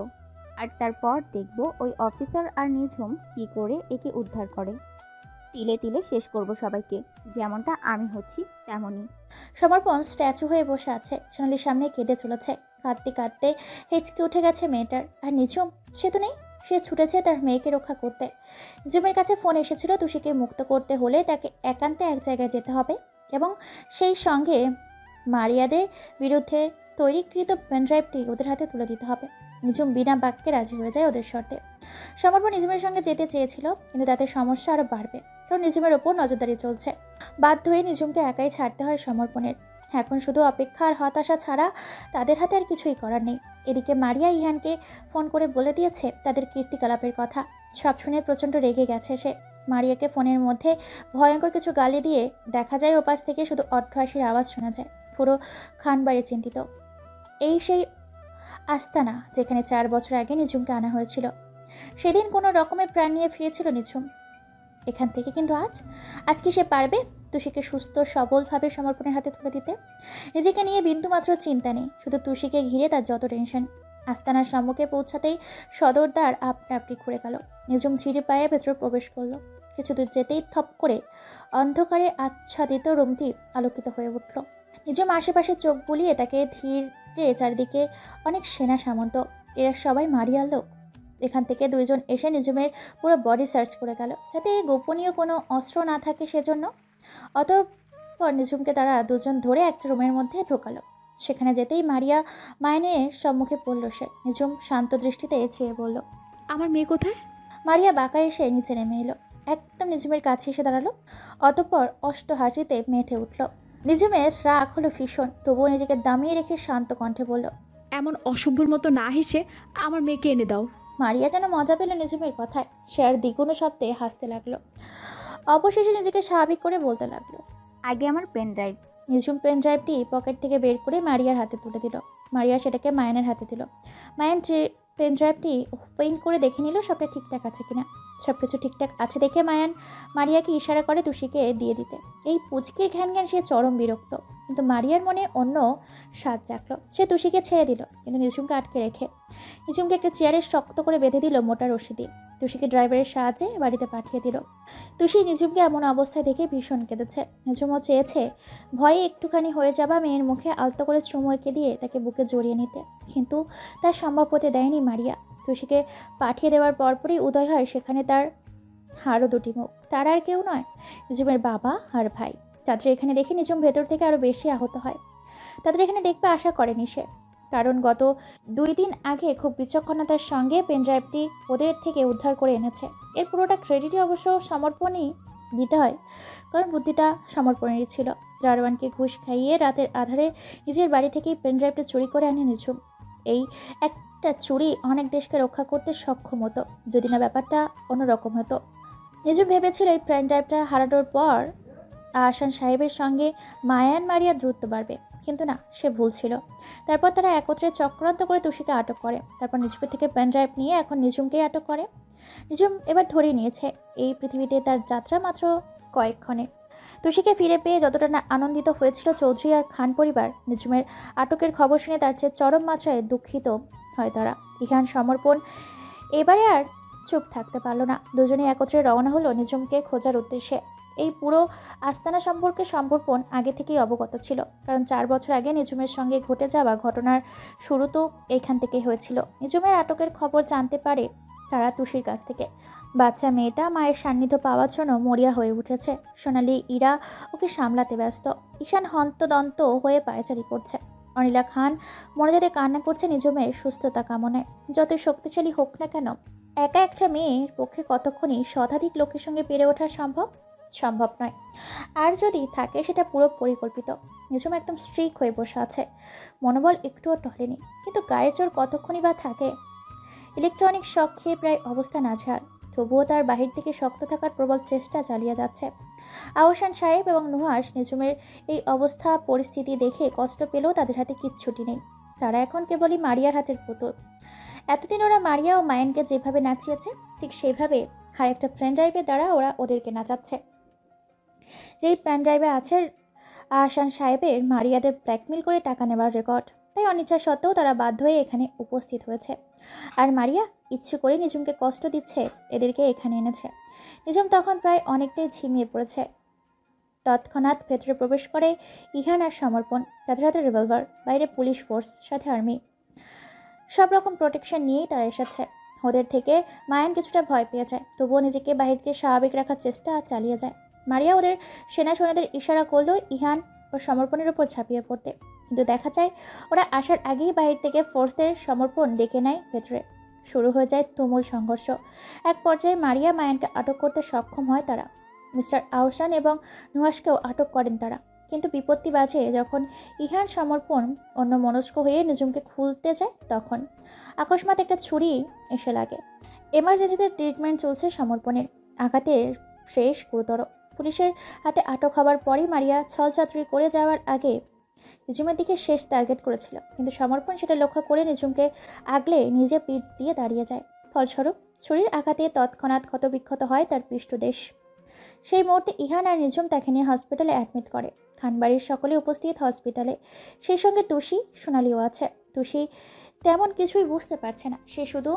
আর তারপর দেখব ওই অফিসার আর নিঝুম কি করে একে উদ্ধার করে। তিলে তিলে শেষ করব সবাইকে, যেমনটা আমি হচ্ছি তেমনই। সমর্পণ স্ট্যাচু হয়ে বসে আছে, সোনালির সামনে কেঁদে চলেছে। কাঁদতে কাঁদতে হেঁচকে উঠে গেছে মেয়েটার। আর নিঝুম, সে তো নেই। সে ছুটেছে তার মেয়েকে রক্ষা করতে। নিঝুমের কাছে ফোন এসেছিল, তুষিকে মুক্ত করতে হলে তাকে একান্তে এক জায়গায় যেতে হবে এবং সেই সঙ্গে মারিয়াদের বিরুদ্ধে তৈরিকৃত পেনড্রাইভটি ওদের হাতে তুলে দিতে হবে। নিঝুম বিনা বাক্যে রাজি হয়ে যায় ওদের শর্তে। সমর্পণ নিঝুমের সঙ্গে যেতে চেয়েছিল, কিন্তু তাতে সমস্যা আরও বাড়বে, কারণ নিঝুমের ওপর নজরদারি চলছে। বাধ্য হয়ে নিঝুমকে একাই ছাড়তে হয় সমর্পণের। এখন শুধু অপেক্ষা আর হতাশা ছাড়া তাদের হাতে আর কিছুই করার নেই। এদিকে মারিয়া ইহানকে ফোন করে বলে দিয়েছে তাদের কীর্তিকলাপের কথা। সব শুনে প্রচণ্ড রেগে গেছে সে। মারিয়াকে ফোনের মধ্যে ভয়ঙ্কর কিছু গালি দিয়ে দেখা যায় ওপাশ থেকে শুধু অট্টহাসির আওয়াজ শোনা যায়। পুরো খানবাড়ি চিন্তিত। এই সেই আস্তানা যেখানে 4 বছর আগে নিঝুমকে আনা হয়েছিল। সেদিন কোনো রকমের প্রাণ নিয়ে ফিরেছিল নিঝুম এখান থেকে, কিন্তু আজ কি সে পারবে তুষিকে সুস্থ সবলভাবে সমর্পণের হাতে তুলে দিতে? নিজেকে নিয়ে বিন্দুমাত্র চিন্তা নেই, শুধু তুষিকে ঘিরে তার যত টেনশন। আস্তানার সম্মুখে পৌঁছাতেই সদরদার আপনা আপনি ঘুরে গেল। নিঝুম ঝিরি পায়ে ভেতর প্রবেশ করলো। কিছু দূর যেতেই থপ করে অন্ধকারে আচ্ছাদিত রুমটি আলোকিত হয়ে উঠল। নিঝুম আশেপাশে চোখ বুলিয়ে তাকে ধীরে চারিদিকে অনেক সেনা সামন্ত, এরা সবাই মারিয়ার লোক। এখান থেকে 2 জন এসে নিঝুমের পুরো বডি সার্চ করে গেল, যাতে গোপনীয় কোনো অস্ত্র না থাকে সেজন্য। অতঃপর নিঝুমকে তারা 2 জন ধরে একটা রুমের মধ্যে ঢোকালো। সেখানে যেতেই মারিয়া মায়নের সম্মুখে পড়ল সে। নিঝুম শান্ত দৃষ্টিতে চেয়ে বলল, আমার মেয়ে কোথায়? মারিয়া বাঁকা এসে নিচে নেমে এলো, একদম নিঝুমের কাছে এসে দাঁড়ালো। অতঃপর অষ্টহাসিতে মেতে উঠল। নিঝুমের রাগ হলো ভীষণ, তবুও নিজেকে দামিয়ে রেখে শান্ত কণ্ঠে বলল, এমন অসভ্যর মতো না হেসে আমার মেয়েকে এনে দাও। মারিয়া যেন মজা পেল নিঝুমের কথায়। সে আর দ্বিগুণ শব্দে হাসতে লাগলো। অবশেষে নিজেকে স্বাভাবিক করে বলতে লাগলো, আগে আমার পেন ড্রাইভ। নিঝুম পেন ড্রাইভটি পকেট থেকে বের করে মারিয়ার হাতে তুলে দিল। মারিয়া সেটাকে মায়ানের হাতে দিল। মায়ান পেন ড্রাইভটি ওপেন করে দেখে নিল সবটা ঠিকঠাক আছে কিনা। সব কিছু ঠিকঠাক আছে দেখে মায়ান মারিয়াকে ইশারা করে তুষিকে দিয়ে দিতে। এই পুচকির ঘ্যান সে চরম বিরক্ত, কিন্তু মারিয়ার মনে অন্য স্বাদ জাগলো। সে তুষিকে ছেড়ে দিল, কিন্তু নিঝুমকে আটকে রেখে নিঝুমকে একটা চেয়ারে শক্ত করে বেঁধে দিল মোটা রশি দিয়ে। তুষিকে ড্রাইভারের সাহায্যে বাড়িতে পাঠিয়ে দিল। তুষি নিঝুমকে এমন অবস্থায় দেখে ভীষণ কেঁদেছে। নিঝুমও চেয়েছে ভয়ে একটুখানি হয়ে যাবা মেয়ের মুখে আলতো করে চুমু এঁকে দিয়ে তাকে বুকে জড়িয়ে নিতে, কিন্তু তার সম্ভব হতে দেয়নি মারিয়া। তুষিকে পাঠিয়ে দেওয়ার পরপরই উদয় হয় সেখানে তার আরও 2টি মুখ। তার আর কেউ নয়, নিঝুমের বাবা আর ভাই। তাদের এখানে দেখে নিঝুম ভেতর থেকে আরও বেশি আহত হয়। তাদের এখানে দেখবে আশা করেনি সে, কারণ গত 2 দিন আগে খুব বিচক্ষণতার সঙ্গে পেনড্রাইভটি ওদের থেকে উদ্ধার করে এনেছে। এর পুরোটা ক্রেডিটই অবশ্য সমর্পণই দিতে হয়, কারণ বুদ্ধিটা সমর্পণেরই ছিল। জারওয়ানকে ঘুষ খাইয়ে রাতের আধারে নিজের বাড়ি থেকেই পেনড্রাইভটা চুরি করে আনে নিঝুম। এই একটা চুরি অনেক দেশকে রক্ষা করতে সক্ষম হতো, যদি না ব্যাপারটা অন্যরকম হতো। নিঝুম ভেবেছিল এই পেনড্রাইভটা হারানোর পর আহসান সাহেবের সঙ্গে মায়ান মারিয়া দ্রুত বাড়বে, কিন্তু না, সে ভুল ছিল। তারপর তারা একত্রে চক্রান্ত করে তুষিকে আটক করে। তারপর নিঝুমের থেকে পেনড্রাইভ নিয়ে এখন নিঝুমকেই আটক করে। নিঝুম এবার ধরেই নিয়েছে এই পৃথিবীতে তার যাত্রা মাত্র কয়েকক্ষণে। তুষিকে ফিরে পেয়ে যতটা না আনন্দিত হয়েছিল চৌধুরী আর খান পরিবার, নিঝুমের আটকের খবর শুনে তার চেয়ে চরম মাত্রায় দুঃখিত হয় তারা। ইহান সমর্পণ এবারে আর চুপ থাকতে পারল না। দুজনে একত্রে রওনা হলো নিঝুমকে খোঁজার উদ্দেশ্যে। এই পুরো আস্তানা সম্পর্কে সমর্পণ আগে থেকেই অবগত ছিল, কারণ 4 বছর আগে নিঝুমের সঙ্গে ঘটে যাওয়া ঘটনার শুরু তো এখান থেকে হয়েছিল। নিঝুমের আটকের খবর জানতে পারে তারা তুষির কাছ থেকে। বাচ্চা মেয়েটা মায়ের সান্নিধ্য পাওয়ার জন্য মরিয়া হয়ে উঠেছে। সোনালি ইরা ওকে সামলাতে ব্যস্ত। ঈশান হন্তদন্ত হয়ে পায়চারি করছে। অনিলা খান মনোজারে কান্না করছে নিঝুমের সুস্থতা কামনায়। যতই শক্তিশালী হোক না কেন, একা একটা মেয়ের পক্ষে কতক্ষণই শতাধিক লোকের সঙ্গে পেরে ওঠা সম্ভব নয়। আর যদি থাকে সেটা পুরো পরিকল্পিত। নিঝুম একদম স্ট্রিক হয়ে বসে আছে, মনোবল একটুও টলেনি। কিন্তু গায়ের জোর কতক্ষণই বা থাকে। ইলেকট্রনিক শক খেয়ে প্রায় অবস্থা নাজেহাল, তবুও তার বাহির থেকে শক্ত থাকার প্রবল চেষ্টা চালিয়ে যাচ্ছে। আহসান সাহেব এবং নুহাস নিঝুমের এই অবস্থা পরিস্থিতি দেখে কষ্ট পেলেও তাদের হাতে কিচ্ছুটি নেই। তারা এখন কেবলই মারিয়ার হাতের পুতুল। এতদিন ওরা মারিয়া ও মায়ানকে যেভাবে নাচিয়েছে, ঠিক সেইভাবে আর একটা পেন ড্রাইভের দ্বারা ওরা ওদেরকে নাচাচ্ছে। যেই পেন ড্রাইভে আছে আহসান সাহেবের মারিয়াদের ব্ল্যাকমেল করে টাকা নেওয়ার রেকর্ড। তাই অনিচ্ছা সত্ত্বেও তারা বাধ্য হয়ে এখানে উপস্থিত হয়েছে। আর মারিয়া ইচ্ছে করে নিঝুমকে কষ্ট দিচ্ছে, এদেরকে এখানে এনেছে। নিঝুম তখন প্রায় অনেকটাই ঝিমিয়ে পড়েছে। তৎক্ষণাৎ ভেতরে প্রবেশ করে ইহান আর সমর্পণ। তাদের হাতে রিভলভার, বাইরে পুলিশ ফোর্স, সাথে আর্মি। সব রকম প্রোটেকশন নিয়েই তারা এসেছে। ওদের থেকে মায়ান কিছুটা ভয় পেয়ে যায়, তবুও নিজেকে বাহিরকে স্বাভাবিক রাখার চেষ্টা চালিয়ে যায়। মারিয়া ওদের সেনা সৈন্যদের ইশারা করলো ইহান ও সমর্পণের উপর ঝাঁপিয়ে পড়তে, কিন্তু দেখা যায় ওরা আসার আগেই বাহির থেকে ফোর্সদের সমর্পণ ডেকে নেয় ভেতরে। শুরু হয়ে যায় তুমুল সংঘর্ষ। এক পর্যায়ে মারিয়া মায়ানকে আটক করতে সক্ষম হয় তারা। মিস্টার আহসান এবং নুহাসকেও আটক করেন তারা। কিন্তু বিপত্তি বাজে যখন ইহান সমর্পণ অন্য মনস্ক হয়ে নিজুমকে খুলতে যায়, তখন আকস্মাৎ একটা ছুরি এসে লাগে। এমার্জেন্সিতে ট্রিটমেন্ট চলছে সমর্পণের। আঘাতের শেষ গুরুতর। পুলিশের হাতে আটক হবার পরই মারিয়া ছলচাতুরি করে যাওয়ার আগে নিজুমের দিকে শেষ টার্গেট করেছিল, কিন্তু সমর্পণ সেটা লক্ষ্য করে নিজুমকে আগলে নিজে পিঠ দিয়ে দাঁড়িয়ে যায়। ফলস্বরূপ ছুরির আঘাতে তৎক্ষণাৎ ক্ষতবিক্ষত হয় তার পৃষ্ঠদেশ। সেই মুহূর্তে ইহান আর নিজুম তাকে নিয়ে হসপিটালে অ্যাডমিট করে। খানবাড়ির সকলে উপস্থিত হসপিটালে, সেই সঙ্গে তুষি, সোনালিও আছে। তুষি তেমন কিছুই বুঝতে পারছে না, সে শুধু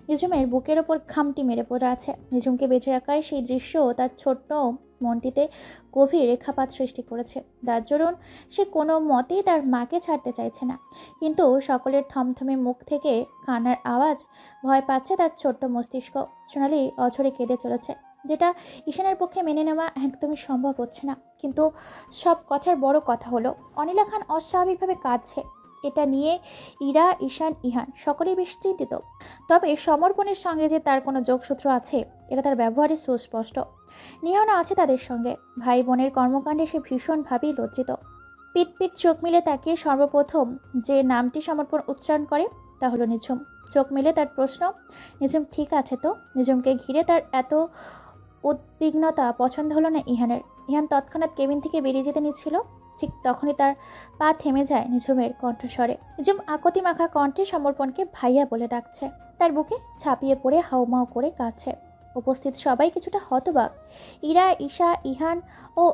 নিজুমের বুকের ওপর খামটি মেরে পড়ে আছে। নিজুমকে বেঁচে রাখায় সেই দৃশ্য তার ছোট্ট মনটিতে গভীর রেখাপাত সৃষ্টি করেছে। যার দরুন সে কোনো মতেই তার মাকে ছাড়তে চাইছে না, কিন্তু সকলের থমথমে মুখ থেকে কান্নার আওয়াজ ভয় পাচ্ছে তার ছোট্ট মস্তিষ্ক। সোনালি অঝরে কেঁদে চলেছে, যেটা ঈশানের পক্ষে মেনে নেওয়া একদমই সম্ভব হচ্ছে না। কিন্তু সব কথার বড় কথা হলো অনিলা খান অস্বাভাবিকভাবে কাঁদছে। এটা নিয়ে ইরা, ঈশান, ইহান সকলেই বেশ চিন্তিত। তবে সমর্পণের সঙ্গে যে তার কোনো যোগসূত্র আছে এটা তার ব্যবহারে সুস্পষ্ট। নিহানও আছে তাদের সঙ্গে। ভাই বোনের কর্মকাণ্ডে সে ভীষণভাবেই লজ্জিত। পিট চোখ মিলে তাকিয়ে সর্বপ্রথম যে নামটি সমর্পণ উচ্চারণ করে তা হলো নিঝুম। চোখ মিলে তার প্রশ্ন, নিঝুম ঠিক আছে তো? নিঝুমকে ঘিরে তার এত উদ্বিগ্নতা পছন্দ হলো না ইহানের। ইহান তৎক্ষণাৎ কেবিন থেকে বেরিয়ে যেতে নিচ্ছিল, ঠিক তখনই তার পা থেমে যায় নিঝুমের কণ্ঠস্বরে। নিঝুম আকতি মাখা কণ্ঠে সমর্পণকে ভাইয়া বলে ডাকছে। তার বুকে ছাপিয়ে পড়ে হাউমাউ করে কাছে। উপস্থিত সবাই কিছুটা হতবাক। ইরা, ঈশা, ইহান ও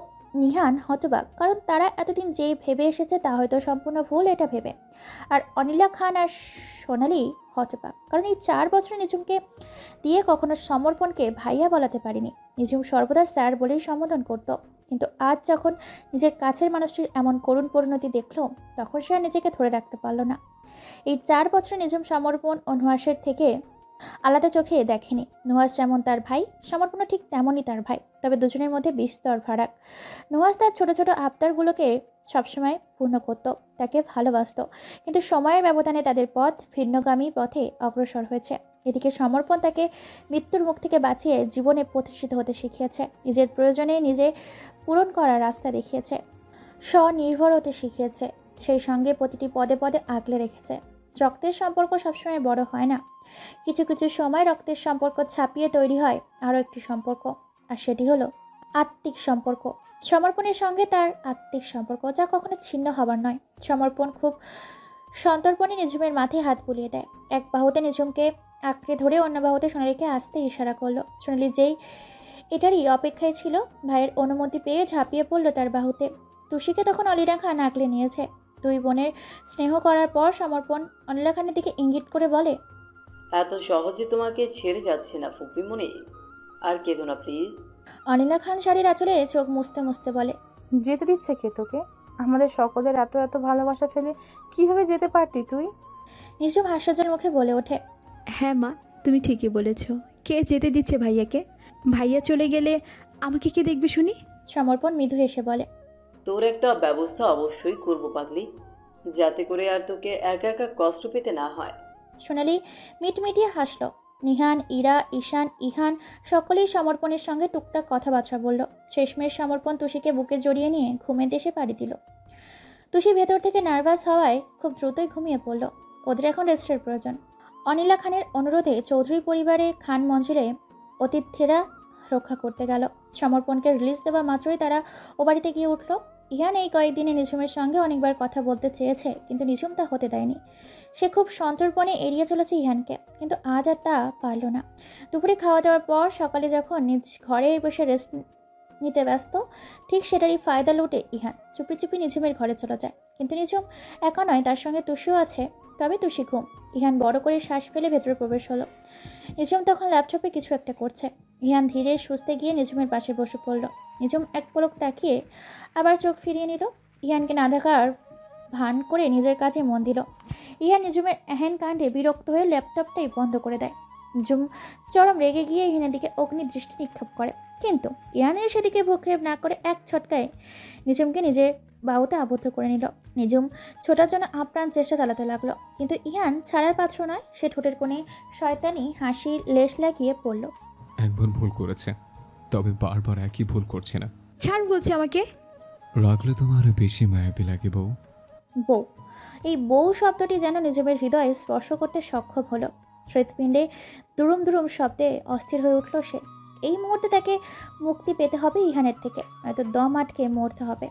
নিহান হতবাক, কারণ তারা এতদিন যে ভেবে এসেছে তা হয়তো সম্পূর্ণ ভুল এটা ভেবে। আর অনিলা খান আর সোনালি হতবাক, কারণ এই 4 বছরে নিঝুমকে দিয়ে কখনো সমর্পণকে ভাইয়া বলাতে পারেনি। নিঝুম সর্বদা স্যার বলেই সম্বোধন করত, কিন্তু আজ যখন নিজের কাছের মানুষটির এমন করুণ পরিণতি দেখল, তখন সে আর নিজেকে ধরে রাখতে পারল না। এই 4 বছরে নিঝুম সমর্পণ ও নুহাসের থেকে আলাদা চোখে দেখেনি। নুহাস যেমন তার ভাই, সমর্পণও ঠিক তেমনই তার ভাই, তবে দুজনের মধ্যে বিস্তর ফারাক। নুহাস তার ছোট ছোট আবদারগুলোকে সবসময় পূর্ণ করত, তাকে ভালোবাসত, কিন্তু সময়ের ব্যবধানে তাদের পথ ভিন্নগামী পথে অগ্রসর হয়েছে। এদিকে সমর্পণ তাকে মৃত্যুর মুখ থেকে বাঁচিয়ে জীবনে প্রতিষ্ঠিত হতে শিখিয়েছে, নিজের প্রয়োজনে নিজে পূরণ করার রাস্তা দেখিয়েছে, স্বনির্ভর হতে শিখিয়েছে, সেই সঙ্গে প্রতিটি পদে পদে আগলে রেখেছে। রক্তের সম্পর্ক সবসময় বড় হয় না, কিছু কিছু সময় রক্তের সম্পর্ক ছাপিয়ে তৈরি হয় আরও একটি সম্পর্ক, আর সেটি হলো আত্মিক সম্পর্ক। সমর্পণের সঙ্গে তার আত্মিক সম্পর্ক, যা কখনো ছিন্ন হবার নয়। সমর্পণ খুব সন্তর্পণে নিঝুমের মাথায় হাত বুলিয়ে দেয়। এক বাহুতে নিঝুমকে আঁকড়ে ধরে অন্য বাহুতে সোনালিকে আসতে ইশারা করলো। সোনালি যেই এটারই অপেক্ষায় ছিল, ভাইয়ের অনুমতি পেয়ে ঝাঁপিয়ে পড়লো তার বাহুতে। তুষিকে তখন অনিলা খান আঁকলে নিয়েছে। 2 বোনের স্নেহ করার পর সমর্পণ অনিলা খানের দিকে ইঙ্গিত করে বলে, এত সহজে তোমাকে ছেড়ে যাচ্ছে না ফুপিমণি, আর কেঁদো না প্লিজ। অনিলা খান শাড়ির আঁচলে চোখ মুছতে মুছতে বলে, যেতে দিচ্ছে কে তোকে? আমাদের সকলের এত এত ভালোবাসা ফেলে কিভাবে যেতে পারতি তুই? নিঝুম হাস্যজ্জ্বল মুখে বলে ওঠে, হ্যাঁ মা, তুমি ঠিকই বলেছ। কে যেতে দিচ্ছে ভাইয়াকে? ভাইয়া চলে গেলে আমাকে কে দেখবে শুনি? সমর্পণ মৃদু হেসে বলে, তোর একটা ব্যবস্থা অবশ্যই করব পাগলি, যাতে করে আর তোকে একা একা কষ্ট পেতে না হয়। সোনালি মিটমিটিয়ে হাসল। নিহান, ইরা, ঈশান, ইহান সকলেই সমর্পণের সঙ্গে টুকটাক কথাবার্তা বলল। শেষমেশ সমর্পণ তুষিকে বুকে জড়িয়ে নিয়ে ঘুমের দেশে পাড়ি দিল। তুষি ভেতর থেকে নার্ভাস হওয়ায় খুব দ্রুতই ঘুমিয়ে পড়ল। ওদের এখন রেস্টের প্রয়োজন। অনিলা খানের অনুরোধে চৌধুরী পরিবারে খান মঞ্জিলে অতিথিরা রক্ষা করতে গেল। সমর্পণকে রিলিজ দেওয়া মাত্রই তারা ও বাড়িতে গিয়ে উঠল। ইহান এই কয়েকদিনে নিঝুমের সঙ্গে অনেকবার কথা বলতে চেয়েছে, কিন্তু নিঝুম তা হতে দেয়নি। সে খুব সন্তর্পণে এড়িয়ে চলেছে ইহানকে, কিন্তু আজ আর তা পারল না। দুপুরে খাওয়া দাওয়ার পর সকালে যখন নিজ ঘরে বসে রেস্ট নিতে ব্যস্ত, ঠিক সেটারই ফায়দা লুটে ইহান চুপি চুপি নিঝুমের ঘরে চলে যায়। কিন্তু নিঝুম একা নয়, তার সঙ্গে তুষিও আছে। তবে তুষি ঘুম। ইহান বড় করে শ্বাস ফেলে ভেতরে প্রবেশ হলো। নিঝুম তখন ল্যাপটপে কিছু একটা করছে। ইহান ধীরে সুস্থে গিয়ে নিঝুমের পাশে বসে পড়ল। নিঝুম এক পলক তাকিয়ে আবার চোখ ফিরিয়ে নিল। ইহানকে না দেখার ভান করে নিজের কাজে মন দিল। ইহান নিঝুমের এহেন কাণ্ডে বিরক্ত হয়ে ল্যাপটপটাই বন্ধ করে দেয়। নিঝুম চরম রেগে গিয়ে ইহানের দিকে অগ্নি দৃষ্টি নিক্ষেপ করে, কিন্তু ইহানের সেদিকে ভ্রুক্ষেপ না করে এক ছটকায় নিঝুমকে নিজের বাহুতে আবদ্ধ করে নিল। নিঝুম ছোটার জন্য আপ্রাণ চেষ্টা চালাতে লাগলো, কিন্তু ইহান ছাড়ার পাত্র নয়। সে ঠোঁটের কোণে শয়তানি হাসির লেশ লাগিয়ে পড়ল, একবার ভুল করেছে, তবে বারবার একই ভুল করছি না। ছাড় বলছে আমাকে। রাখলে তোমার বেশি মায়াবী লাগে বউ। বউ, এই বউ শব্দটি যেন নিজের হৃদয়ে স্পর্শ করতে সক্ষম হলো। হৃৎপিণ্ডে দুরুম দুরুম শব্দে অস্থির হয়ে উঠল সে। এই মুহূর্তে তাকে মুক্তি পেতে হবে ইহানের থেকে, নয়তো দম আটকে মরতে হবে।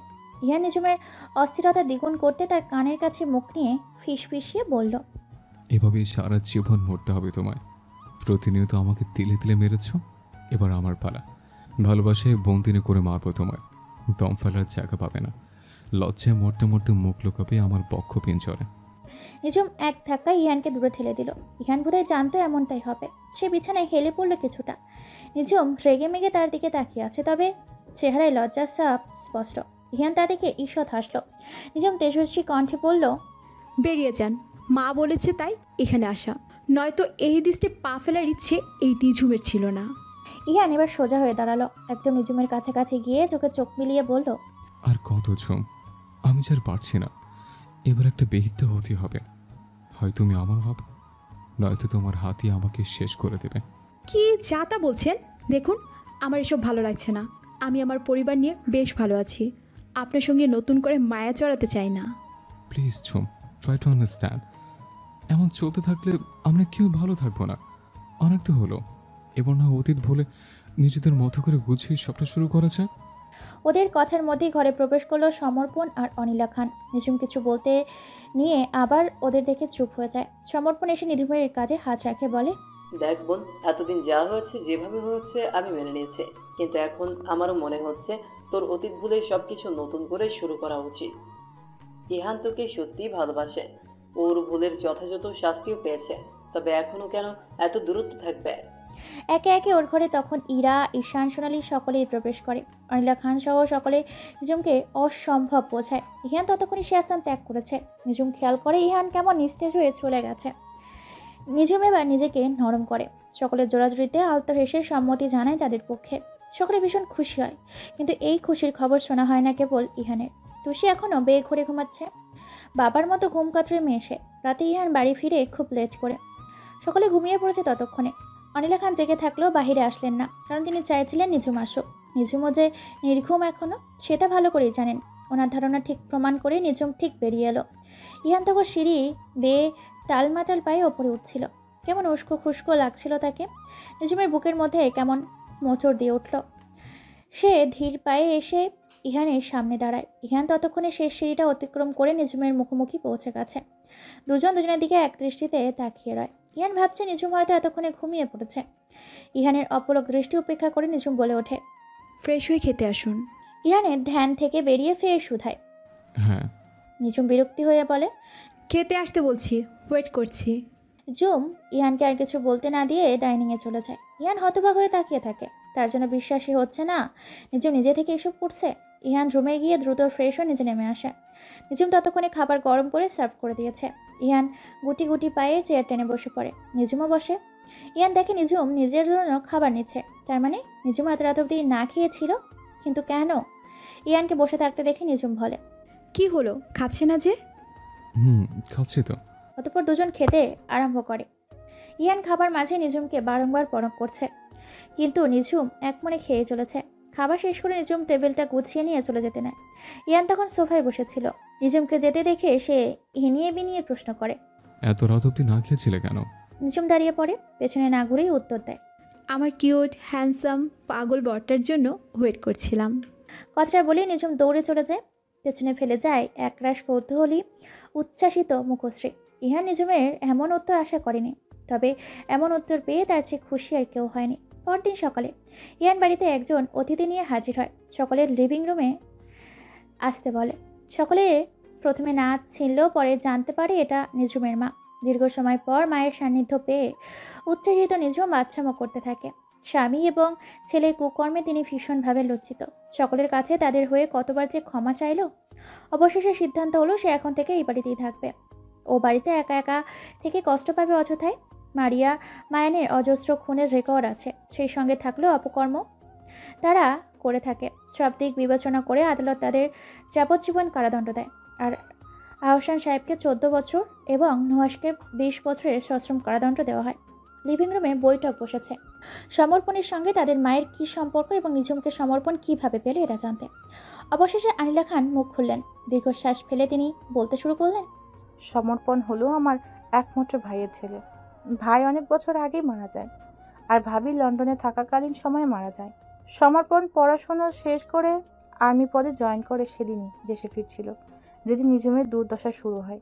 ইহান নিজমের অস্থিরতা দ্বিগুণ করতে তার কানের কাছে মুখ নিয়ে ফিসফিসিয়ে বলল, এভাবেই সারা জীবন মরতে হবে তোমায়। প্রতিনিয়ত আমাকে তিলে তিলে মেরেছ, এবার আমার পালা। ভালোবাসায় বন্দিনী করে মারবো তোমায়, দম ফেলার জায়গা পাবে না। লজ্জায় মরতে মরতে মুখ লুকাবে আমার বক্ষ পিঞ্জরে। নিজম এক ধাক্কায় ইহানকে দূরে ঠেলে দিল। ইহান বোধহয় জানতো এমনটাই হবে। সে বিছানায় হেলে পড়ল কিছুটা। নিজম রেগে মেগে তার দিকে তাকিয়ে আছে, তবে চেহারায় লজ্জার ছাপ স্পষ্ট। ইহান তা দেখে ঈষৎ হাসল। নিজম তেজস্বী কণ্ঠে বলল, বেরিয়ে যান, মা বলেছে তাই এখানে আসা, নয়তো এই দৃষ্টে পা ফেলার ইচ্ছে এই নিঝুমের ছিল না। ইহান এবার সোজা হয়ে দাঁড়ালো। একদম নিজমের কাছাকাছি গিয়ে চোখে চোখ মিলিয়ে বলল, আর কত ঝুম, আমি যার পারছি না। এবার একটা বেহিতে হতে হবে। হয় তুমি আমার হবে, নয়তো তোমার হাতই আমাকে শেষ করে দেবে। কি যা তা বলছেন? দেখুন, আমার এসব ভালো লাগছে না। আমি আমার পরিবার নিয়ে বেশ ভালো আছি। আপনার সঙ্গে নতুন করে মায়া চড়াতে চাই না। Please Jhum, try to understand. এমন চলতে থাকলে আমরা কেউ ভালো থাকবো না। অনেক তো হলো, এবার না অতীত ভুলে নিজেদের মতো করে গুছিয়ে সবটা শুরু করা যায়। ওদের কথার মধ্যেই ঘরে প্রবেশ করলো সমর্পণ আর অনিলা খান। নিঝুম কিছু বলতে নিয়ে আবার ওদের দেখে চুপ হয়ে যায়। সমর্পণ এসে নিঝুমের কাঁধে হাত রাখে, বলে, দেখ বোন, এতদিন যা হয়েছে যেভাবে হয়েছে আমি মেনে নিয়েছি, কিন্তু এখন আমারও মনে হচ্ছে তোর অতীত ভুলে সবকিছু নতুন করে শুরু করা উচিত। ইহান তোকে সত্যিই ভালোবাসে, ওর ভুলের যথাযথ শাস্তিও পেয়েছে, তবে এখনো কেন এত দূরত্ব থাকবে? একে একে ওর ঘরে তখন ইরা, ঈশান, সোনালি সকলেই প্রবেশ করে। অনিলা খান সহ সকলে নিঝুমকে অসম্ভব বোঝায়। ইহান ততক্ষণই সে স্থান ত্যাগ করেছে। নিঝুম খেয়াল করে ইহান কেমন নিস্তেজ হয়ে চলে গেছে। নিঝুম এবার নিজেকে নরম করে। সকলের জোড়াজুড়িতে আলতো হেসে সম্মতি জানায় তাদের পক্ষে। সকলে ভীষণ খুশি হয়, কিন্তু এই খুশির খবর শোনা হয় না কেবল ইহানের। তুষি এখনও বেঘরে ঘুমাচ্ছে, বাবার মতো ঘুম কাতরে মেয়ে সে। রাতে ইহান বাড়ি ফিরে খুব লেট করে। সকলে ঘুমিয়ে পড়েছে ততক্ষণে। অনিলা খান জেগে থাকলেও বাহিরে আসলেন না, কারণ তিনি চাইছিলেন নিঝুম আসুক। নিঝুমও যে নির্ঘুম এখনও, সেটা ভালো করেই জানেন। ওনার ধারণা ঠিক প্রমাণ করে নিঝুম ঠিক বেরিয়ে এলো। ইহান তখন সিঁড়ি বেয়ে টালমাটাল পায়ে ওপরে উঠছিল। কেমন উস্কো খুস্কো লাগছিল তাকে। নিঝুমের বুকের মধ্যে কেমন মোচড় দিয়ে উঠল। সে ধীর পায়ে এসে ইহানের সামনে দাঁড়ায়। ইহান ততক্ষণে শেষ সিঁড়িটা অতিক্রম করে নিঝুমের মুখোমুখি পৌঁছে গেছে। দুজন দুজনের দিকে এক দৃষ্টিতে তাকিয়ে রয়। ইহান ভাবছে নিঝুম হয়তো এতক্ষণে ঘুমিয়ে পড়েছে। ইহানের অপলক দৃষ্টি উপেক্ষা করে নিঝুম বলে ওঠে, ফ্রেশ হয়ে খেতে আসুন। ইহানের ধ্যান থেকে বেরিয়ে ফের শুধায়। হ্যাঁ। নিঝুম বিরক্তি হয়ে বলে, খেতে আসতে বলছি, ওয়েট করছি। জুম ইহানকে আর কিছু বলতে না দিয়ে ডাইনিংয়ে চলে যায়। ইহান হতবাক হয়ে তাকিয়ে থাকে। তার যেন বিশ্বাসই হচ্ছে না নিঝুম নিজে থেকে এসব করছে। ইহান রুমে গিয়ে দ্রুত ফ্রেশ হয়ে নিচে নেমে আসে। নিঝুম ততক্ষণে খাবার গরম করে সার্ভ করে দিয়েছে। ইহান গুটি গুটি পায়ে চেয়ার টেনে বসে পড়ে। নিঝুমও বসে। ইহান দেখে নিঝুম নিজের জন্য খাবার নিচ্ছে। তার মানে নিঝুম এত রাত অবধি না খেয়েছিল। কিন্তু কেন? ইহানকে বসে থাকতে দেখে নিঝুম বলে, কি হলো, খাচ্ছে না যে? খাচ্ছি তো। অতঃপর দুজন খেতে আরম্ভ করে। ইহান খাবার মাঝে নিঝুমকে বারংবার পরখ করছে, কিন্তু নিঝুম একমনে খেয়ে চলেছে। খাবার শেষ করে নিঝুম টেবিলটা গুছিয়ে নিয়ে চলে যেতে নেয়। ইহান তখন সোফায় বসেছিল। নিঝুমকে যেতে দেখে সে হিনিয়ে বিনিয়ে প্রশ্ন করে, এত রাত অবধি না খেয়েছিলে কেন? নিঝুম দাঁড়িয়ে পড়ে, পেছনে না ঘুরেই উত্তর দেয়, আমার কিউট হ্যান্ডসাম পাগল বরটার জন্য ওয়েট করছিলাম। কথাটা বলেই নিঝুম দৌড়ে চলে যায়। পেছনে ফেলে যায় একরাশ কৌতূহলী উচ্ছ্বাসিত মুখশ্রী। ইহান নিঝুমের এমন উত্তর আশা করেনি, তবে এমন উত্তর পেয়ে তার চেয়ে খুশি আর কেউ হয়নি। পরদিন সকালে ইহান বাড়িতে একজন অতিথি নিয়ে হাজির হয়। সকলের লিভিং রুমে আসতে বলে। সকলে প্রথমে না ছিনলেও পরে জানতে পারে এটা নিঝুমের মা। দীর্ঘ সময় পর মায়ের সান্নিধ্য পেয়ে উচ্ছ্বাসিত নিঝুম বাচ্চামো করতে থাকে। স্বামী এবং ছেলের কুকর্মে তিনি ভীষণভাবে লজ্জিত। সকলের কাছে তাদের হয়ে কতবার যে ক্ষমা চাইল। অবশেষে সিদ্ধান্ত হলো সে এখন থেকে এই বাড়িতেই থাকবে। ও বাড়িতে একা একা থেকে কষ্ট পাবে অযথায়। মারিয়া মায়ানের অজস্র খুনের রেকর্ড আছে, সেই সঙ্গে থাকলেও অপকর্ম তারা করে থাকে। সব দিক বিবেচনা করে আদালত তাদের যাবজ্জীবন কারাদণ্ড দেয়। আর আহসান সাহেবকে 14 বছর এবং নুহাসকে 20 বছরের সশ্রম কারাদণ্ড দেওয়া হয়। লিভিং রুমে বৈঠক বসেছে সমর্পণের সঙ্গে তাদের মায়ের কি সম্পর্ক এবং নিঝুমকে সমর্পণ কিভাবে পেল এটা জানতে। অবশেষে আনিলা খান মুখ খুললেন। দীর্ঘশ্বাস ফেলে তিনি বলতে শুরু করলেন, সমর্পণ হলো আমার একমাত্র ভাইয়ের ছেলে। ভাই অনেক বছর আগেই মারা যায়, আর ভাবি লন্ডনে থাকাকালীন সময়ে মারা যায়। সমর্পণ পড়াশোনা শেষ করে আর্মি পদে জয়েন করে সেদিনই দেশে ফিরছিল, যেদিন নিঝুমের দুর্দশা শুরু হয়।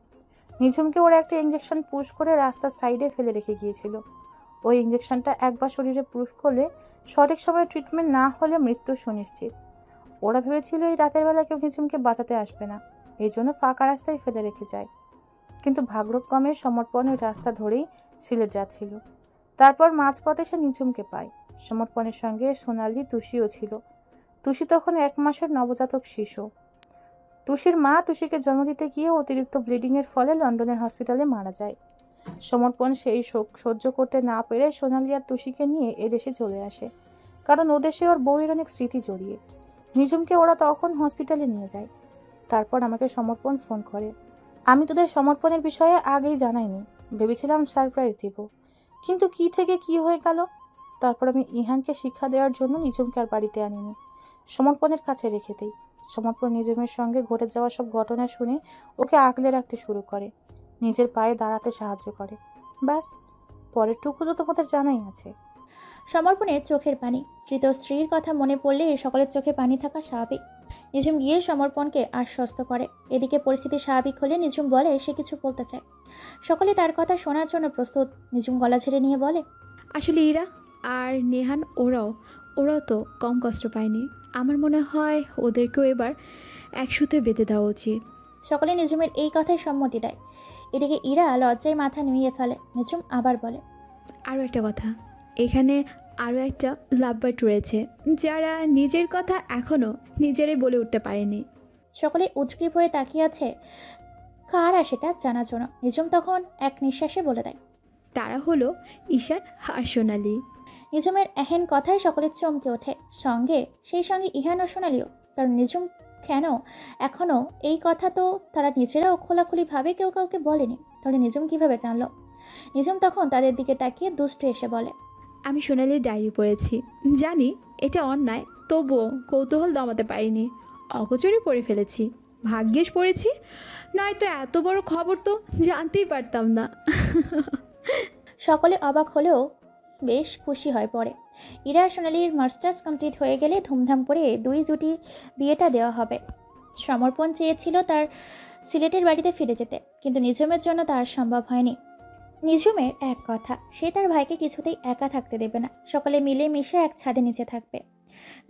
নিঝুমকে ওরা একটা ইঞ্জেকশন পুশ করে রাস্তার সাইডে ফেলে রেখে গিয়েছিল। ওই ইঞ্জেকশনটা একবার শরীরে পুশ করলে সঠিক সময়ে ট্রিটমেন্ট না হলে মৃত্যু সুনিশ্চিত। ওরা ভেবেছিল এই রাতের বেলা কেউ নিঝুমকে বাঁচাতে আসবে না, এই জন্য ফাঁকা রাস্তায় ফেলে রেখে যায়। কিন্তু ভাগ্যক্রমে সমর্পণ ওই রাস্তা ধরেই সিলেট যাচ্ছিল। তারপর মাঝপথে সে নিঝুমকে পায়। সমর্পণের সঙ্গে সোনালি তুষিও ছিল। তুষি তখন 1 মাসের নবজাতক শিশু। তুষির মা তুষিকে জন্ম দিতে গিয়ে অতিরিক্ত ব্লিডিংয়ের ফলে লন্ডনের হসপিটালে মারা যায়। সমর্পণ সেই শোক সহ্য করতে না পেরে সোনালি আর তুষিকে নিয়ে এদেশে চলে আসে, কারণ ওদেশে ওর বউয়ের অনেক স্মৃতি জড়িয়ে। নিঝুমকে ওরা তখন হসপিটালে নিয়ে যায়। তারপর আমাকে সমর্পণ ফোন করে। আমি তোদের সমর্পণের বিষয়ে আগেই জানাইনি, ভেবেছিলাম সারপ্রাইজ দিব, কিন্তু কি থেকে কি হয়ে গেল। তারপর আমি ইহানকে শিক্ষা দেওয়ার জন্য নিঝুমকে আর বাড়িতে আনিনি, সমর্পণের কাছে রেখে দেই। সমর্পণ নিঝুমের সঙ্গে ঘটে যাওয়া সব ঘটনা শুনে ওকে আগলে রাখতে শুরু করে, নিজের পায়ে দাঁড়াতে সাহায্য করে। ব্যাস, পরের টুকু তো তোমাদের জানাই আছে। সমর্পণের চোখের পানি। ধৃত স্ত্রীর কথা মনে পড়লে এই সকলের চোখে পানি থাকা স্বাভাবিক। নিঝুম গিয়ে সমর্পণকে আশ্বস্ত করে। এদিকে পরিস্থিতি স্বাভাবিক হলে নিঝুম বলে সে কিছু বলতে চায়। সকলে তার কথা শোনার জন্য প্রস্তুত। নিঝুম গলা ছেড়ে নিয়ে বলে, আসলে ইরা আর নেহান ওরাও তো কম কষ্ট পায়নি। আমার মনে হয় ওদেরকেও এবার একসাথে বেঁধে দেওয়া উচিত। সকলে নিঝুমের এই কথায় সম্মতি দেয়। এদিকে ইরা লজ্জায় মাথা নুইয়ে ফেলে। নিঝুম আবার বলে, আরও একটা কথা, এখানে আরও একটা লাভ বার্ড রয়েছে যারা নিজের কথা এখনও নিজেরাই বলে উঠতে পারেনি। সকলে উদ্গ্রীব হয়ে তাকিয়ে আছে কারা সেটা জানার জন্য। নিঝুম তখন এক নিঃশ্বাসে বলে দেয়, তারা হলো ঈশান আর সোনালি। নিঝুমের এহেন কথায় সকলে চমকে ওঠে, সেই সঙ্গে ইহান ও সোনালিও। কারণ নিঝুম কেন এখনও এই কথা তো তারা নিজেরাও খোলাখুলিভাবে কেউ কাউকে বলেনি, তাহলে নিঝুম কিভাবে জানলো? নিঝুম তখন তাদের দিকে তাকিয়ে দুষ্ট এসে বলে, আমি সোনালির ডায়েরি পড়েছি, জানি এটা অন্যায়, তবুও কৌতূহল দমাতে পারিনি, অগোচরে পড়ে ফেলেছি। ভাগ্যিস পড়েছি, নয়তো এত বড় খবর তো জানতেই পারতাম না। সকলে অবাক হলেও বেশ খুশি হয় পড়ে। ইরা সোনালির মাস্টার্স কমপ্লিট হয়ে গেলে ধুমধাম করে 2 জুটির বিয়েটা দেওয়া হবে। সমর্পণ চেয়েছিল তার সিলেটের বাড়িতে ফিরে যেতে, কিন্তু নিঝুমের জন্য তার সম্ভব হয়নি। নিঝুমের এক কথা, সে তার ভাইকে কিছুতেই একা থাকতে দেবে না। সকলে মিলে মিশে এক ছাদের নিচে থাকবে।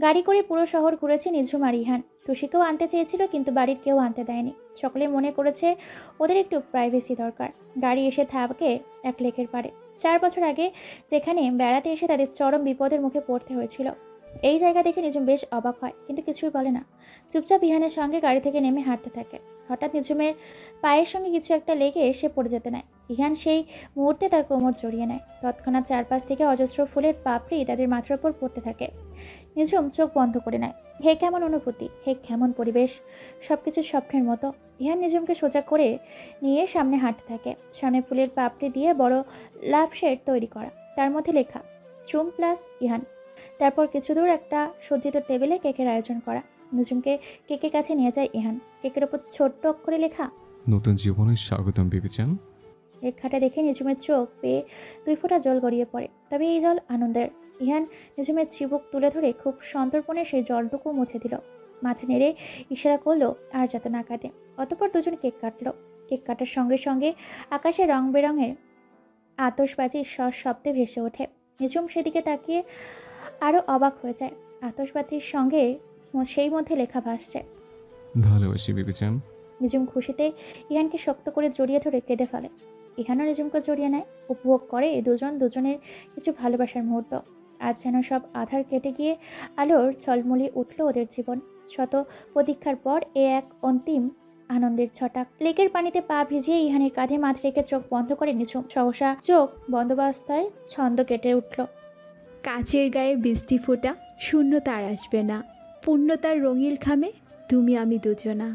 গাড়ি করে পুরো শহর ঘুরেছে নিঝুম আর ইহান। তুষিকেও আনতে চেয়েছিল, কিন্তু বাড়ির কেউ আনতে দেয়নি। সকলে মনে করেছে ওদের একটু প্রাইভেসি দরকার। গাড়ি এসে থামে এক লেকের পাড়ে। 4 বছর আগে যেখানে বেড়াতে এসে তাদের চরম বিপদের মুখে পড়তে হয়েছিল। এই জায়গা দেখে নিঝুম বেশ অবাক হয়, কিন্তু কিছুই বলে না। চুপচাপ ইহানের সঙ্গে গাড়ি থেকে নেমে হাঁটতে থাকে। হঠাৎ নিঝুমের পায়ের সঙ্গে কিছু একটা লেগে এসে পড়ে যেতে নেয়। ইহান সেই মুহূর্তে তার কোমর জড়িয়ে নেয়। তৎক্ষণাৎ চারপাশ থেকে অজস্র ফুলের পাপড়ি তাদের মাথার উপর পড়তে থাকে। নিঝুম চোখ বন্ধ করে নেয়। হে কেমন অনুভূতি, হে কেমন পরিবেশ, সবকিছু স্বপ্নের মতো। ইহান নিঝুমকে সোজা করে নিয়ে সামনে হাঁটতে থাকে। সামনে ফুলের পাপড়ি দিয়ে বড় লাভ শেড তৈরি করা, তার মধ্যে লেখা চুম প্লাস ইহান। তারপর কিছু দূর একটা সজ্জিত টেবিলে কেকের আয়োজন করা। নিঝুমকে কেকের কাছে নিয়ে যায় ইহান। কেকের ওপর ছোট্ট অক্ষরে লেখা, নতুন জীবনে স্বাগতম বিবেচান। লেখাটা দেখে নিঝুমের চোখ পেয়ে 2 ফোঁটা জল গড়িয়ে পড়ে। তবে এই জল আনন্দের। ইহান নিঝুমের চিবুক তুলে ধরে খুব সন্তর্পণে সেই জলটুকু মুছে দিল। মাথা নেড়ে ইশারা করলো আর যাতে না কাটে। অতঃপর দুজন কেক কাটলো। কেক কাটার সঙ্গে সঙ্গে আকাশে রং বেরঙের আতশবাজির শব্দে ভেসে ওঠে। নিঝুম সেদিকে তাকিয়ে আরও অবাক হয়ে যায়। আতশবাজির সঙ্গে সেই মধ্যে লেখা ভাসছে, ভালোবাসি বিবেচান। নিঝুম খুশিতে ইহানকে শক্ত করে জড়িয়ে ধরে কেঁদে ফেলে। ইহানও নিঝুমকে জড়িয়ে নেয়। উপভোগ করে দুজনের কিছু ভালোবাসার মুহূর্ত। আজ যেন সব আধার কেটে গিয়ে আলোর ঝলমলি উঠল ওদের জীবন। শত প্রতীক্ষার পর এক অন্তিম আনন্দের ছটাক। লেকের পানিতে পা ভিজিয়ে ইহানের কাঁধে মাথা রেখে চোখ বন্ধ করে নিঝুম। সহসা চোখ বন্দোবস্তায় ছন্দ কেটে উঠল। কাচের গায়ে বৃষ্টি ফোঁটা, শূন্যতা আর আসবে না, পূর্ণতার রঙিল খামে তুমি আমি দুজনা।